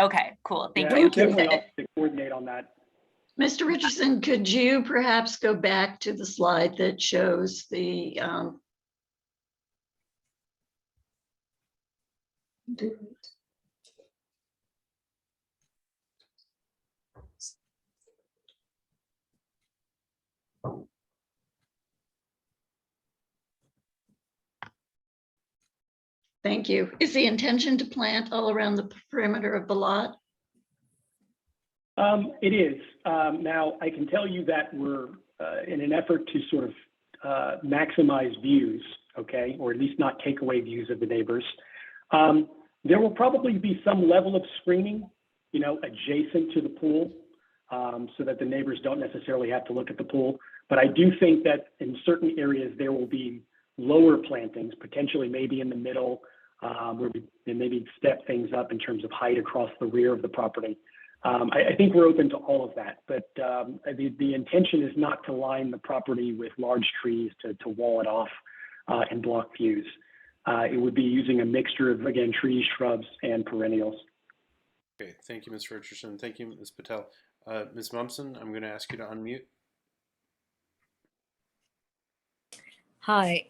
Okay, cool. Thank you. Definitely offer to coordinate on that. Mr. Richardson, could you perhaps go back to the slide that shows the Thank you. Is the intention to plant all around the perimeter of the lot? It is. Now, I can tell you that we're in an effort to sort of maximize views, okay, or at least not take away views of the neighbors. There will probably be some level of screening, you know, adjacent to the pool, so that the neighbors don't necessarily have to look at the pool. But I do think that in certain areas there will be lower plantings, potentially maybe in the middle, where we maybe step things up in terms of height across the rear of the property. I think we're open to all of that, but the intention is not to line the property with large trees to wall it off and block views. It would be using a mixture of, again, trees, shrubs, and perennials. Okay, thank you, Mr. Richardson. Thank you, Ms. Patel. Ms. Mumpson, I'm going to ask you to unmute. Hi,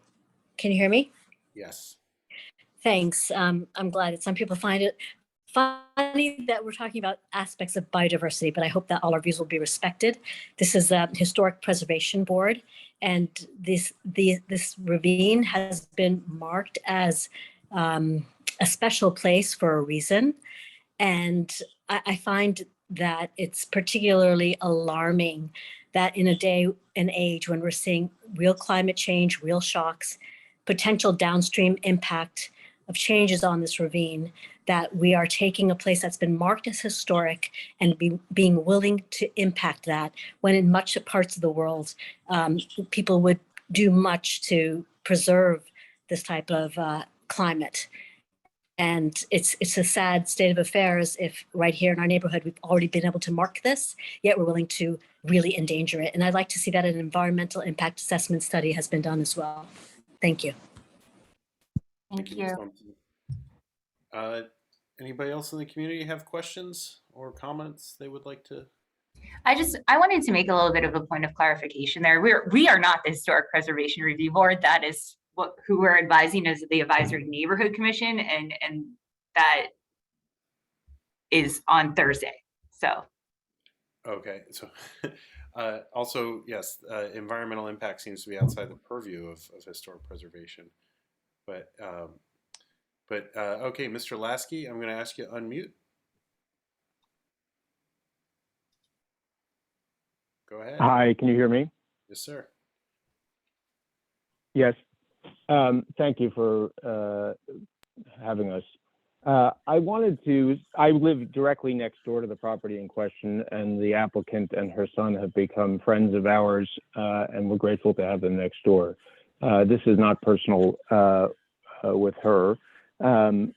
can you hear me? Yes. Thanks. I'm glad that some people find it funny that we're talking about aspects of biodiversity, but I hope that all our views will be respected. This is a historic preservation board, and this ravine has been marked as a special place for a reason. And I find that it's particularly alarming that in a day and age when we're seeing real climate change, real shocks, potential downstream impact of changes on this ravine, that we are taking a place that's been marked as historic and being willing to impact that, when in much parts of the world, people would do much to preserve this type of climate. And it's a sad state of affairs if right here in our neighborhood, we've already been able to mark this, yet we're willing to really endanger it. And I'd like to see that an environmental impact assessment study has been done as well. Thank you. Thank you. Ms. Mumpson. Anybody else in the community have questions or comments they would like to I wanted to make a little bit of a point of clarification there. We are not the Historic Preservation Review Board. That is who we're advising is the Advisory Neighborhood Commission, and that is on Thursday. So. Okay, so also, yes, environmental impact seems to be outside the purview of historic preservation. But okay, Mr. Lasky, I'm going to ask you to unmute. Go ahead. Hi, can you hear me? Yes, sir. Yes. Thank you for having us. I live directly next door to the property in question, and the applicant and her son have become friends of ours, and we're grateful to have them next door. This is not personal with her. I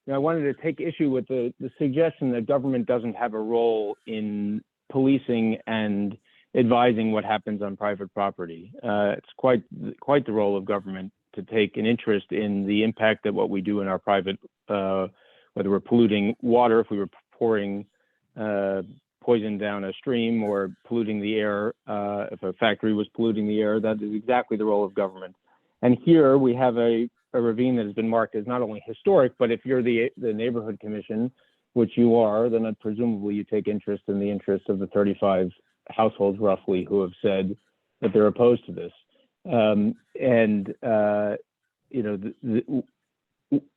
wanted to take issue with the suggestion that government doesn't have a role in policing and advising what happens on private property. It's quite the role of government to take an interest in the impact that what we do in our private, whether we're polluting water, if we were pouring poison down a stream, or polluting the air, if a factory was polluting the air, that is exactly the role of government. And here we have a ravine that has been marked as not only historic, but if you're the neighborhood commission, which you are, then presumably you take interest in the interests of the 35 households roughly who have said that they're opposed to this.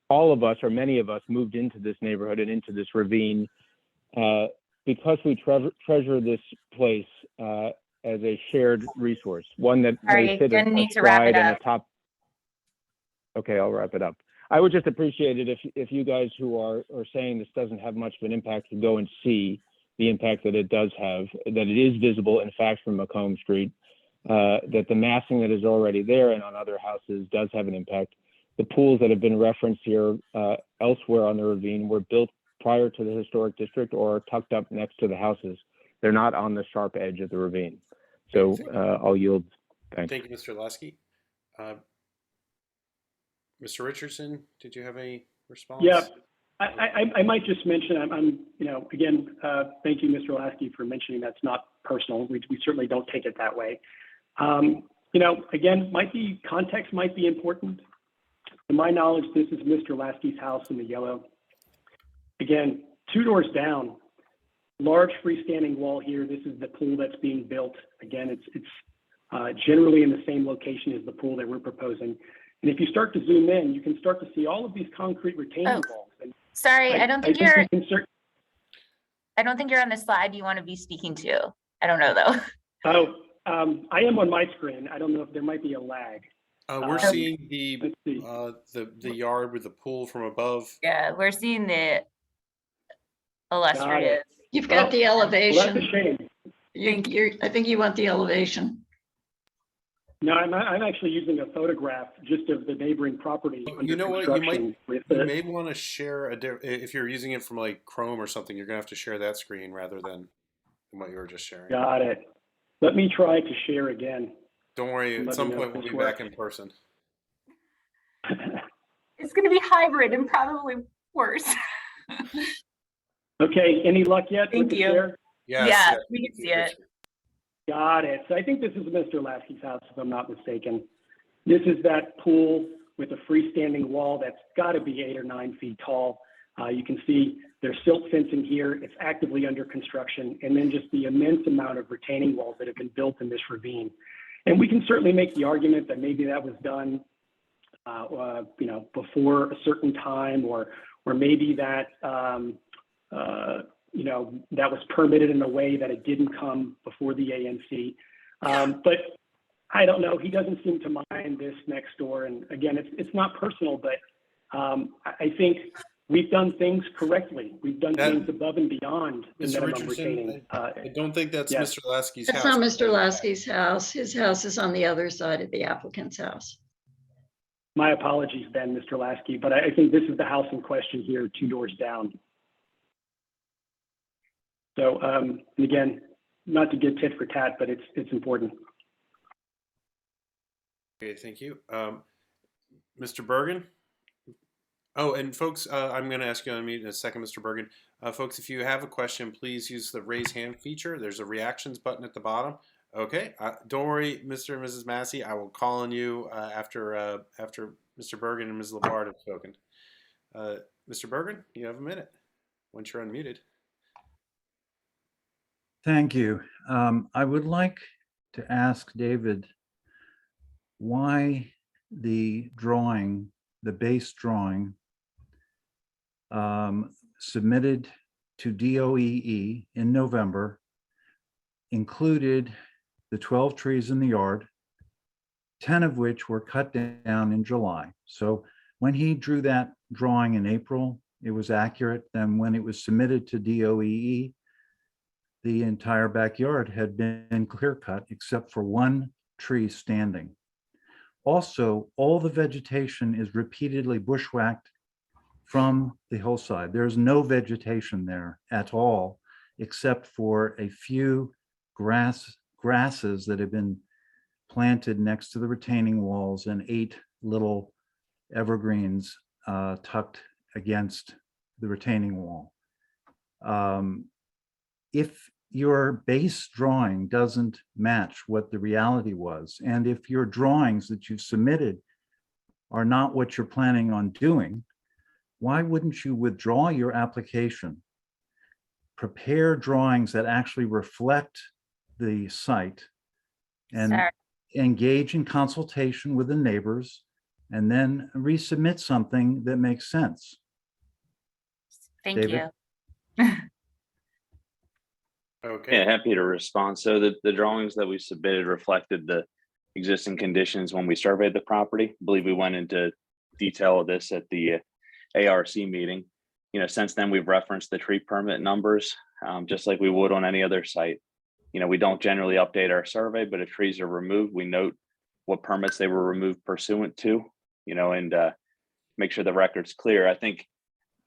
All of us, or many of us, moved into this neighborhood and into this ravine because we treasure this place as a shared resource, one that may sit gonna need to wrap it and up. atop. Okay, I'll wrap it up. I would just appreciate it if you guys who are saying this doesn't have much of an impact to go and see the impact that it does have, that it is visible, in fact, from Macomb Street, that the massing that is already there and on other houses does have an impact. The pools that have been referenced here elsewhere on the ravine were built prior to the historic district or tucked up next to the houses. They're not on the sharp edge of the ravine. So I'll yield. Thanks. Thank you, Mr. Lasky. Mr. Richardson, did you have any response? Yeah, I might just mention, again, thank you, Mr. Lasky, for mentioning that's not personal. We certainly don't take it that way. Again, context might be important. To my knowledge, this is Mr. Lasky's house in the yellow. Again, 2 doors down, large freestanding wall here. This is the pool that's being built. Again, it's generally in the same location as the pool that we're proposing. And if you start to zoom in, you can start to see all of these concrete retaining walls. And sorry, I don't think you're on the slide you want to be speaking to. I don't know though. I am on my screen. I don't know if there might be a lag. We're seeing the yard with the pool from above. Yeah, we're seeing the illustrative. You've got the elevation. Well, that's a shame. I think you want the elevation. No, I'm actually using a photograph just of the neighboring property. You know what? You may want to share if you're using it from like Chrome or something. You're gonna have to share that screen rather than what you were just sharing. Got it. Let me try to share again. Don't worry. At some point, we'll be back in person. It's going to be hybrid and probably worse. Okay. Any luck yet? Thank you. Share? Yes, we can see it. Got it. So I think this is Mr. Lasky's house, if I'm not mistaken. This is that pool with a freestanding wall that's got to be 8 or 9 feet tall. You can see there's silt fencing here. It's actively under construction. And then just the immense amount of retaining walls that have been built in this ravine. And we can certainly make the argument that maybe that was done, before a certain time, or maybe that, that was permitted in a way that it didn't come before the ANC. But I don't know. He doesn't seem to mind this next door. And again, it's not personal, but I think we've done things correctly. We've done things above and beyond the Mr. minimum Richardson, retaining. I don't think that's Mr. Lasky's That's house. not Mr. Lasky's house. His house is on the other side of the applicant's house. My apologies then, Mr. Lasky, but I think this is the house in question here, 2 doors down. So, and again, not to get tit for tat, but it's important. Okay, thank you. Mr. Bergen, Oh, and folks, I'm going to ask you to unmute in a second, Mr. Bergen. Folks, if you have a question, please use the raise hand feature. There's a reactions button at the bottom. Okay, don't worry, Mr. and Mrs. Massey. I will call on you after Mr. Bergen and Ms. Labarde have spoken. Mr. Bergen, you have a minute once you're unmuted. Thank you. I would like to ask David why the drawing, the base drawing, submitted to DOEE in November included the 12 trees in the yard, 10 of which were cut down in July. So when he drew that drawing in April, it was accurate. Then when it was submitted to DOEE, the entire backyard had been clear cut except for one tree standing. Also, all the vegetation is repeatedly bushwhacked from the hillside. There's no vegetation there at all, except for a few grasses that have been planted next to the retaining walls and 8 little evergreens tucked against the retaining wall. If your base drawing doesn't match what the reality was, and if your drawings that you've submitted are not what you're planning on doing, why wouldn't you withdraw your application, prepare drawings that actually reflect the site, and engage in consultation with the neighbors, and then resubmit something that makes sense? Thank David? you. Okay. Yeah, happy to respond. So the drawings that we submitted reflected the existing conditions when we surveyed the property. I believe we went into detail of this at the ARC meeting. Since then we've referenced the tree permit numbers, just like we would on any other site. We don't generally update our survey, but if trees are removed, we note what permits they were removed pursuant to, and make sure the record's clear. I think,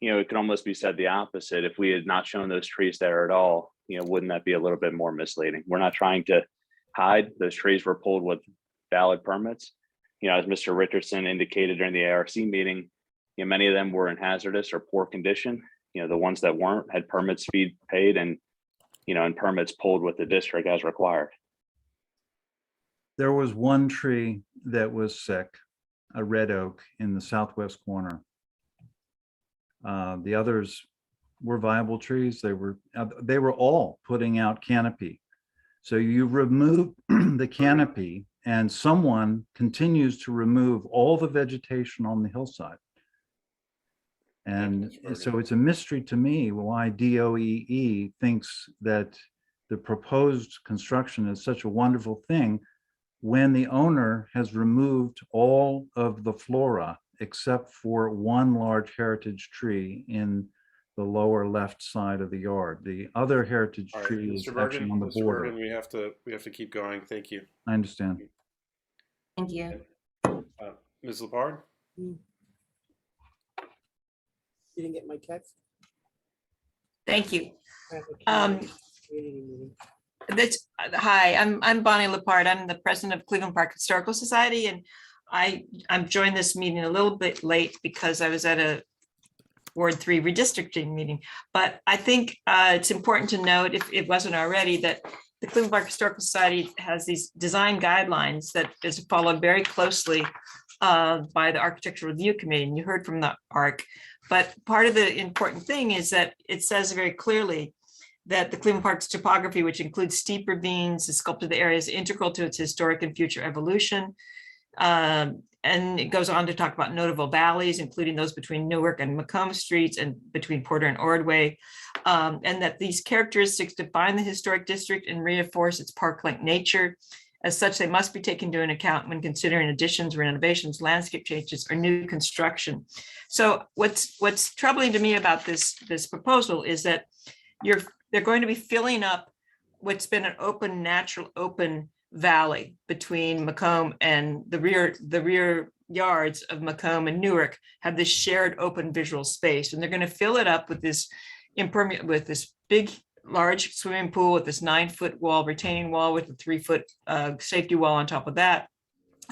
it could almost be said the opposite. If we had not shown those trees there at all, wouldn't that be a little bit more misleading? We're not trying to hide. Those trees were pulled with valid permits. As Mr. Richardson indicated during the ARC meeting, many of them were in hazardous or poor condition. The ones that weren't had permits paid and, and permits pulled with the district as required. There was one tree that was sick, a red oak in the southwest corner. The others were viable trees. They were all putting out canopy. So you remove the canopy and someone continues to remove all the vegetation on the hillside. And so it's a mystery to me why DOEE thinks that the proposed construction is such a wonderful thing when the owner has removed all of the flora except for one large heritage tree in the lower left side of the yard. The other heritage All right, tree is Mr. actually Bergen, on the Mr. border. Bergen, we have to keep going. Thank you. I understand. Thank you. Ms. Labarde? You didn't get my text? Thank you. I have a community meeting. Hi, I'm Bonnie Lepard. I'm the president of Cleveland Park Historical Society, and I'm joined this meeting a little bit late because I was at a Ward 3 redistricting meeting. But I think it's important to note, if it wasn't already, that the Cleveland Park Historical Society has these design guidelines that is followed very closely by the Architectural Review Committee. And you heard from the ARC. But part of the important thing is that it says very clearly that the Cleveland Park's topography, which includes steep ravines, the sculpted area is integral to its historic and future evolution. And it goes on to talk about notable valleys, including those between Newark and Macomb Streets and between Porter and Ordway. And that these characteristics define the historic district and reinforce its park-like nature. As such, they must be taken into account when considering additions, renovations, landscape changes, or new construction. So what's troubling to me about this proposal is that they're going to be filling up what's been an open, natural, open valley between Macomb and the rear yards of Macomb and Newark have this shared open visual space, and they're going to fill it up with this with this big, large swimming pool with this 9-foot wall, retaining wall with a 3-foot safety wall on top of that,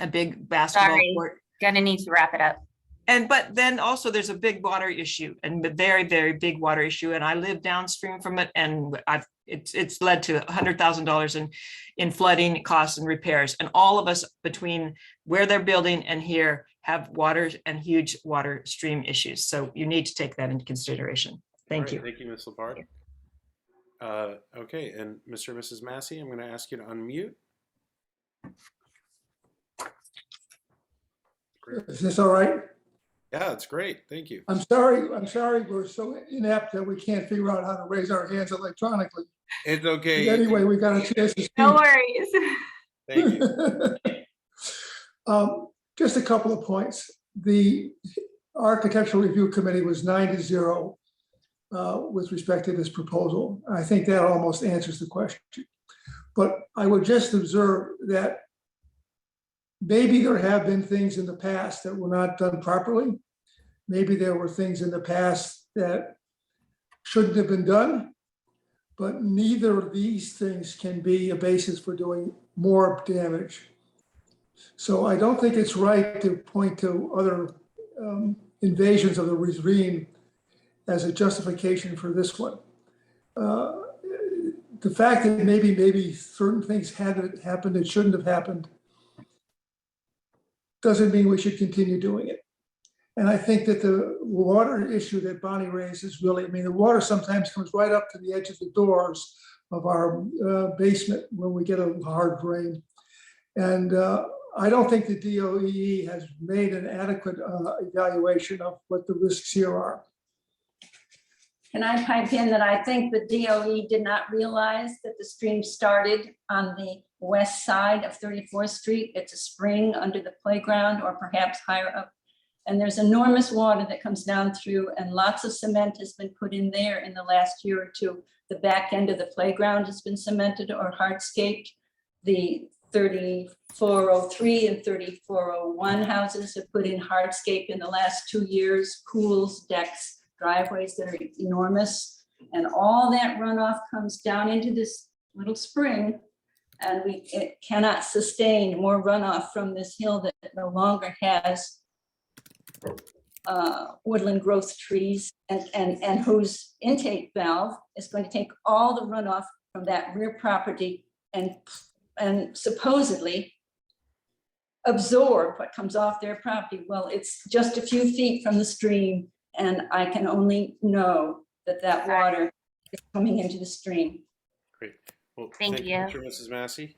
a big basketball court. Gonna need to wrap it up. But then also there's a big water issue and a very, very big water issue. And I live downstream from it, and it's led to $100,000 in flooding costs and repairs. And all of us between where they're building and here have water and huge water stream issues. So you need to take that into consideration. Thank you. Thank you, Ms. Lepard. Okay, and Mr. and Mrs. Massey, I'm going to ask you to unmute. Is this all right? Yeah, it's great. Thank you. I'm sorry we're so inept that we can't figure out how to raise our hands electronically. It's okay. But anyway, we got a chance to speak. No worries. Thank you. Just a couple of points. The Architectural Review Committee was 9-0 with respect to this proposal. I think that almost answers the question. But I would just observe that maybe there have been things in the past that were not done properly. Maybe there were things in the past that shouldn't have been done, but neither of these things can be a basis for doing more damage. So I don't think it's right to point to other invasions of the ravine as a justification for this one. The fact that maybe certain things had happened that shouldn't have happened doesn't mean we should continue doing it. And I think that the water issue that Bonnie raised is really, I mean, the water sometimes comes right up to the edge of the doors of our basement when we get a hard rain. And I don't think the DOE has made an adequate evaluation of what the risks here are. Can I pipe in that I think the DOE did not realize that the stream started on the west side of 34th Street. It's a spring under the playground or perhaps higher up. And there's enormous water that comes down through, and lots of cement has been put in there in the last year or two. The back end of the playground has been cemented or hardscaped. The 3403 and 3401 houses have put in hardscape in the last 2 years, pools, decks, driveways that are enormous. And all that runoff comes down into this little spring, and it cannot sustain more runoff from this hill that no longer has woodland growth trees, and whose intake valve is going to take all the runoff from that rear property and supposedly absorb what comes off their property. Well, it's just a few feet from the stream, and I can only know that water is coming into the stream. Great. Well, Thank you. Mr. Mrs. Massey.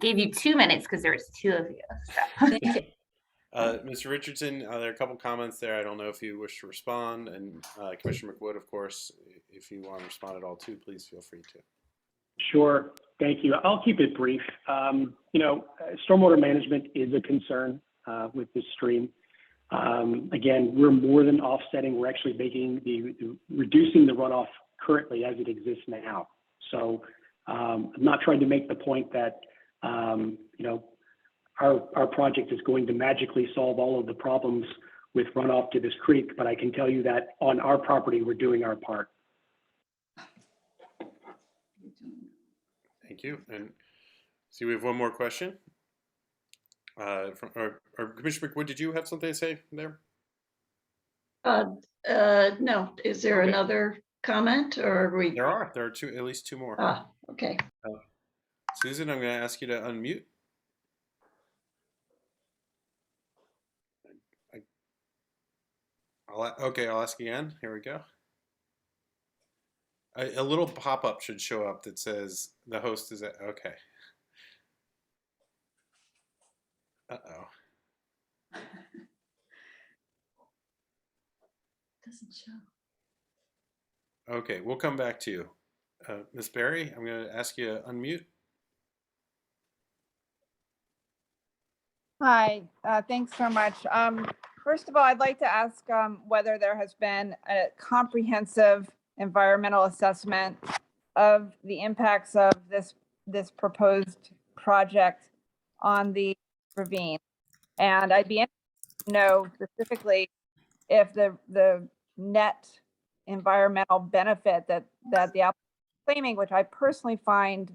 Gave you 2 minutes because there was 2 of you. So. Mr. Richardson, there are a couple comments there. I don't know if you wish to respond, and Commissioner McWood, of course, if you want to respond at all too, please feel free to. Sure. Thank you. I'll keep it brief. Stormwater management is a concern with this stream. Again, we're more than offsetting. We're actually reducing the runoff currently as it exists now. So I'm not trying to make the point that, our project is going to magically solve all of the problems with runoff to this creek, but I can tell you that on our property, we're doing our part. Thank you. And see, we have one more question. Or Commissioner McWood, did you have something to say there? No. Is there another comment, or are we? There are at least two more. Okay. Susan, I'm going to ask you to unmute. I'll ask again. Here we go. A little pop-up should show up that says the host is at, okay. Uh-oh. Doesn't show. Okay, we'll come back to you. Ms. Berry, I'm going to ask you to unmute. Hi, thanks so much. First of all, I'd like to ask whether there has been a comprehensive environmental assessment of the impacts of this proposed project on the ravine. And I'd be interested to know specifically if the net environmental benefit that the applicant is claiming, which I personally find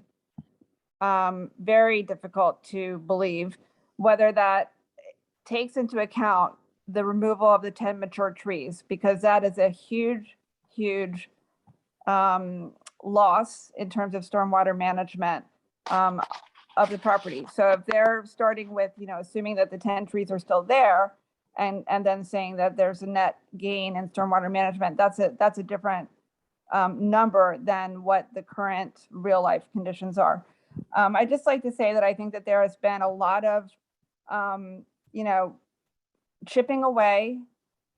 very difficult to believe, whether that takes into account the removal of the 10 mature trees, because that is a huge, huge loss in terms of stormwater management of the property. So if they're starting with, assuming that the 10 trees are still there and then saying that there's a net gain in stormwater management, that's a different number than what the current real life conditions are. I'd just like to say that I think that there has been a lot of, chipping away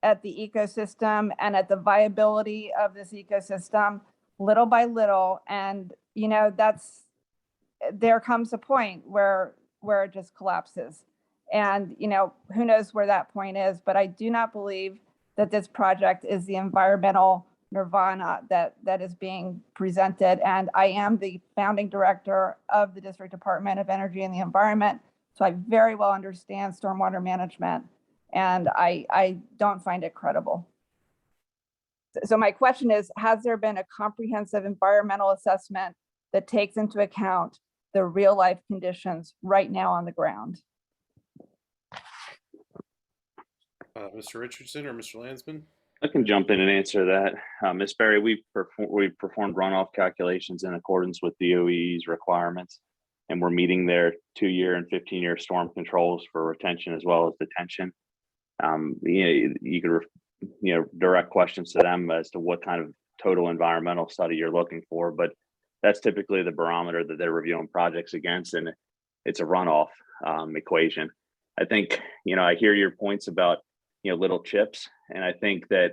at the ecosystem and at the viability of this ecosystem little by little. And, there comes a point where it just collapses. And, who knows where that point is, but I do not believe that this project is the environmental nirvana that is being presented. And I am the founding director of the District Department of Energy and the Environment. So I very well understand stormwater management, and I don't find it credible. So my question is, has there been a comprehensive environmental assessment that takes into account the real life conditions right now on the ground? Mr. Richardson or Mr. Landsman? I can jump in and answer that. Ms. Berry, we've performed runoff calculations in accordance with DOE's requirements, and we're meeting their 2-year and 15-year storm controls for retention as well as detention. You could direct questions to them as to what kind of total environmental study you're looking for, but that's typically the barometer that they're reviewing projects against, and it's a runoff equation. I think, I hear your points about, little chips, and I think that,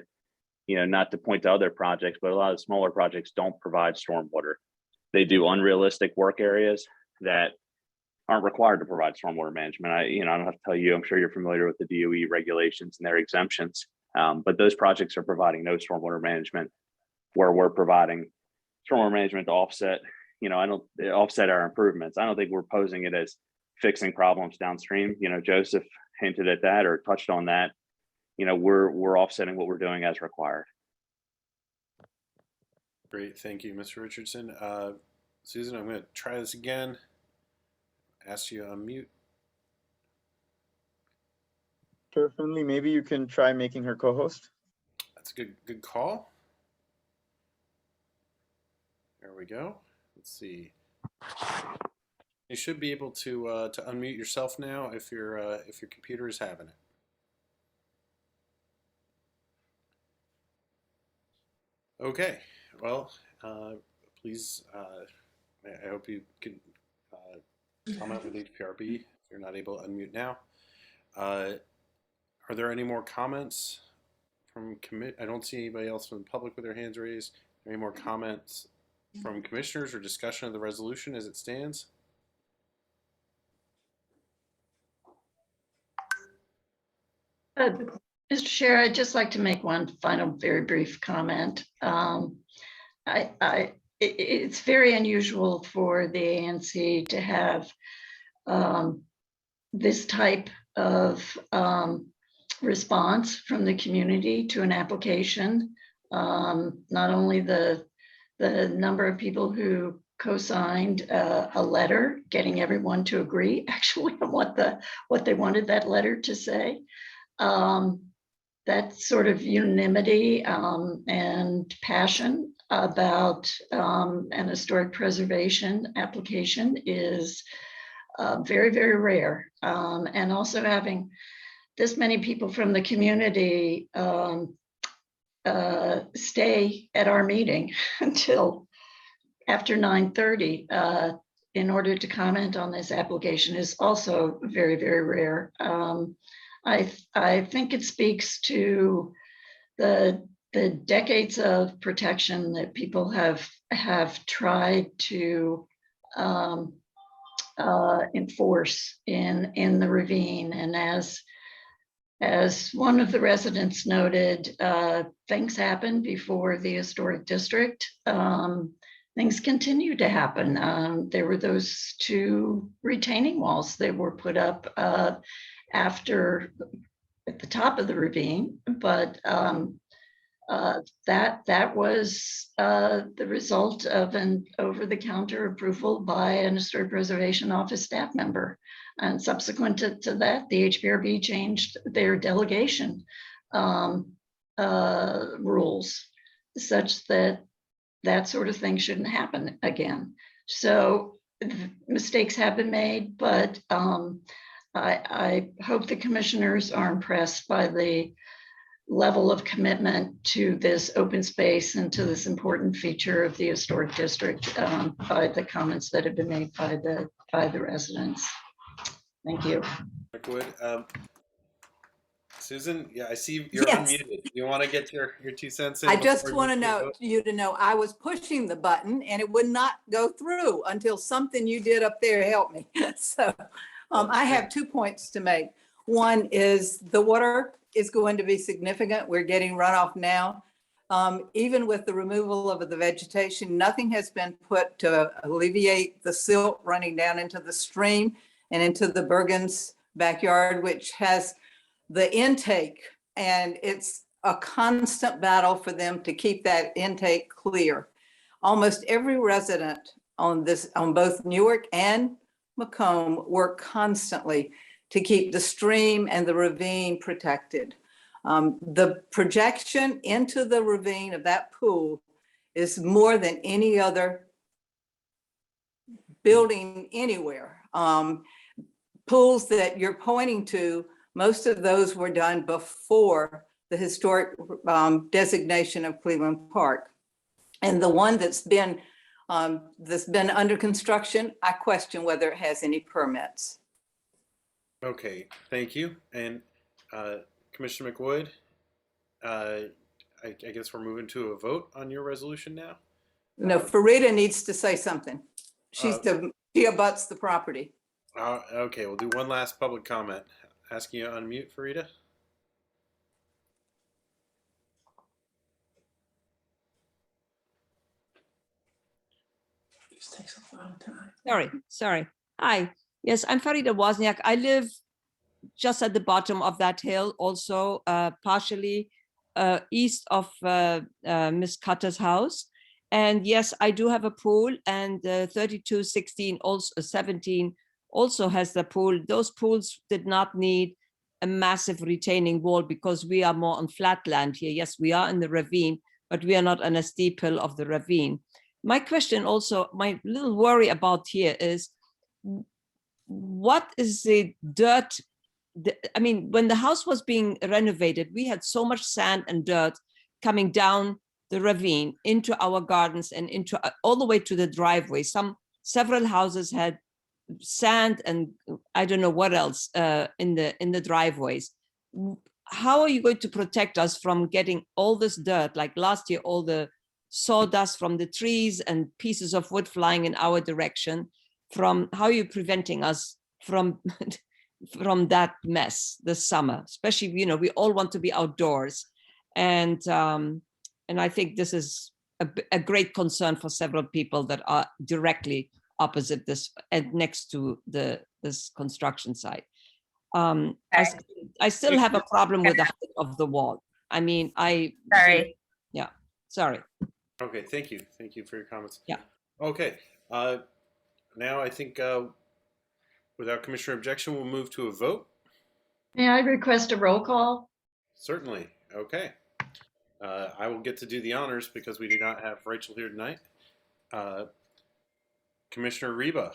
not to point to other projects, but a lot of smaller projects don't provide stormwater. They do unrealistic work areas that aren't required to provide stormwater management. I don't have to tell you, I'm sure you're familiar with the DOE regulations and their exemptions, but those projects are providing no stormwater management, where we're providing stormwater management to offset, offset our improvements. I don't think we're posing it as fixing problems downstream. Joseph hinted at that or touched on that. We're offsetting what we're doing as required. Great, thank you, Mr. Richardson. Susan, I'm going to try this again. Ask you to unmute. Sure, Finley, maybe you can try making her co-host. That's a good call. There we go. Let's see. You should be able to unmute yourself now if your computer is having it. Okay. Well, please. I hope you can comment with HPRB if you're not able to unmute now. Are there any more comments from I don't see anybody else from the public with their hands raised. Any more comments from commissioners or discussion of the resolution as it stands? Mr. Chair, I'd just like to make one final very brief comment. It's very unusual for the ANC to have this type of response from the community to an application. Not only the number of people who co-signed a letter, getting everyone to agree actually on what they wanted that letter to say. That sort of unanimity and passion about an historic preservation application is very, very rare. And also having this many people from the community stay at our meeting until after 9:30 in order to comment on this application is also very, very rare. I think it speaks to the decades of protection that people have tried to enforce in the ravine. And as one of the residents noted, things happen before the historic district. Things continue to happen. There were those 2 retaining walls that were put up after at the top of the ravine, but That was the result of an over-the-counter approval by an Historic Preservation Office staff member. And subsequent to that, the HPRB changed their delegation rules such that that sort of thing shouldn't happen again. So mistakes have been made, but I hope the commissioners are impressed by the level of commitment to this open space and to this important feature of the historic district by the comments that have been made by the residents. Thank you. Wood. Susan, yeah, I see you're Yes. unmuted. You want to get your 2 cents in? I just before want to we know vote? you to know I was pushing the button and it would not go through until something you did up there helped me. So I have 2 points to make. One is the water is going to be significant. We're getting runoff now. Even with the removal of the vegetation, nothing has been put to alleviate the silt running down into the stream and into the Bergen's backyard, which has the intake, and it's a constant battle for them to keep that intake clear. Almost every resident on both Newark and Macomb work constantly to keep the stream and the ravine protected. The projection into the ravine of that pool is more than any other building anywhere. Pools that you're pointing to, most of those were done before the historic designation of Cleveland Park. And the one that's been under construction, I question whether it has any permits. Okay, thank you. And Commissioner McWood, I guess we're moving to a vote on your resolution now. No, Farida needs to say something. She abuts the property. Okay, we'll do one last public comment. Asking you to unmute, Farida. This takes a long time. Sorry. Hi. Yes, I'm Farida Wozniak. I live just at the bottom of that hill, also partially east of Miss Cutter's house. And yes, I do have a pool, and 3216 also 17 also has the pool. Those pools did not need a massive retaining wall because we are more on flat land here. Yes, we are in the ravine, but we are not on a steep hill of the ravine. My question also, my little worry about here is, what is the dirt? I mean, when the house was being renovated, we had so much sand and dirt coming down the ravine into our gardens and into all the way to the driveway. Several houses had sand and I don't know what else in the driveways. How are you going to protect us from getting all this dirt? Like last year, all the sawdust from the trees and pieces of wood flying in our direction. How are you preventing us from from that mess this summer? Especially, we all want to be outdoors, and I think this is a great concern for several people that are directly opposite this and next to this construction site. I still have a problem with the height of the wall. I mean, Sorry. Yeah, sorry. Okay, thank you. Thank you for your comments. Yeah. Okay, now I think without commissioner objection, we'll move to a vote. May I request a roll call? Certainly. Okay. I will get to do the honors because we do not have Rachel here tonight. Commissioner Reba,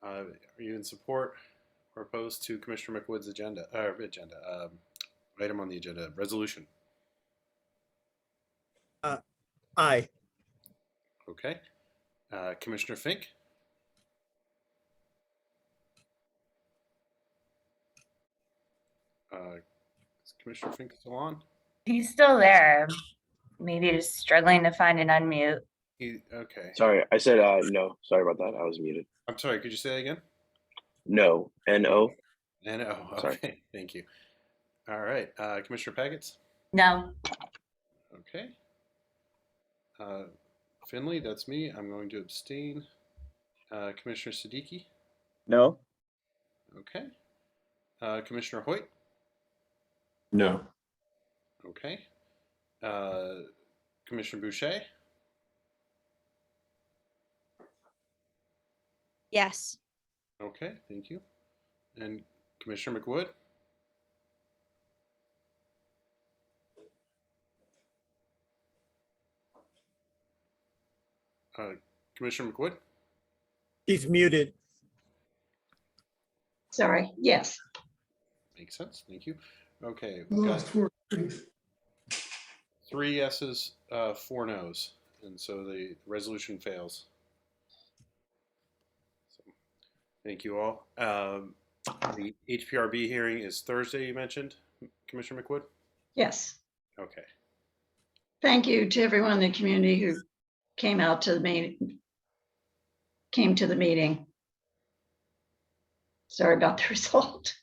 are you in support or opposed to Commissioner McWood's item on the agenda, resolution? Aye. Okay. Commissioner Fink? Is Commissioner Fink still on? He's still there. Maybe just struggling to find an unmute. Okay. Sorry, I said no. Sorry about that. I was muted. I'm sorry, could you say that again? No. N-O. N-O, Sorry. okay, thank you. All right, Commissioner Paggets? No. Okay. Finley, that's me. I'm going to abstain. Commissioner Siddiqui? No. Okay. Commissioner Hoyt? No. Okay. Commissioner Boucher, Yes. okay, thank you. And Commissioner McWood? Commissioner McWood? He's muted. Sorry, yes. Makes sense, thank you. Okay, The we've got last four things. 3 yeses, 4 nos, and so the resolution fails. So, thank you all. The HPRB hearing is Thursday, you mentioned, Commissioner McWood? Yes. Okay. Thank you to everyone in the community who came out to the meeting. Sorry about the result.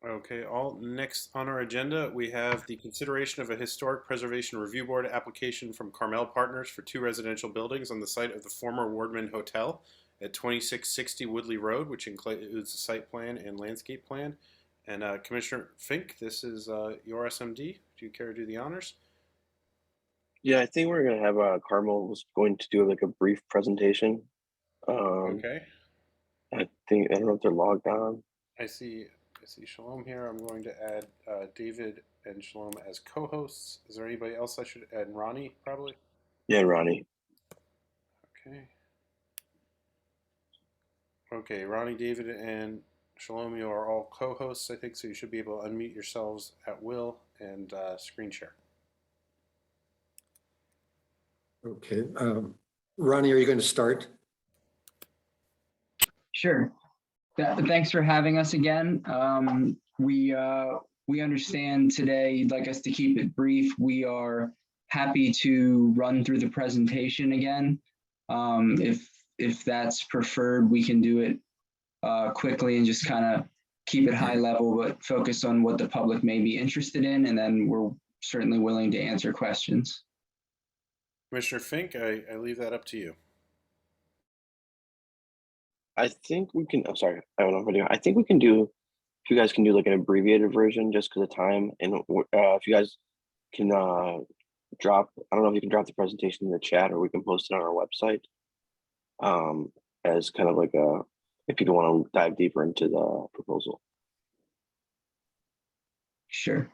Okay, next on our agenda, we have the consideration of a Historic Preservation Review Board application from Carmel Partners for 2 residential buildings on the site of the former Wardman Hotel at 2660 Woodley Road, which includes the site plan and landscape plan. And Commissioner Fink, this is your SMD. Do you care to do the honors? Yeah, I think we're gonna have Carmel was going to do like a brief presentation. Okay. I don't know if they're logged on. I see Shalom here. I'm going to add David and Shalom as co-hosts. Is there anybody else I should add? Ronnie, probably? Yeah, Ronnie. Okay. Okay, Ronnie, David, and Shalom, you are all co-hosts, I think, so you should be able to unmute yourselves at will and screen share. Okay. Ronnie, are you going to start? Sure. Thanks for having us again. We understand today you'd like us to keep it brief. We are happy to run through the presentation again. If that's preferred, we can do it quickly and just kind of keep it high level, but focus on what the public may be interested in, and then we're certainly willing to answer questions. Commissioner Fink, I leave that up to you. I think we can. I'm sorry, I don't know if I think we can do. If you guys can do like an abbreviated version, just because of time, and if you guys can drop. I don't know if you can drop the presentation in the chat, or we can post it on our website. As kind of like a, if people want to dive deeper into the proposal. Sure.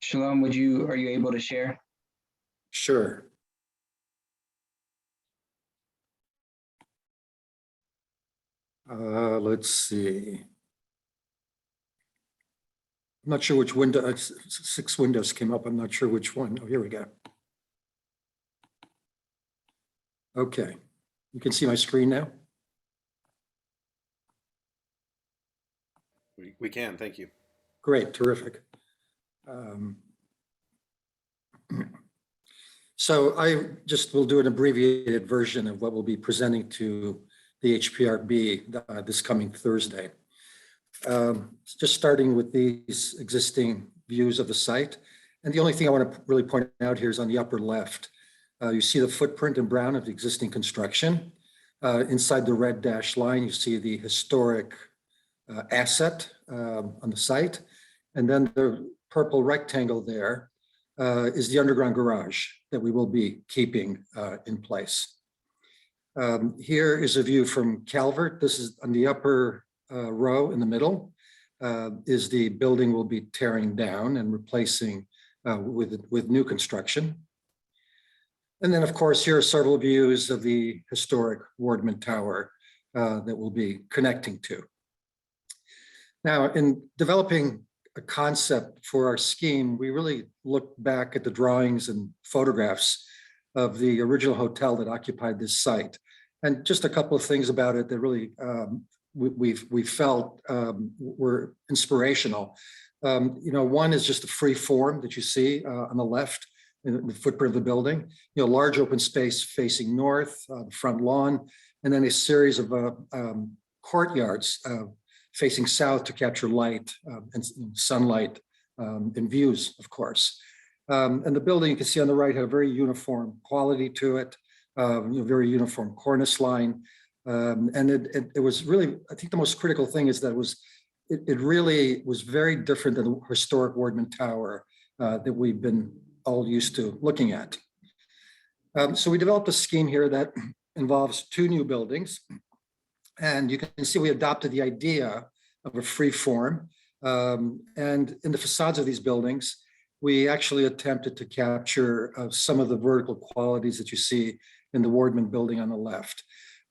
Shalom, are you able to share? Sure. Let's see. I'm not sure which window, 6 windows came up. I'm not sure which one. Oh, here we go. Okay, you can see my screen now? We can, thank you. Great, terrific. So I just will do an abbreviated version of what we'll be presenting to the HPRB this coming Thursday. Just starting with these existing views of the site. And the only thing I want to really point out here is on the upper left. You see the footprint in brown of the existing construction. Inside the red dashed line, you see the historic asset on the site. And then the purple rectangle there is the underground garage that we will be keeping in place. Here is a view from Calvert. This is on the upper row in the middle, is the building we'll be tearing down and replacing with new construction. And then, of course, here are several views of the historic Wardman Tower that we'll be connecting to. Now, in developing a concept for our scheme, we really looked back at the drawings and photographs of the original hotel that occupied this site. And just a couple of things about it that really we felt were inspirational. One is just the free form that you see on the left, in the footprint of the building. Large open space facing north, the front lawn, and then a series of courtyards facing south to capture light and sunlight and views, of course. And the building you can see on the right had a very uniform quality to it, very uniform cornice line. And it was really, I think the most critical thing is that it was it really was very different than the historic Wardman Tower that we've been all used to looking at. So we developed a scheme here that involves 2 new buildings. And you can see we adopted the idea of a free form. And in the facades of these buildings, we actually attempted to capture some of the vertical qualities that you see in the Wardman building on the left.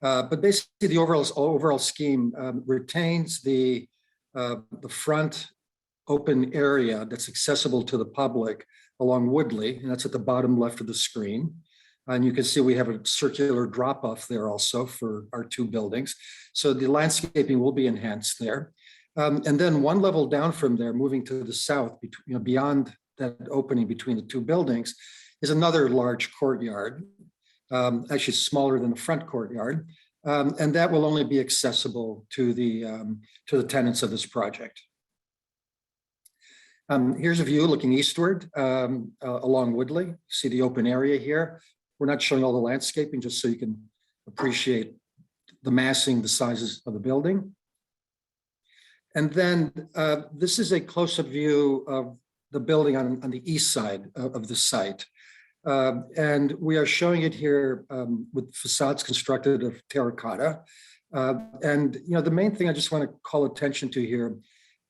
But basically the overall scheme retains the front open area that's accessible to the public along Woodley, and that's at the bottom left of the screen. And you can see we have a circular drop off there also for our 2 buildings. So the landscaping will be enhanced there. And then 1 level down from there, moving to the south, beyond that opening between the 2 buildings, is another large courtyard, actually smaller than the front courtyard. And that will only be accessible to the tenants of this project. Here's a view looking eastward along Woodley. See the open area here. We're not showing all the landscaping, just so you can appreciate the massing, the sizes of the building. And then this is a close-up view of the building on the east side of the site. And we are showing it here with facades constructed of terracotta. And the main thing I just want to call attention to here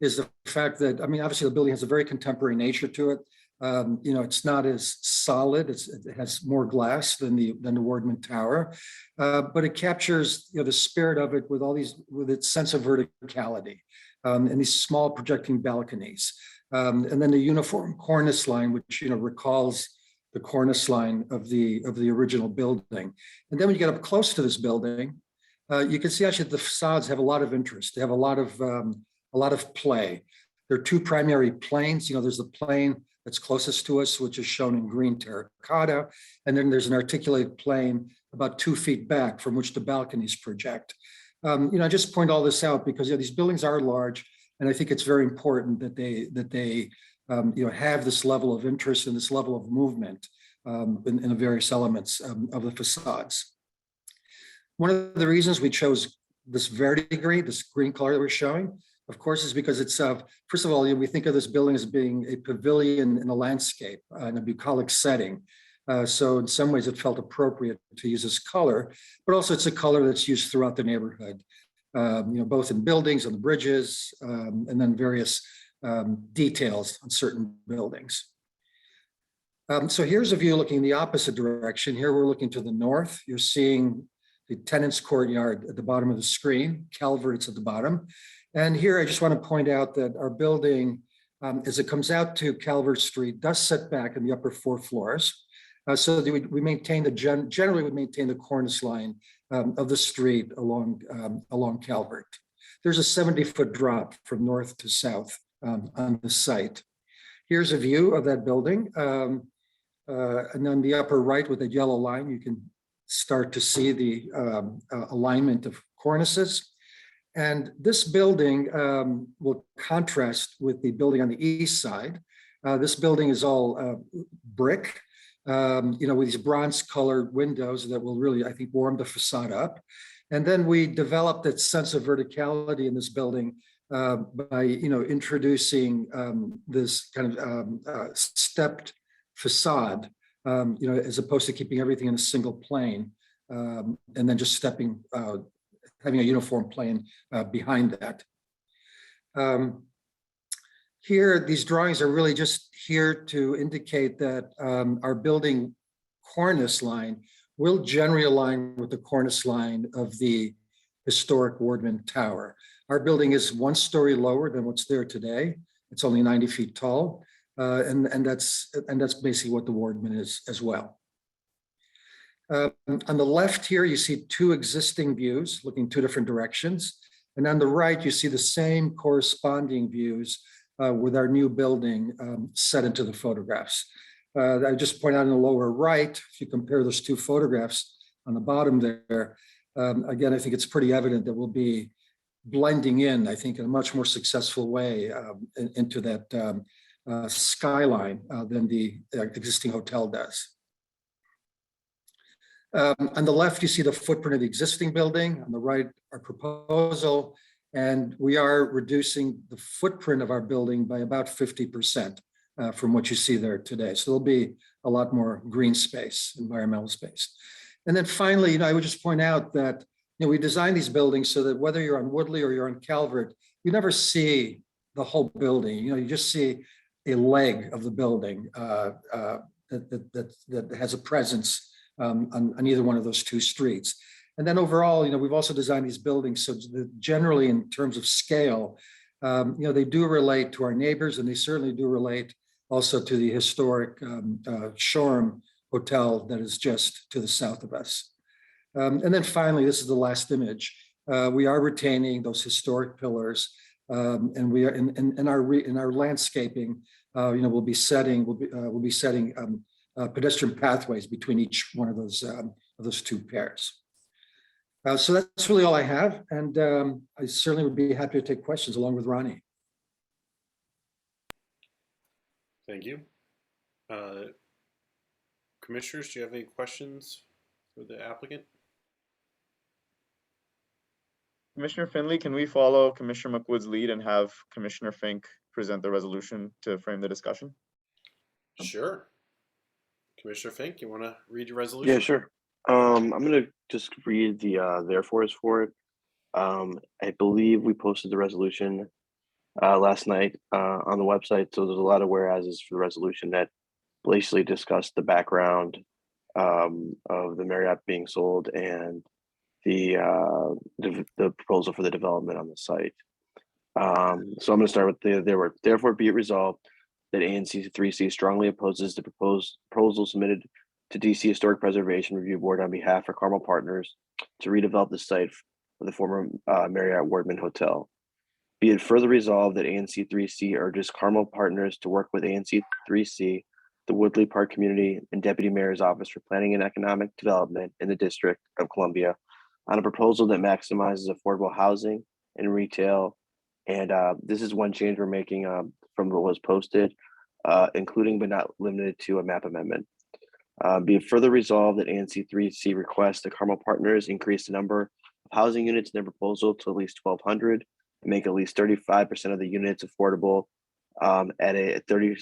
is the fact that, obviously the building has a very contemporary nature to it. It's not as solid. It has more glass than the Wardman Tower, but it captures the spirit of it with its sense of verticality and these small projecting balconies, and then the uniform cornice line, which recalls the cornice line of the original building. And then when you get up close to this building, you can see actually the facades have a lot of interest. They have a lot of play. There are 2 primary planes. There's the plane that's closest to us, which is shown in green terracotta. And then there's an articulated plane about 2 feet back from which the balconies project. I just point all this out because these buildings are large, and I think it's very important that they have this level of interest and this level of movement in the various elements of the facades. One of the reasons we chose this verdigris, this green color that we're showing, of course, is because it's, first of all, we think of this building as being a pavilion in a landscape, in a bucolic setting. So in some ways it felt appropriate to use this color, but also it's a color that's used throughout the neighborhood, both in buildings, on the bridges, and then various details on certain buildings. So here's a view looking in the opposite direction. Here we're looking to the north. You're seeing the tenants courtyard at the bottom of the screen, Calvert's at the bottom. And here I just want to point out that our building, as it comes out to Calvert Street, does set back in the upper 4 floors. So that we maintain generally we maintain the cornice line of the street along Calvert. There's a 70-foot drop from north to south on the site. Here's a view of that building. And on the upper right with the yellow line, you can start to see the alignment of cornices. And this building will contrast with the building on the east side. This building is all brick, with these bronze colored windows that will really, I think, warm the facade up. And then we developed that sense of verticality in this building by, introducing this kind of stepped facade, as opposed to keeping everything in a single plane, and then just having a uniform plane behind that. Here, these drawings are really just here to indicate that our building cornice line will generally align with the cornice line of the historic Wardman Tower. Our building is 1 story lower than what's there today. It's only 90 feet tall, and that's basically what the Wardman is as well. On the left here, you see 2 existing views looking 2 different directions. And on the right, you see the same corresponding views with our new building set into the photographs. I just point out in the lower right, if you compare those 2 photographs on the bottom there, again, I think it's pretty evident that we'll be blending in, I think, in a much more successful way into that skyline than the existing hotel does. On the left, you see the footprint of the existing building. On the right, our proposal. And we are reducing the footprint of our building by about 50% from what you see there today. So there'll be a lot more green space, environmental space. And then finally, I would just point out that we designed these buildings so that whether you're on Woodley or you're on Calvert, you never see the whole building. You just see a leg of the building that has a presence on either one of those two streets. And then overall, we've also designed these buildings so that generally in terms of scale, they do relate to our neighbors, and they certainly do relate also to the historic Quorum Hotel that is just to the south of us. And then finally, this is the last image. We are retaining those historic pillars, and we are in our landscaping. We'll be setting pedestrian pathways between each one of those two pairs. So that's really all I have, and I certainly would be happy to take questions along with Ronnie. Thank you. Commissioners, do you have any questions for the applicant? Commissioner Finley, can we follow Commissioner McWood's lead and have Commissioner Fink present the resolution to frame the discussion? Sure. Commissioner Fink, you want to read your resolution? Yeah, sure. I'm going to just read the therefores for it. I believe we posted the resolution last night on the website. So there's a lot of whereases for the resolution that basically discussed the background of the Marriott being sold and the proposal for the development on the site. So I'm going to start with therefore be it resolved that ANC 3C strongly opposes the proposal submitted to DC Historic Preservation Review Board on behalf of Carmel Partners to redevelop the site for the former Marriott Wardman Hotel. Be it further resolved that ANC 3C urges Carmel Partners to work with ANC 3C, the Woodley Park Community, and Deputy Mayor's Office for Planning and Economic Development in the District of Columbia on a proposal that maximizes affordable housing and retail. And this is one change we're making from what was posted, including but not limited to a map amendment. Be it further resolved that ANC 3C requests that Carmel Partners increase the number of housing units in their proposal to at least 1,200 and make at least 35% of the units affordable at a 30%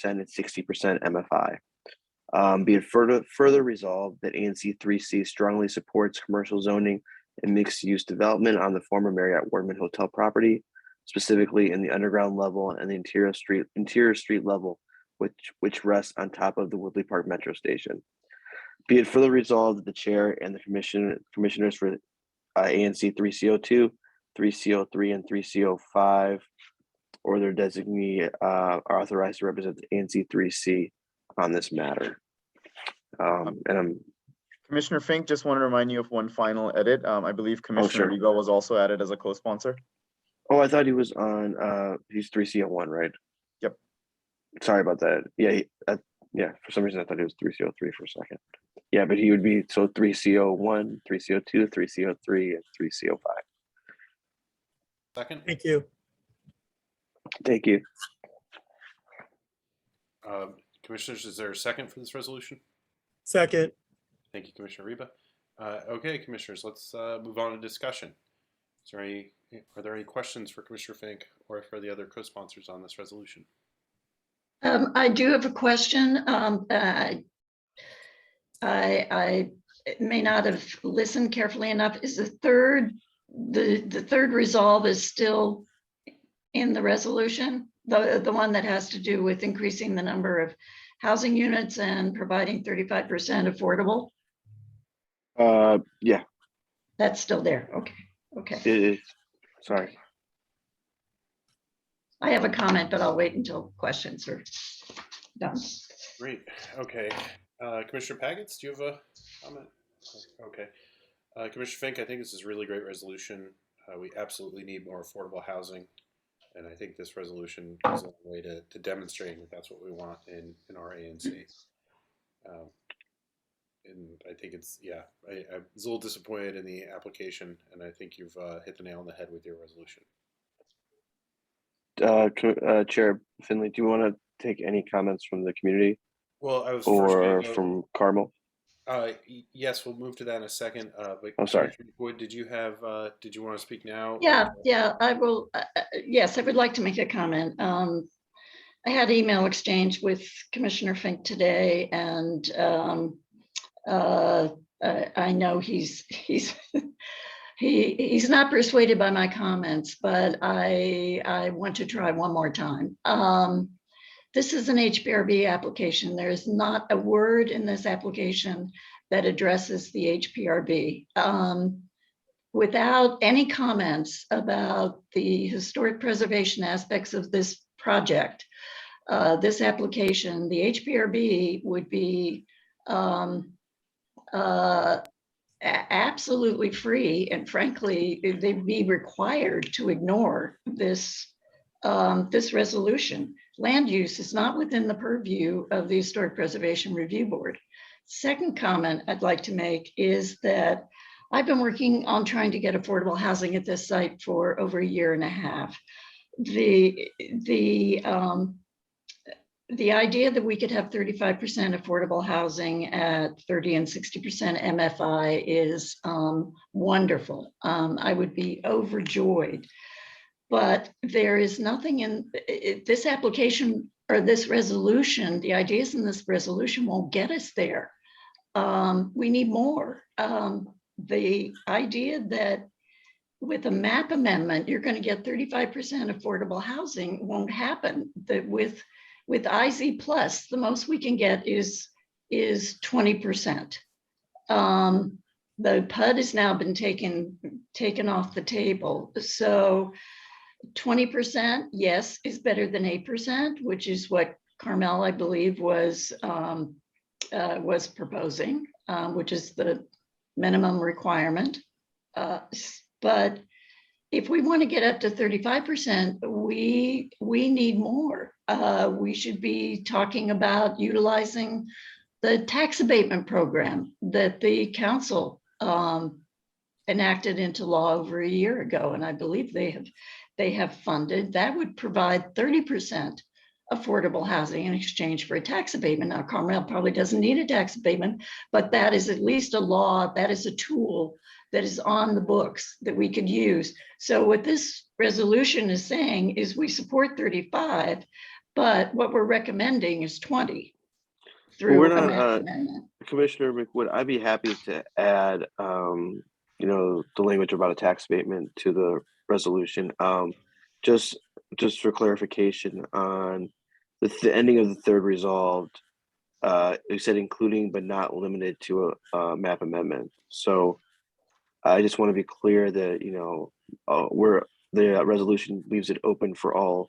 and 60% MFI. Be it further resolved that ANC 3C strongly supports commercial zoning and mixed-use development on the former Marriott Wardman Hotel property, specifically in the underground level and the interior street level, which rests on top of the Woodley Park Metro Station. Be it further resolved that the chair and the commissioners for ANC 3CO2, 3CO3, and 3CO5, or their designee, are authorized to represent the ANC 3C on this matter. Commissioner Fink, just want to remind you of one final edit. I believe Commissioner sure. Reba was also added as a co-sponsor. Oh, I thought he was on, he's 3CO1, right? Yep. Sorry about that. Yeah, yeah, for some reason I thought he was 3CO3 for a second. Yeah, but he would be, so 3CO1, 3CO2, 3CO3, and 3CO5. Second. Thank you. Thank you. Commissioners, is there a second for this resolution? Second. Thank you, Commissioner Reba. Okay, Commissioners, let's move on to discussion. Are there any questions for Commissioner Fink or for the other co-sponsors on this resolution? I do have a question. I may not have listened carefully enough. Is the third resolve is still in the resolution? The one that has to do with increasing the number of housing units and providing 35% affordable? Yeah. That's still there. Okay. Okay. It is. Sorry. I have a comment, but I'll wait until questions are done. Great. Okay. Commissioner Pagets, do you have a comment? Okay. Commissioner Fink, I think this is a really great resolution. We absolutely need more affordable housing. And I think this resolution goes a long way to demonstrating that that's what we want in our ANC. And I think it's, yeah, I was a little disappointed in the application, and I think you've hit the nail on the head with your resolution. Chair Finley, do you want to take any comments from the community? Well, I was or from Carmel? Yes, we'll move to that in a second. But I'm sorry. Commissioner Wood, did you want to speak now? Yeah, I will. Yes, I would like to make a comment. I had email exchange with Commissioner Fink today, and I know he's not persuaded by my comments, but I want to try one more time. This is an HPRB application. There is not a word in this application that addresses the HPRB. Without any comments about the historic preservation aspects of this project, this application, the HPRB would be absolutely free, and frankly, they'd be required to ignore this resolution. Land use is not within the purview of the Historic Preservation Review Board. Second comment I'd like to make is that I've been working on trying to get affordable housing at this site for over a year and a half. The idea that we could have 35% affordable housing at 30 and 60% MFI is wonderful. I would be overjoyed. But there is nothing in this application or this resolution. The ideas in this resolution won't get us there. We need more. The idea that with a map amendment, you're going to get 35% affordable housing won't happen. That with IZ plus, the most we can get is 20%. The PUD has now been taken off the table. So 20%, yes, is better than 8%, which is what Carmel, I believe, was proposing, which is the minimum requirement. But if we want to get up to 35%, we need more. We should be talking about utilizing the tax abatement program that the council enacted into law over a year ago, and I believe they have funded. That would provide 30% affordable housing in exchange for a tax abatement. Now, Carmel probably doesn't need a tax abatement, but that is at least a law, that is a tool that is on the books that we could use. So what this resolution is saying is we support 35, but what we're recommending is 20 through a map amendment. Commissioner McWood, I'd be happy to add, the language about a tax abatement to the resolution. Just for clarification on the ending of the third resolved, you said including but not limited to a map amendment. So I just want to be clear that where the resolution leaves it open for all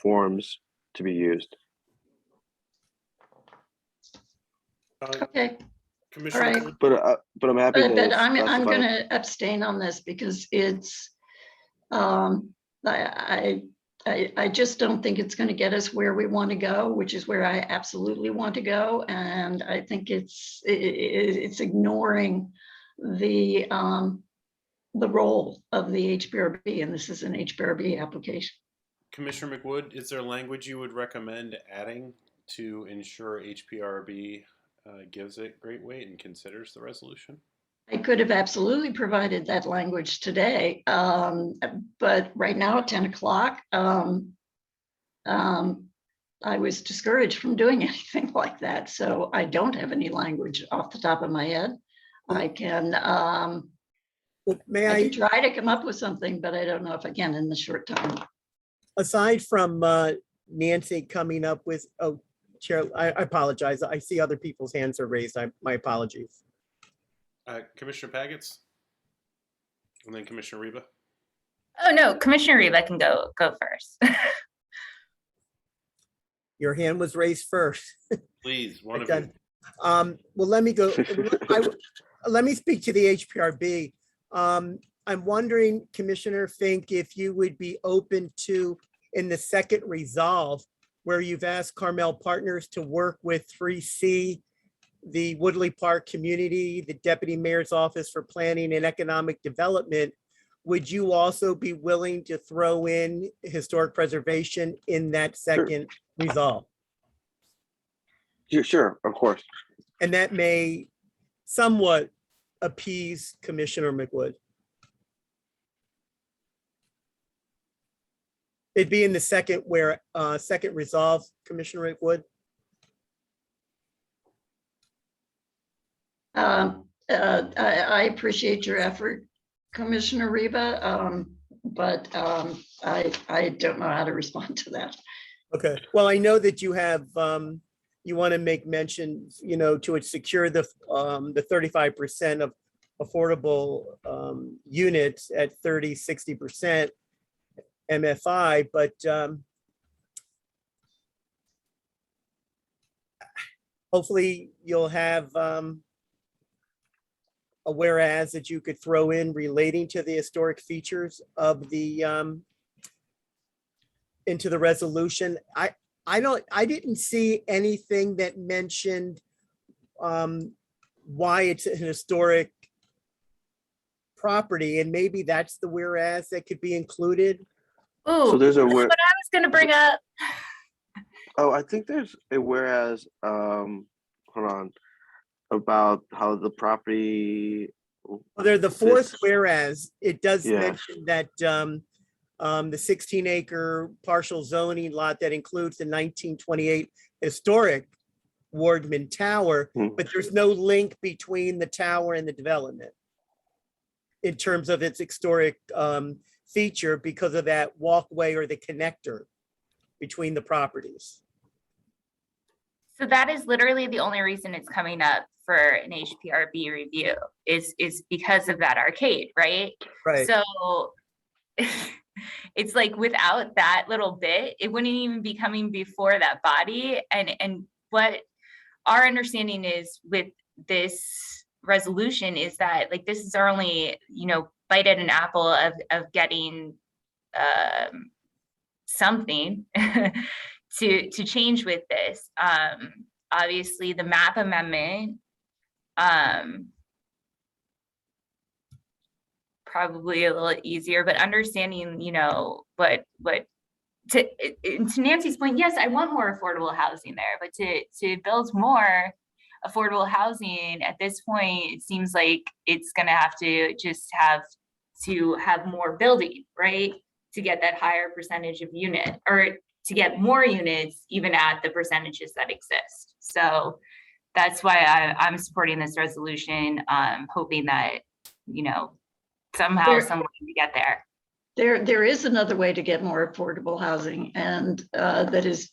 forms to be used. Okay. Commissioner, all right. But I'm happy but to. I'm going to abstain on this because it's I just don't think it's going to get us where we want to go, which is where I absolutely want to go, and I think it's ignoring the role of the HPRB, and this is an HPRB application. Commissioner McWood, is there language you would recommend adding to ensure HPRB gives it great weight and considers the resolution? I could have absolutely provided that language today, but right now at 10 o'clock, I was discouraged from doing anything like that. So I don't have any language off the top of my head. I can, May I can try to come up with something, but I don't know if I can in the short time. Aside from Nancy coming up with, oh, Chair, I apologize. I see other people's hands are raised. My apologies. Commissioner Pagets, and then Commissioner Reba. Oh no, Commissioner Reba can go first. Your hand was raised first. Please, one of you. Well, let me go. Let me speak to the HPRB. I'm wondering, Commissioner Fink, if you would be open to, in the second resolve, where you've asked Carmel Partners to work with 3C, the Woodley Park community, the Deputy Mayor's Office for Planning and Economic Development, would you also be willing to throw in historic preservation in that second resolve? Sure, of course. And that may somewhat appease Commissioner McWood. It'd be in the second second resolve, Commissioner McWood. I appreciate your effort, Commissioner Reba, but I don't know how to respond to that. Okay, well, I know that you have, you want to make mention, to secure the 35% of affordable units at 60% MFI, but hopefully you'll have a whereas that you could throw in relating to the historic features of the into the resolution. I didn't see anything that mentioned why it's an historic property, and maybe that's the whereas that could be included. Oh, So there's a that's where- what I was gonna bring up. Oh, I think there's a whereas, hold on, about how the property. Well, they're the fourth exists. whereas. It does Yeah. mention that the 16-acre partial zoning lot that includes the 1928 historic Wardman Tower, but there's no link between the tower and the development in terms of its historic feature because of that walkway or the connector between the properties. So that is literally the only reason it's coming up for an HPRB review is because of that arcade, right? Right. So it's like without that little bit, it wouldn't even be coming before that body. And what our understanding is with this resolution is that like this is our only, bite at an apple of getting something to change with this. Obviously the map amendment, probably a little easier, but understanding, to Nancy's point, yes, I want more affordable housing there, but to build more affordable housing at this point, it seems like it's gonna have to just have more building, right? To get that higher percentage of unit, or to get more units even at the percentages that exist. So that's why I'm supporting this resolution, hoping that, somehow, some way we get there. There is another way to get more affordable housing, and that is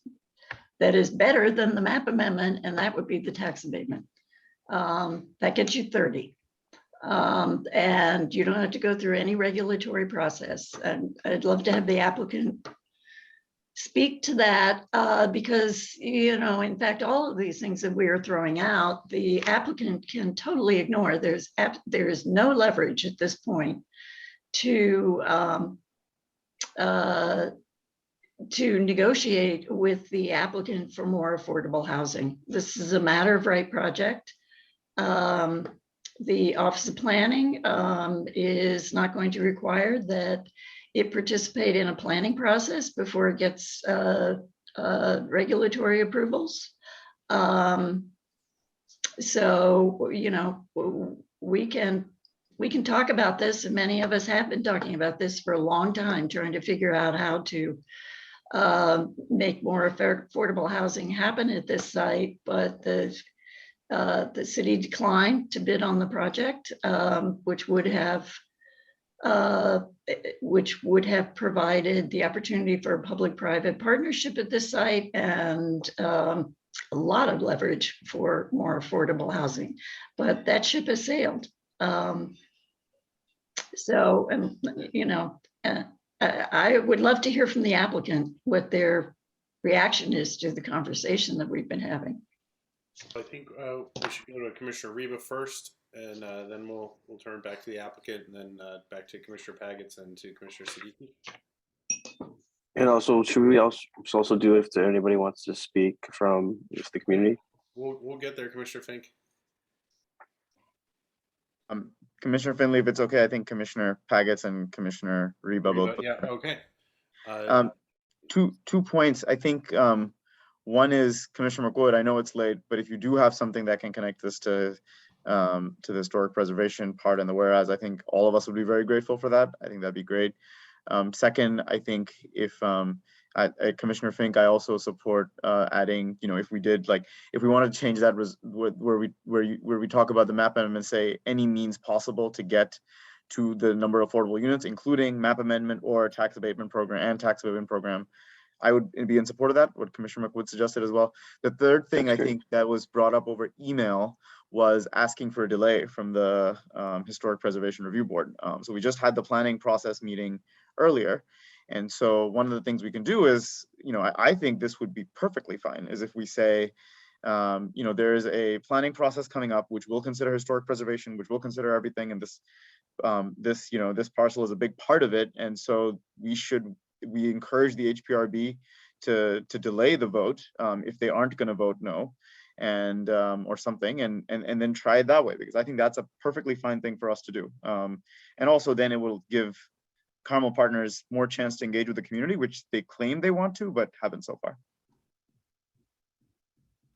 better than the map amendment, and that would be the tax abatement. That gets you 30. And you don't have to go through any regulatory process. And I'd love to have the applicant speak to that because, in fact, all of these things that we are throwing out, the applicant can totally ignore. There is no leverage at this point to negotiate with the applicant for more affordable housing. This is a matter of right project. The Office of Planning is not going to require that it participate in a planning process before it gets regulatory approvals. So, we can talk about this, and many of us have been talking about this for a long time, trying to figure out how to make more affordable housing happen at this site, but the city declined to bid on the project, which would have provided the opportunity for a public-private partnership at this site and a lot of leverage for more affordable housing. But that ship has sailed. I would love to hear from the applicant what their reaction is to the conversation that we've been having. I think we should go to Commissioner Reba first, and then we'll turn back to the applicant, and then back to Commissioner Pagets and to Commissioner Siddiqui. And also, should we also do if anybody wants to speak from the community? We'll get there, Commissioner Fink. Commissioner Finley, if it's okay, I think Commissioner Pagets and Commissioner Reba both. Yeah, okay. 2 points. I think One is Commissioner McWood, I know it's late, but if you do have something that can connect this to the historic preservation part and the whereas, I think all of us would be very grateful for that. I think that'd be great. Second, I think if Commissioner Fink, I also support adding, if we did if we wanted to change that where we talk about the map amendment, say any means possible to get to the number of affordable units, including map amendment or tax abatement program, I would be in support of that, what Commissioner McWood suggested as well. The third thing I think that was brought up over email was asking for a delay from the Historic Preservation Review Board. So we just had the planning process meeting earlier. And so one of the things we can do is, I think this would be perfectly fine, is if we say, there is a planning process coming up, which will consider historic preservation, which will consider everything. And this parcel is a big part of it. And so we encourage the HPRB to delay the vote if they aren't going to vote no, and or something, and then try it that way, because I think that's a perfectly fine thing for us to do. And also then it will give Carmel Partners more chance to engage with the community, which they claim they want to, but haven't so far.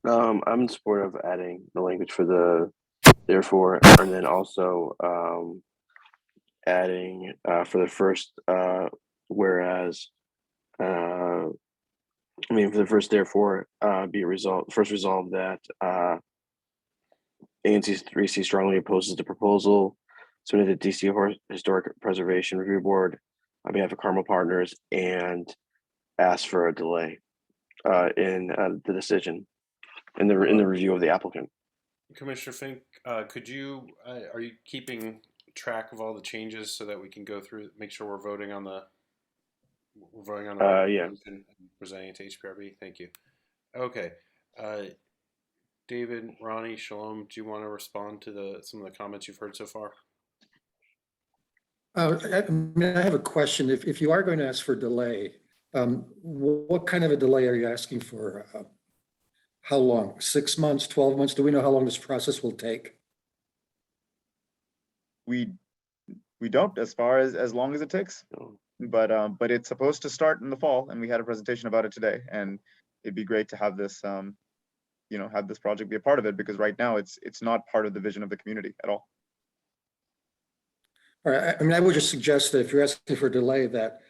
I'm in support of adding the language for the therefore, and then also adding for the first whereas, for the first therefore, be resolved that ANC 3C strongly opposes the proposal submitted to DC Historic Preservation Review Board on behalf of Carmel Partners, and ask for a delay in the decision in the review of the applicant. Commissioner Fink, are you keeping track of all the changes so that we can go through, make sure we're voting on the yeah. and presenting it to HPRB? Thank you. Okay. David, Ronnie, Shalom, do you want to respond to some of the comments you've heard so far? I have a question. If you are going to ask for delay, what kind of a delay are you asking for? How long? 6 months, 12 months? Do we know how long this process will take? We don't, as long as it takes. But it's supposed to start in the fall, and we had a presentation about it today, and it'd be great to have this have this project be a part of it, because right now it's not part of the vision of the community at all. All right. I would just suggest that if you're asking for a delay, that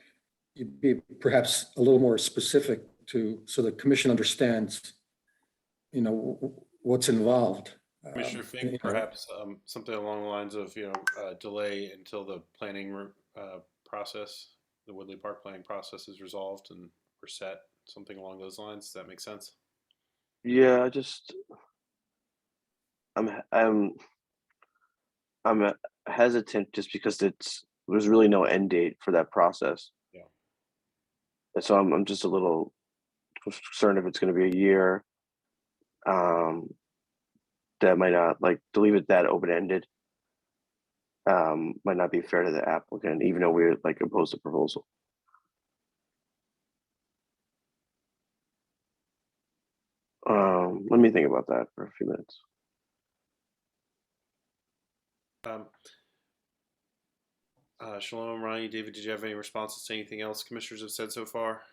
you be perhaps a little more specific so the commission understands, what's involved. Commissioner Fink, perhaps something along the lines of, delay until the planning process, the Woodley Park planning process is resolved and we're set, something along those lines. Does that make sense? Yeah, I'm hesitant just because there's really no end date for that process. Yeah. And so I'm just a little concerned if it's going to be a year. That might not, to leave it that open-ended might not be fair to the applicant, even though we're opposed to the proposal. Let me think about that for a few minutes. Shalom, Ronnie, David, did you have any responses to anything else commissioners have said so far?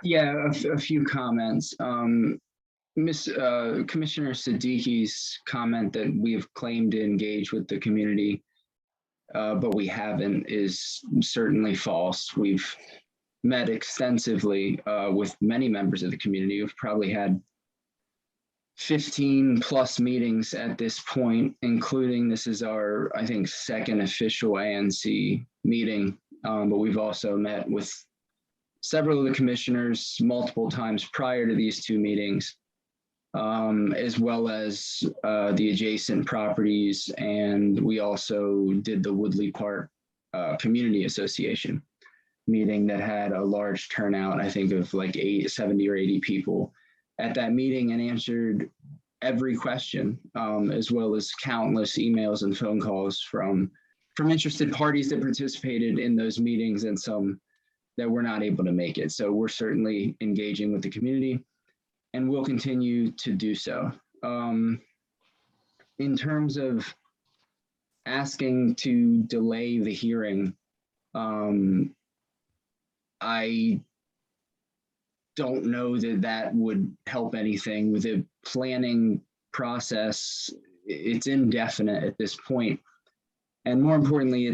Yeah, a few comments. Commissioner Siddiqui's comment that we have claimed to engage with the community, but we haven't, is certainly false. We've met extensively with many members of the community. We've probably had 15 plus meetings at this point, including this is our, I think, second official ANC meeting, but we've also met with several of the commissioners multiple times prior to these two meetings, as well as the adjacent properties. And we also did the Woodley Park Community Association meeting that had a large turnout, I think of 70 or 80 people at that meeting, and answered every question, as well as countless emails and phone calls from interested parties that participated in those meetings, and some that were not able to make it. So we're certainly engaging with the community, and we'll continue to do so. In terms of asking to delay the hearing, I don't know that that would help anything with the planning process. It's indefinite at this point. And more importantly,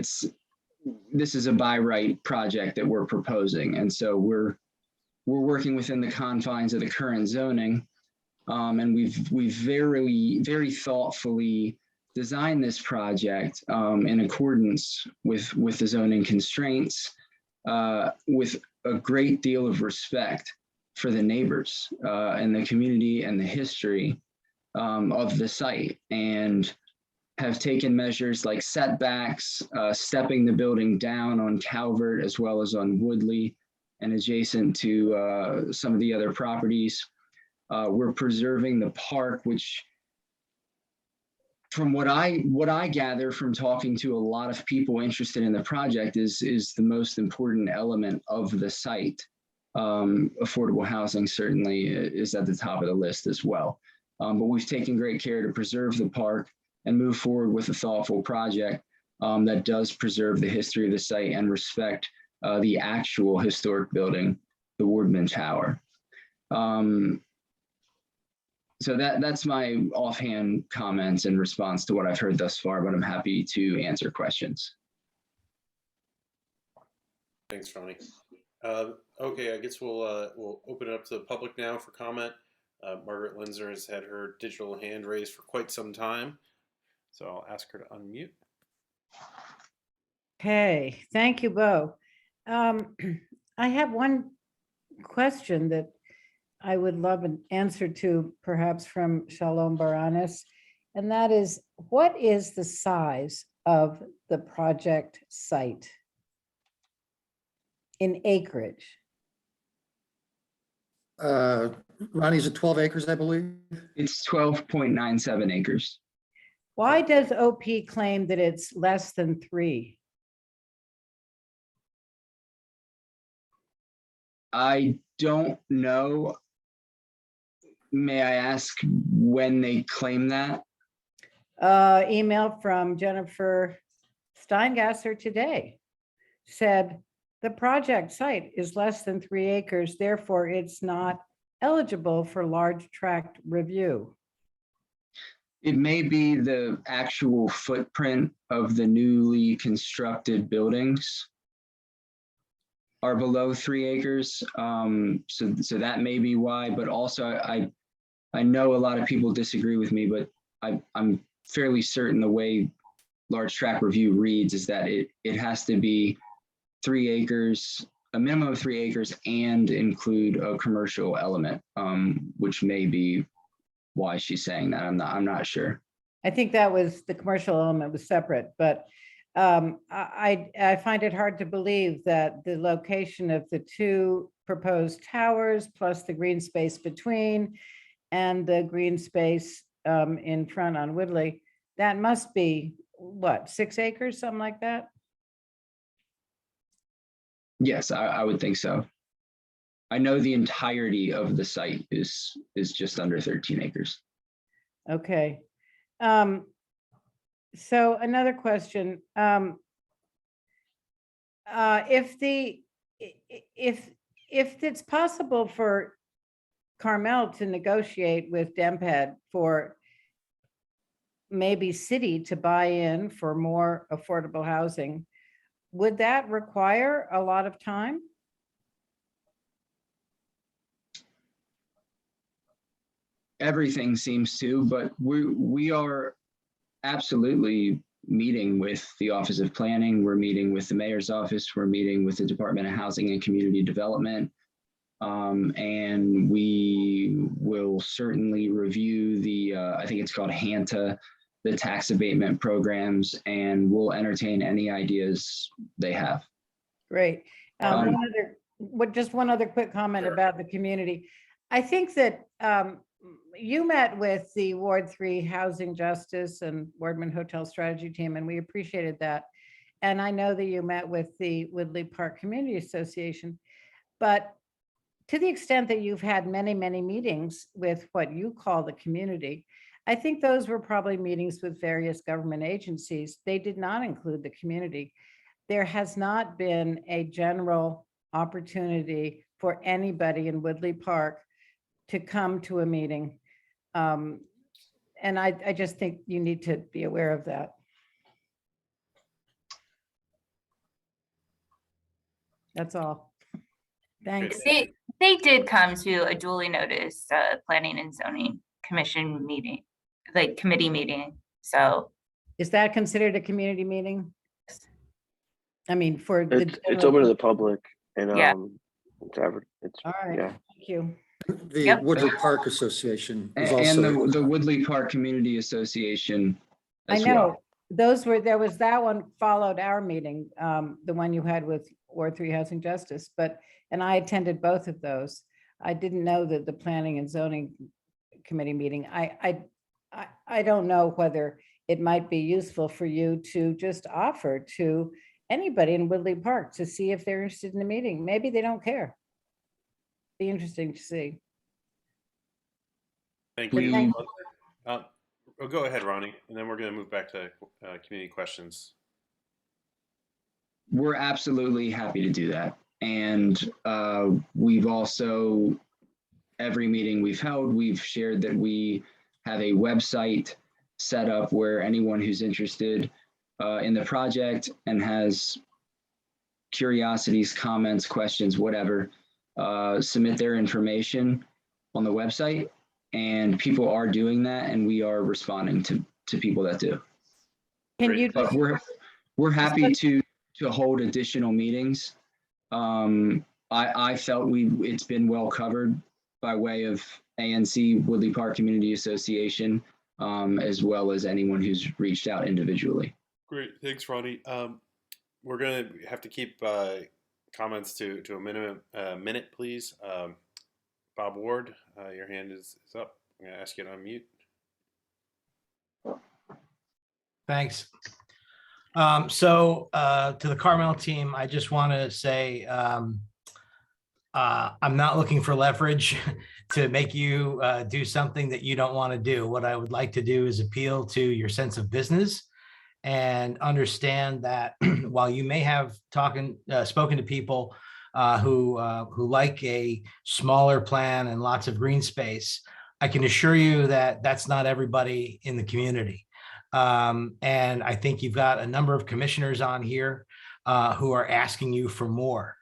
this is a by right project that we're proposing. And so we're working within the confines of the current zoning. And we've very thoughtfully designed this project in accordance with the zoning constraints, with a great deal of respect for the neighbors and the community and the history of the site, and have taken measures like setbacks, stepping the building down on Calvert as well as on Woodley and adjacent to some of the other properties. We're preserving the park, which from what I gather from talking to a lot of people interested in the project is the most important element of the site. Affordable housing certainly is at the top of the list as well. But we've taken great care to preserve the park and move forward with a thoughtful project that does preserve the history of the site and respect the actual historic building, the Woodman Tower. So that's my offhand comments in response to what I've heard thus far, but I'm happy to answer questions. Thanks, Ronnie. Okay, I guess we'll open it up to the public now for comment. Margaret Linzer has had her digital hand raised for quite some time, so I'll ask her to unmute. Okay, thank you, Bo. I have one question that I would love an answer to, perhaps from Shalom Baranis, and that is, what is the size of the project site in acreage? Ronnie's at 12 acres, I believe. It's 12.97 acres. Why does OP claim that it's less than 3? I don't know. May I ask when they claim that? Email from Jennifer Steingasser today said the project site is less than 3 acres, therefore it's not eligible for large tract review. It may be the actual footprint of the newly constructed buildings are below 3 acres. So that may be why, but also I know a lot of people disagree with me, but I'm fairly certain the way large tract review reads is that it has to be 3 acres, a minimum of 3 acres, and include a commercial element, which may be why she's saying that. I'm not sure. I think that was, the commercial element was separate, but I find it hard to believe that the location of the 2 proposed towers plus the green space between and the green space in front on Woodley, that must be what, 6 acres, something like that? Yes, I would think so. I know the entirety of the site is just under 13 acres. Okay. So another question, if it's possible for Carmel to negotiate with DEMPED for maybe city to buy in for more affordable housing, would that require a lot of time? Everything seems to, but we are absolutely meeting with the Office of Planning. We're meeting with the Mayor's Office. We're meeting with the Department of Housing and Community Development. And we will certainly review the, I think it's called HANTA, the tax abatement programs, and we'll entertain any ideas they have. Great. Just one other quick comment about the community. I think that you met with the Ward 3 Housing Justice and Wardman Hotel Strategy team, and we appreciated that. And I know that you met with the Woodley Park Community Association, but to the extent that you've had many, many meetings with what you call the community, I think those were probably meetings with various government agencies. They did not include the community. There has not been a general opportunity for anybody in Woodley Park to come to a meeting. And I just think you need to be aware of that. That's all. Thanks. They did come to a duly noticed Planning and Zoning Commission meeting, like committee meeting. So is that considered a community meeting? I mean, for it's open to the public and it's all right. Yeah. Thank you. The Woodley Park Association is also. And the Woodley Park Community Association. I as know well. there was that one followed our meeting, the one you had with Ward 3 Housing Justice, and I attended both of those. I didn't know that the Planning and Zoning Committee meeting. I don't know whether it might be useful for you to just offer to anybody in Woodley Park to see if they're interested in the meeting. Maybe they don't care. Be interesting to see. Thank you. Go ahead, Ronnie, and then we're going to move back to community questions. We're absolutely happy to do that. And we've also, every meeting we've held, we've shared that we have a website set up where anyone who's interested in the project and has curiosities, comments, questions, whatever, submit their information on the website. And people are doing that, and we are responding to people that do. But we're happy to hold additional meetings. I felt it's been well covered by way of ANC, Woodley Park Community Association, as well as anyone who's reached out individually. Great, thanks, Ronnie. We're going to have to keep comments to a minute, please. Bob Ward, your hand is up. I'm going to ask you to unmute. Thanks. To the Carmel team, I just want to say I'm not looking for leverage to make you do something that you don't want to do. What I would like to do is appeal to your sense of business and understand that while you may have spoken to people who like a smaller plan and lots of green space, I can assure you that that's not everybody in the community. And I think you've got a number of commissioners on here who are asking you for more.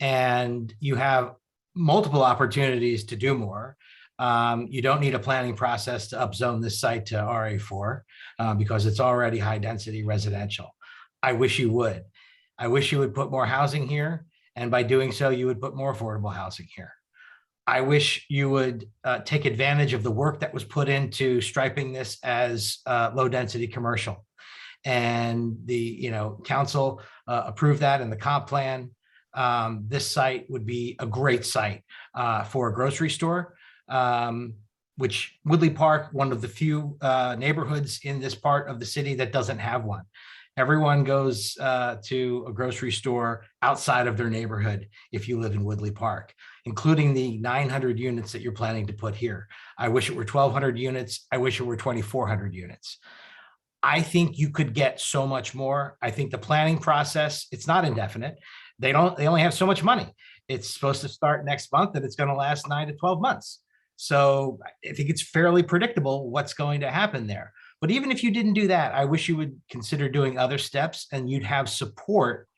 And you have multiple opportunities to do more. You don't need a planning process to upzone this site to RA4 because it's already high density residential. I wish you would. I wish you would put more housing here. And by doing so, you would put more affordable housing here. I wish you would take advantage of the work that was put into striping this as low density commercial. And the council approved that in the comp plan. This site would be a great site for a grocery store, which Woodley Park, one of the few neighborhoods in this part of the city that doesn't have one. Everyone goes to a grocery store outside of their neighborhood if you live in Woodley Park, including the 900 units that you're planning to put here. I wish it were 1,200 units. I wish it were 2,400 units. I think you could get so much more. I think the planning process, it's not indefinite. They only have so much money. It's supposed to start next month and it's going to last 9 to 12 months. So I think it's fairly predictable what's going to happen there. But even if you didn't do that, I wish you would consider doing other steps and you'd have support.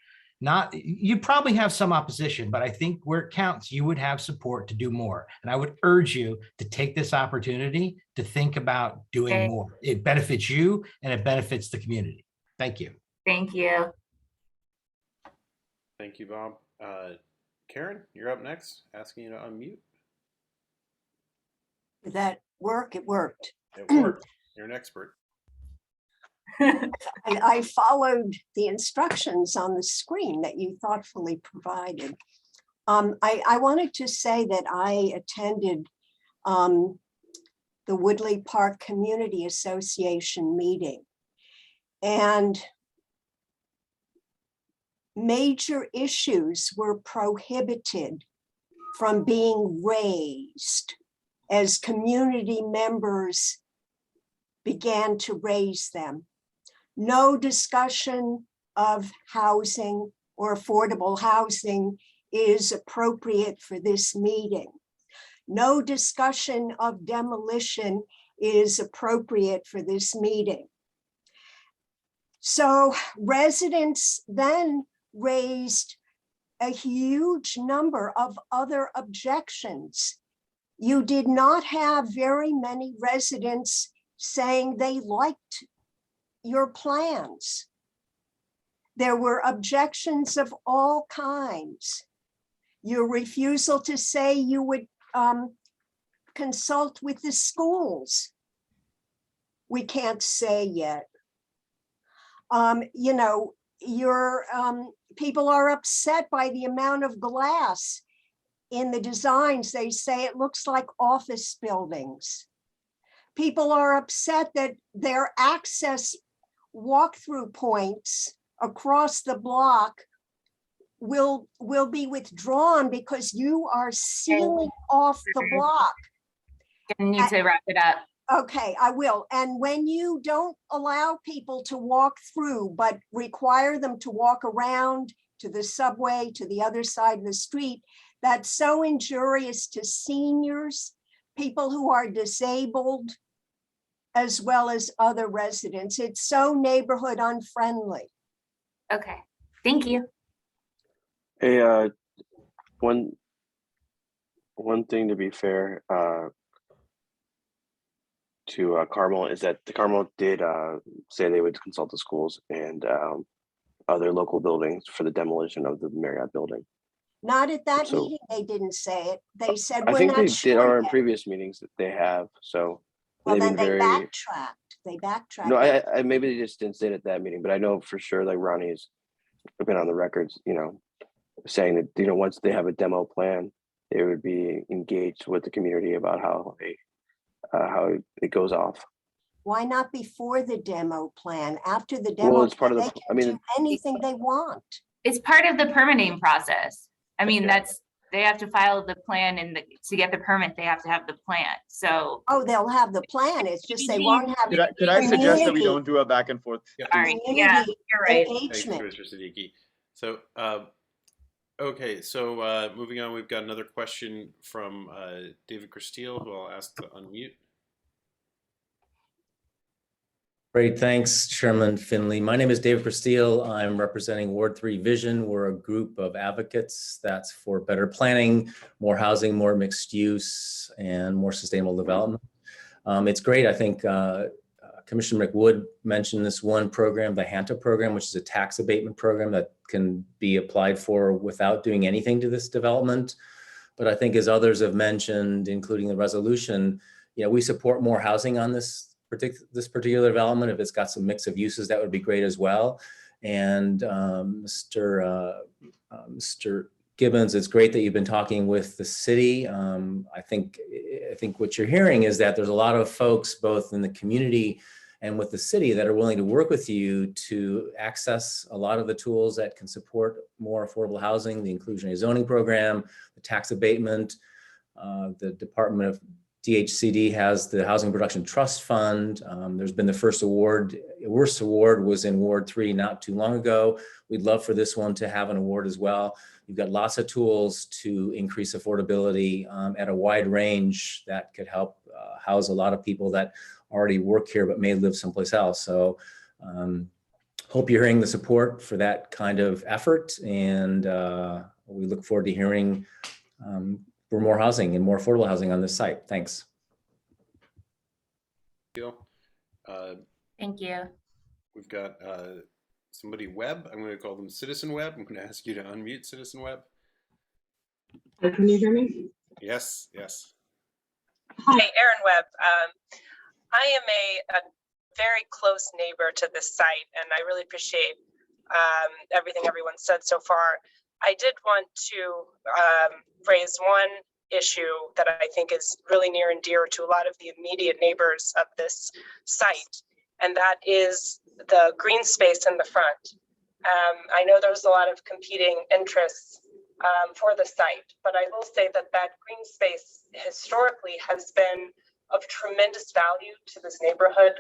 You'd probably have some opposition, but I think where it counts, you would have support to do more. And I would urge you to take this opportunity to think about doing more. It benefits you and it benefits the community. Thank you. Thank you. Thank you, Bob. Karen, you're up next. Asking you to unmute. Did that work? It worked. It worked. You're an expert. I followed the instructions on the screen that you thoughtfully provided. I wanted to say that I attended the Woodley Park Community Association meeting, and major issues were prohibited from being raised as community members began to raise them. No discussion of housing or affordable housing is appropriate for this meeting. No discussion of demolition is appropriate for this meeting. So residents then raised a huge number of other objections. You did not have very many residents saying they liked your plans. There were objections of all kinds. Your refusal to say you would consult with the schools. We can't say yet. You know, your people are upset by the amount of glass in the designs. They say it looks like office buildings. People are upset that their access walkthrough points across the block will be withdrawn because you are sealing off the block. I need to wrap it up. Okay, I will. And when you don't allow people to walk through, but require them to walk around to the subway, to the other side of the street, that's so injurious to seniors, people who are disabled, as well as other residents. It's so neighborhood unfriendly. Okay, thank you. Hey, one thing to be fair to Carmel is that the Carmel did say they would consult the schools and other local buildings for the demolition of the Marriott building. Not at that So- meeting, they didn't say it. They said, I we're think not they did, sure or in yet. previous meetings that they have, so. Well, they've then been they very. backtracked. They backtracked. No, I maybe they just didn't say it at that meeting, but I know for sure, like Ronnie's been on the records, you know, saying that, you know, once they have a demo plan, they would be engaged with the community about how it goes off. Why not before the demo plan? After the demo, Well, it's part of plan, the, they I can mean, do anything they want. It's part of the permitting process. I mean, Yeah. they have to file the plan and to get the permit, they have to have the plan. So. Oh, they'll have the plan. It's just they won't have. Could I suggest that we community- don't do a back and forth? Yeah. Sorry, yeah, community you're right. Thanks, engagement. Commissioner Siddiqui. So, okay, so moving on, we've got another question from David Christille, who I'll ask to unmute. Great, thanks, Chairman Finley. My name is David Christille. I'm representing Ward 3 Vision. We're a group of advocates that's for better planning, more housing, more mixed use, and more sustainable development. It's great. I think Commissioner McWood mentioned this one program, the HANTA program, which is a tax abatement program that can be applied for without doing anything to this development. But I think as others have mentioned, including the resolution, you know, we support more housing on this particular development. If it's got some mix of uses, that would be great as well. And Mr. Gibbons, it's great that you've been talking with the city. I think what you're hearing is that there's a lot of folks, both in the community and with the city, that are willing to work with you to access a lot of the tools that can support more affordable housing, the inclusionary zoning program, the tax abatement. The Department of DHCD has the Housing Production Trust Fund. There's been the first award. Worst award was in Ward 3 not too long ago. We'd love for this one to have an award as well. You've got lots of tools to increase affordability at a wide range that could help house a lot of people that already work here but may live someplace else. So hope you're hearing the support for that kind of effort, and we look forward to hearing for more housing and more affordable housing on this site. Thanks. Thank you. We've got somebody Webb. I'm going to call them Citizen Webb. I'm going to ask you to unmute Citizen Webb. Can you hear me? Yes, yes. Hi, Erin Webb. I am a very close neighbor to this site, and I really appreciate everything everyone said so far. I did want to raise one issue that I think is really near and dear to a lot of the immediate neighbors of this site, and that is the green space in the front. I know there's a lot of competing interests for the site, but I will say that that green space historically has been of tremendous value to this neighborhood.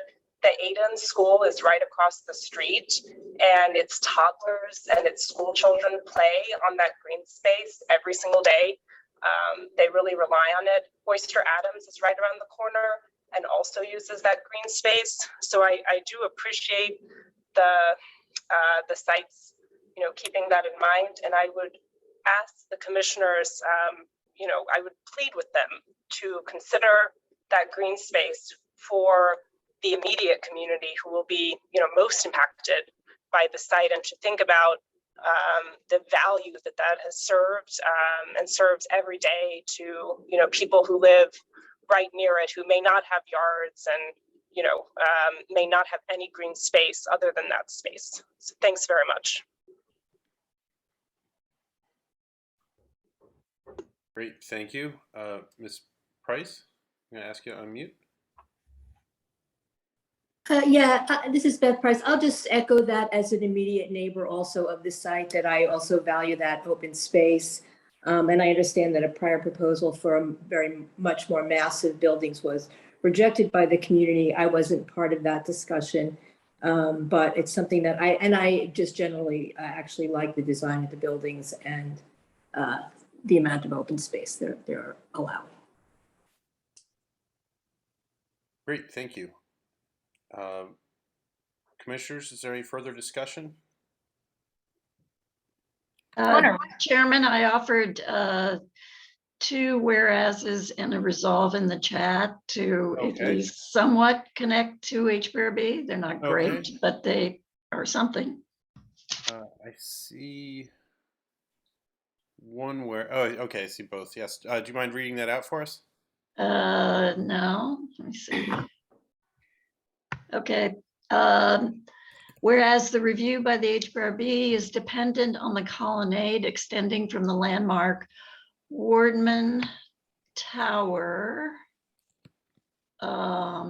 the Aiden School is right across the street, and its toddlers and its school children play on that green space every single day. They really rely on it. Oyster Adams is right around the corner and also uses that green space. So I do appreciate the sites, keeping that in mind. And I would ask the commissioners, I would plead with them to consider that green space for the immediate community who will be, most impacted by the site, and to think about the value that has served and serves every day to, people who live right near it, who may not have yards and, may not have any green space other than that space. So thanks very much. Great, thank you. Ms. Price, I'm gonna ask you to unmute. This is Beth Price. I'll just echo that as an immediate neighbor also of the site, that I also value that open space. And I understand that a prior proposal for a very much more massive buildings was rejected by the community. I wasn't part of that discussion, but it's something that I just generally actually like the design of the buildings and the amount of open space they're allowing. Great, thank you. Commissioners, is there any further discussion? Chairman, I offered 2 whereases and a resolve in the chat to at least somewhat connect to HPRB. They're not great, but they are something. I see one where, okay, I see both, yes. Do you mind reading that out for us? No, let me see. Okay. Whereas the review by the HPRB is dependent on the colonnade extending from the landmark Wardman Tower. Where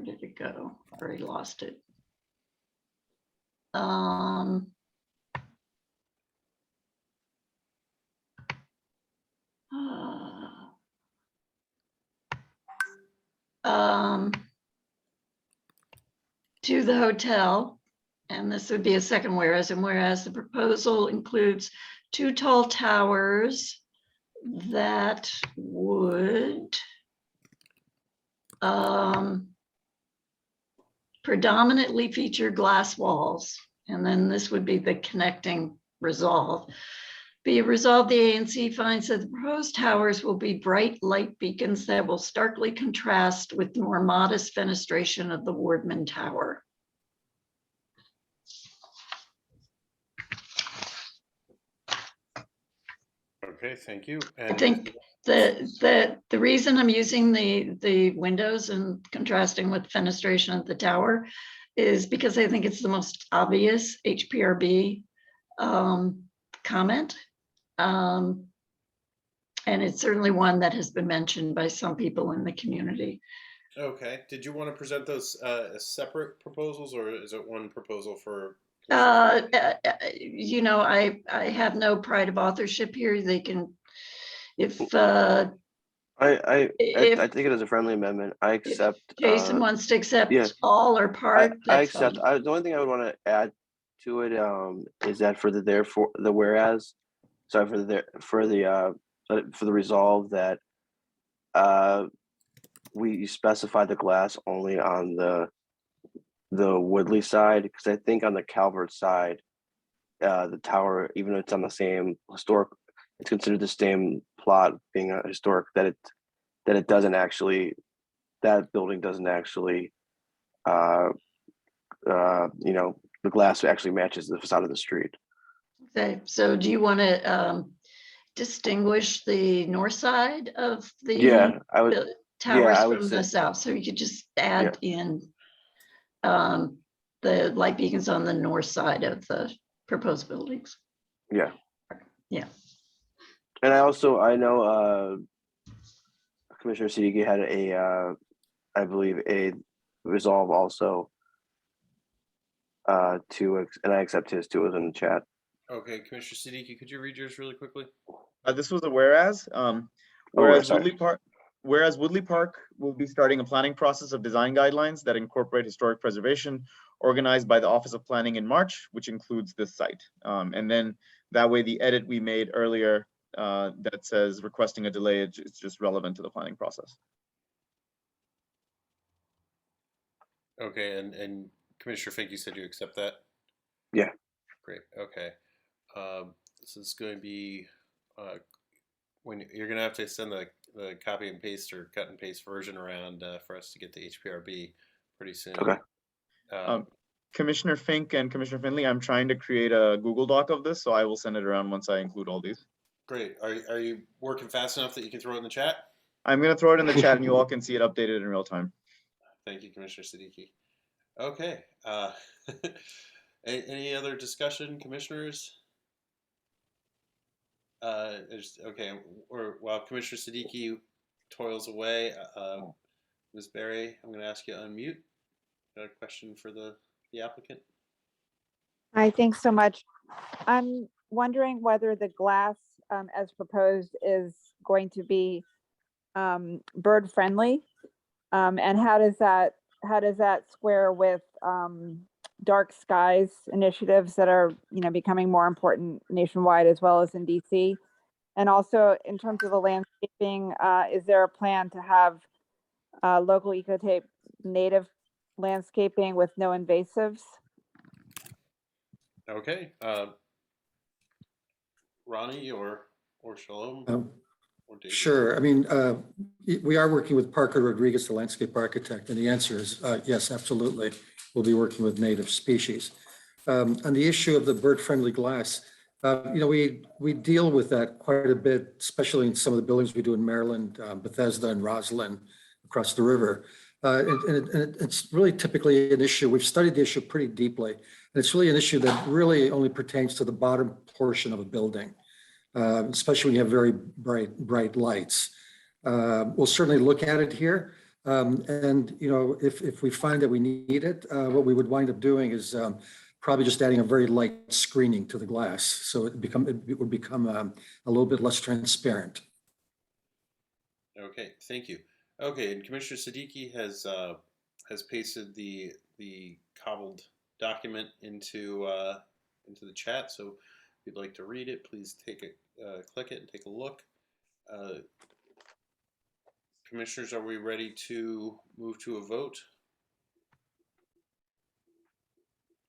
did it go? I already lost it. To the hotel, and this would be a second whereas, and whereas the proposal includes 2 tall towers that would predominantly feature glass walls, and then this would be the connecting resolve. Be it resolved, the ANC finds that the proposed towers will be bright light beacons that will starkly contrast with the more modest fenestration of the Wardman Tower. Okay, thank you. I think the reason I'm using the windows and contrasting with fenestration of the tower is because I think it's the most obvious HPRB comment. And it's certainly one that has been mentioned by some people in the community. Okay, did you want to present those as separate proposals, or is it one proposal for? I have no pride of authorship here. They can, if I take it as a friendly amendment. I accept. Jason wants to accept all or part. I accept. The only thing I would want to add to it is that for the whereas, sorry, for the resolve that we specify the glass only on the Woodley side, because I think on the Calvert side, the tower, even though it's on the same historic, it's considered the same plot being a historic, that it doesn't actually, that building doesn't actually, the glass actually matches the facade of the street. Okay, so do you want to distinguish the north side of the towers from the south? So you could just add in the light beacons on the north side of the proposed buildings. Yeah. Yeah. And I know Commissioner Siddiqui had I believe a resolve also and I accept his too. It was in the chat. Okay, Commissioner Siddiqui, could you read yours really quickly? This was a whereas. Whereas sorry. Woodley Park. whereas Woodley Park will be starting a planning process of design guidelines that incorporate historic preservation organized by the Office of Planning in March, which includes this site. And then that way the edit we made earlier that says requesting a delay, it's just relevant to the planning process. Okay, and Commissioner Fink, you said you accept that? Yeah. Great, okay. This is going to be, when you're gonna have to send the copy and paste or cut and paste version around for us to get the HPRB pretty soon. Okay. Commissioner Fink and Commissioner Finley, I'm trying to create a Google Doc of this, so I will send it around once I include all these. Great, are you working fast enough that you can throw it in the chat? I'm gonna throw it in the chat and you all can see it updated in real time. Thank you, Commissioner Siddiqui. Okay, any other discussion, commissioners? Okay, or while Commissioner Siddiqui toils away, Ms. Berry, I'm going to ask you to unmute. Got a question for the applicant? Hi, thanks so much. I'm wondering whether the glass as proposed is going to be bird friendly, and how does that square with dark skies initiatives that are becoming more important nationwide as well as in DC? And also in terms of the landscaping, is there a plan to have local ecotape native landscaping with no invasives? Okay, Ronnie or Shalom? Or David? Sure. I mean, we are working with Parker Rodriguez, the landscape architect, and the answer is yes, absolutely. We'll be working with native species. On the issue of the bird-friendly glass, we deal with that quite a bit, especially in some of the buildings we do in Maryland, Bethesda and Roslyn across the river. And it's really typically an issue. We've studied the issue pretty deeply. And it's really an issue that really only pertains to the bottom portion of a building, especially when you have very bright lights. We'll certainly look at it here. And if we find that we need it, what we would wind up doing is probably just adding a very light screening to the glass, so it would become a little bit less transparent. Okay, thank you. Okay, and Commissioner Siddiqui has pasted the cobbled document into the chat. So if you'd like to read it, please click it and take a look. Commissioners, are we ready to move to a vote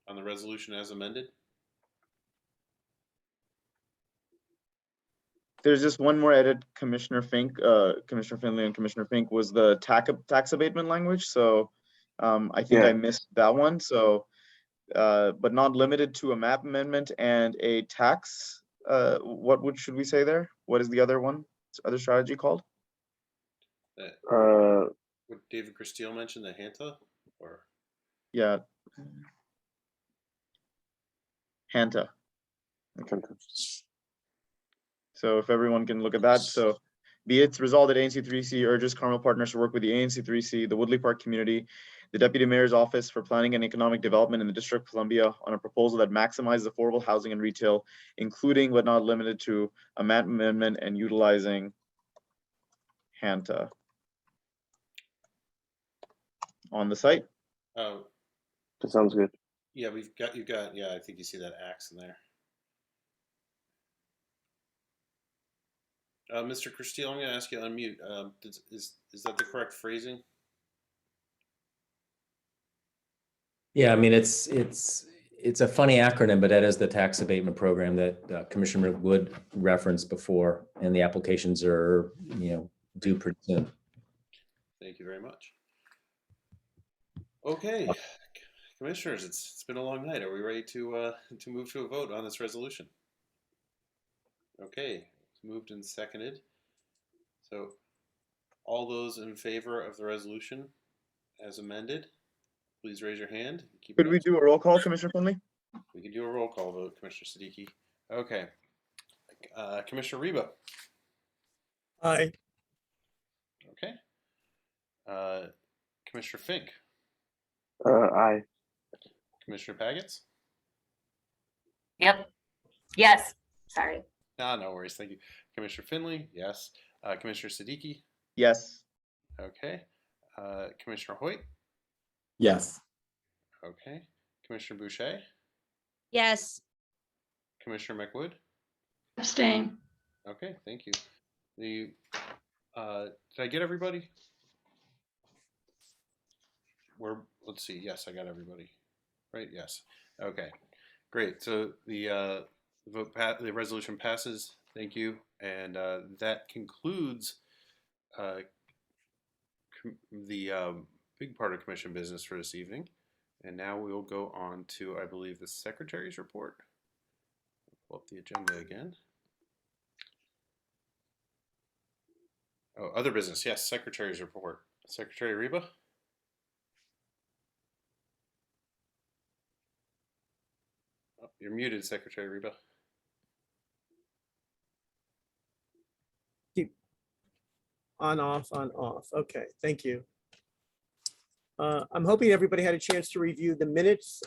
on the resolution as amended? There's just one more edit, Commissioner Fink, Commissioner Finley and Commissioner Fink, was the tax abatement language. So I think I missed that one. So, but not limited to a map amendment and a tax. Should we say there? What is the other one? Other strategy called? What David Castile mentioned, the Hanta, or? Yeah. Hanta. So if everyone can look at that. So be it resolved that ANC3C urges Carmel Partners to work with the ANC3C, the Woodley Park community, the Deputy Mayor's Office for Planning and Economic Development in the District of Columbia on a proposal that maximizes affordable housing and retail, including but not limited to a map amendment and utilizing Hanta on the site. Oh, that sounds good. Yeah, yeah, I think you see that axe in there. Mr. Castile, I'm going to ask you to unmute. Is that the correct phrasing? Yeah, I mean, it's a funny acronym, but that is the tax abatement program that Commissioner Wood referenced before, and the applications are, due pretty soon. Thank you very much. Okay, commissioners, it's been a long night. Are we ready to move to a vote on this resolution? Okay, it's moved and seconded. So, all those in favor of the resolution as amended, please raise your hand. Could we do a roll call, Commissioner Finley? We can do a roll call vote, Commissioner Siddiqui. Okay, Commissioner Reba. Aye. Okay. Commissioner Fink. Aye. Commissioner Pagets? Yep. Yes. Sorry. No worries. Thank you. Commissioner Finley? Yes. Commissioner Siddiqui? Yes. Okay. Commissioner Hoyt? Yes. Okay. Commissioner Boucher? Yes. Commissioner McWood? Abstain. Okay, thank you. Did I get everybody? Let's see. Yes, I got everybody. Right? Yes. Okay. Great. So the the resolution passes. Thank you. And that concludes the big part of commission business for this evening. And now we will go on to, I believe, the secretary's report. Pull up the agenda again. Oh, other business. Yes, secretary's report. Secretary Reba? Oh, you're muted, Secretary Reba. Keep on, off, on, off. Okay, thank you. I'm hoping everybody had a chance to review the minutes.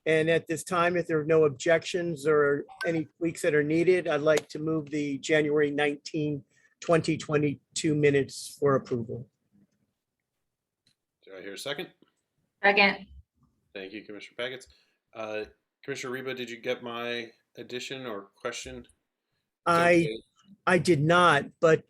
And at this time, if there are no objections or any tweaks that are needed, I'd like to move the January 19, 2022 minutes for approval. Do I hear a second? Second. Thank you, Commissioner Paggets. Commissioner Reba, did you get my addition or question? I did not, but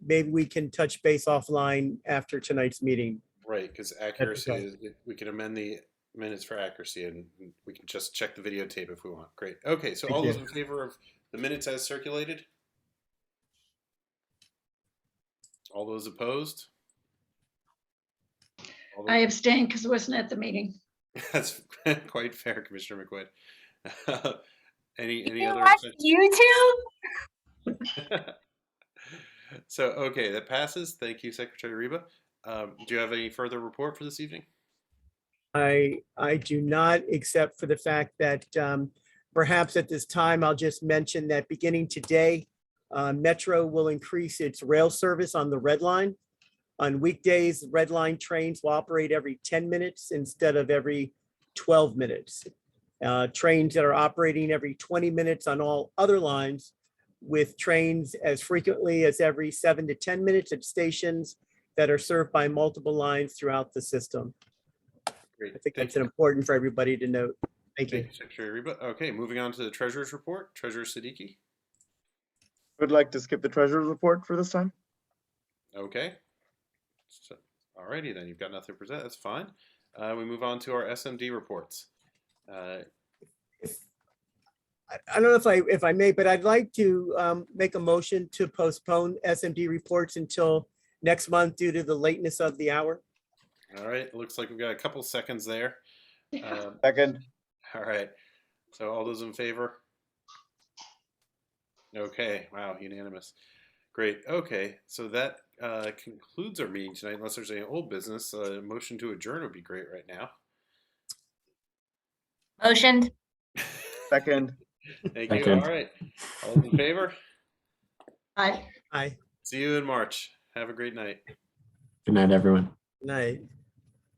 maybe we can touch base offline after tonight's meeting. Right, because accuracy is, we can amend the minutes for accuracy, and we can just check the videotape if we want. Great. Okay, so all those in favor of the minutes as circulated? All those opposed? I abstained because I wasn't at the meeting. That's quite fair, Commissioner McQuaid. Any other? Watch YouTube? So, okay, that passes. Thank you, Secretary Reba. Do you have any further report for this evening? I do not, except for the fact that perhaps at this time, I'll just mention that beginning today, Metro will increase its rail service on the Red Line. On weekdays, Red Line trains will operate every 10 minutes instead of every 12 minutes. Trains that are operating every 20 minutes on all other lines, with trains as frequently as every 7 to 10 minutes at stations that are served by multiple lines throughout the system. Great. I think that's important for everybody to note. Thank you. Thank you, Secretary Reba. Okay, moving on to the Treasurer's report. Treasurer Siddiqui. Would like to skip the treasurer's report for this time. Okay. So, all righty then. You've got nothing to present. That's fine. We move on to our SMD reports. I don't know if I may, but I'd like to make a motion to postpone SMD reports until next month due to the lateness of the hour. All right. It looks like we've got a couple seconds there. Second. All right. So all those in favor? Okay. Wow. Unanimous. Great. Okay. So that concludes our meeting tonight. Unless there's any old business, a motion to adjourn would be great right now. Motioned. Second. Thank you. All right. All those in favor? Aye. Aye. See you in March. Have a great night. Good night, everyone. Night.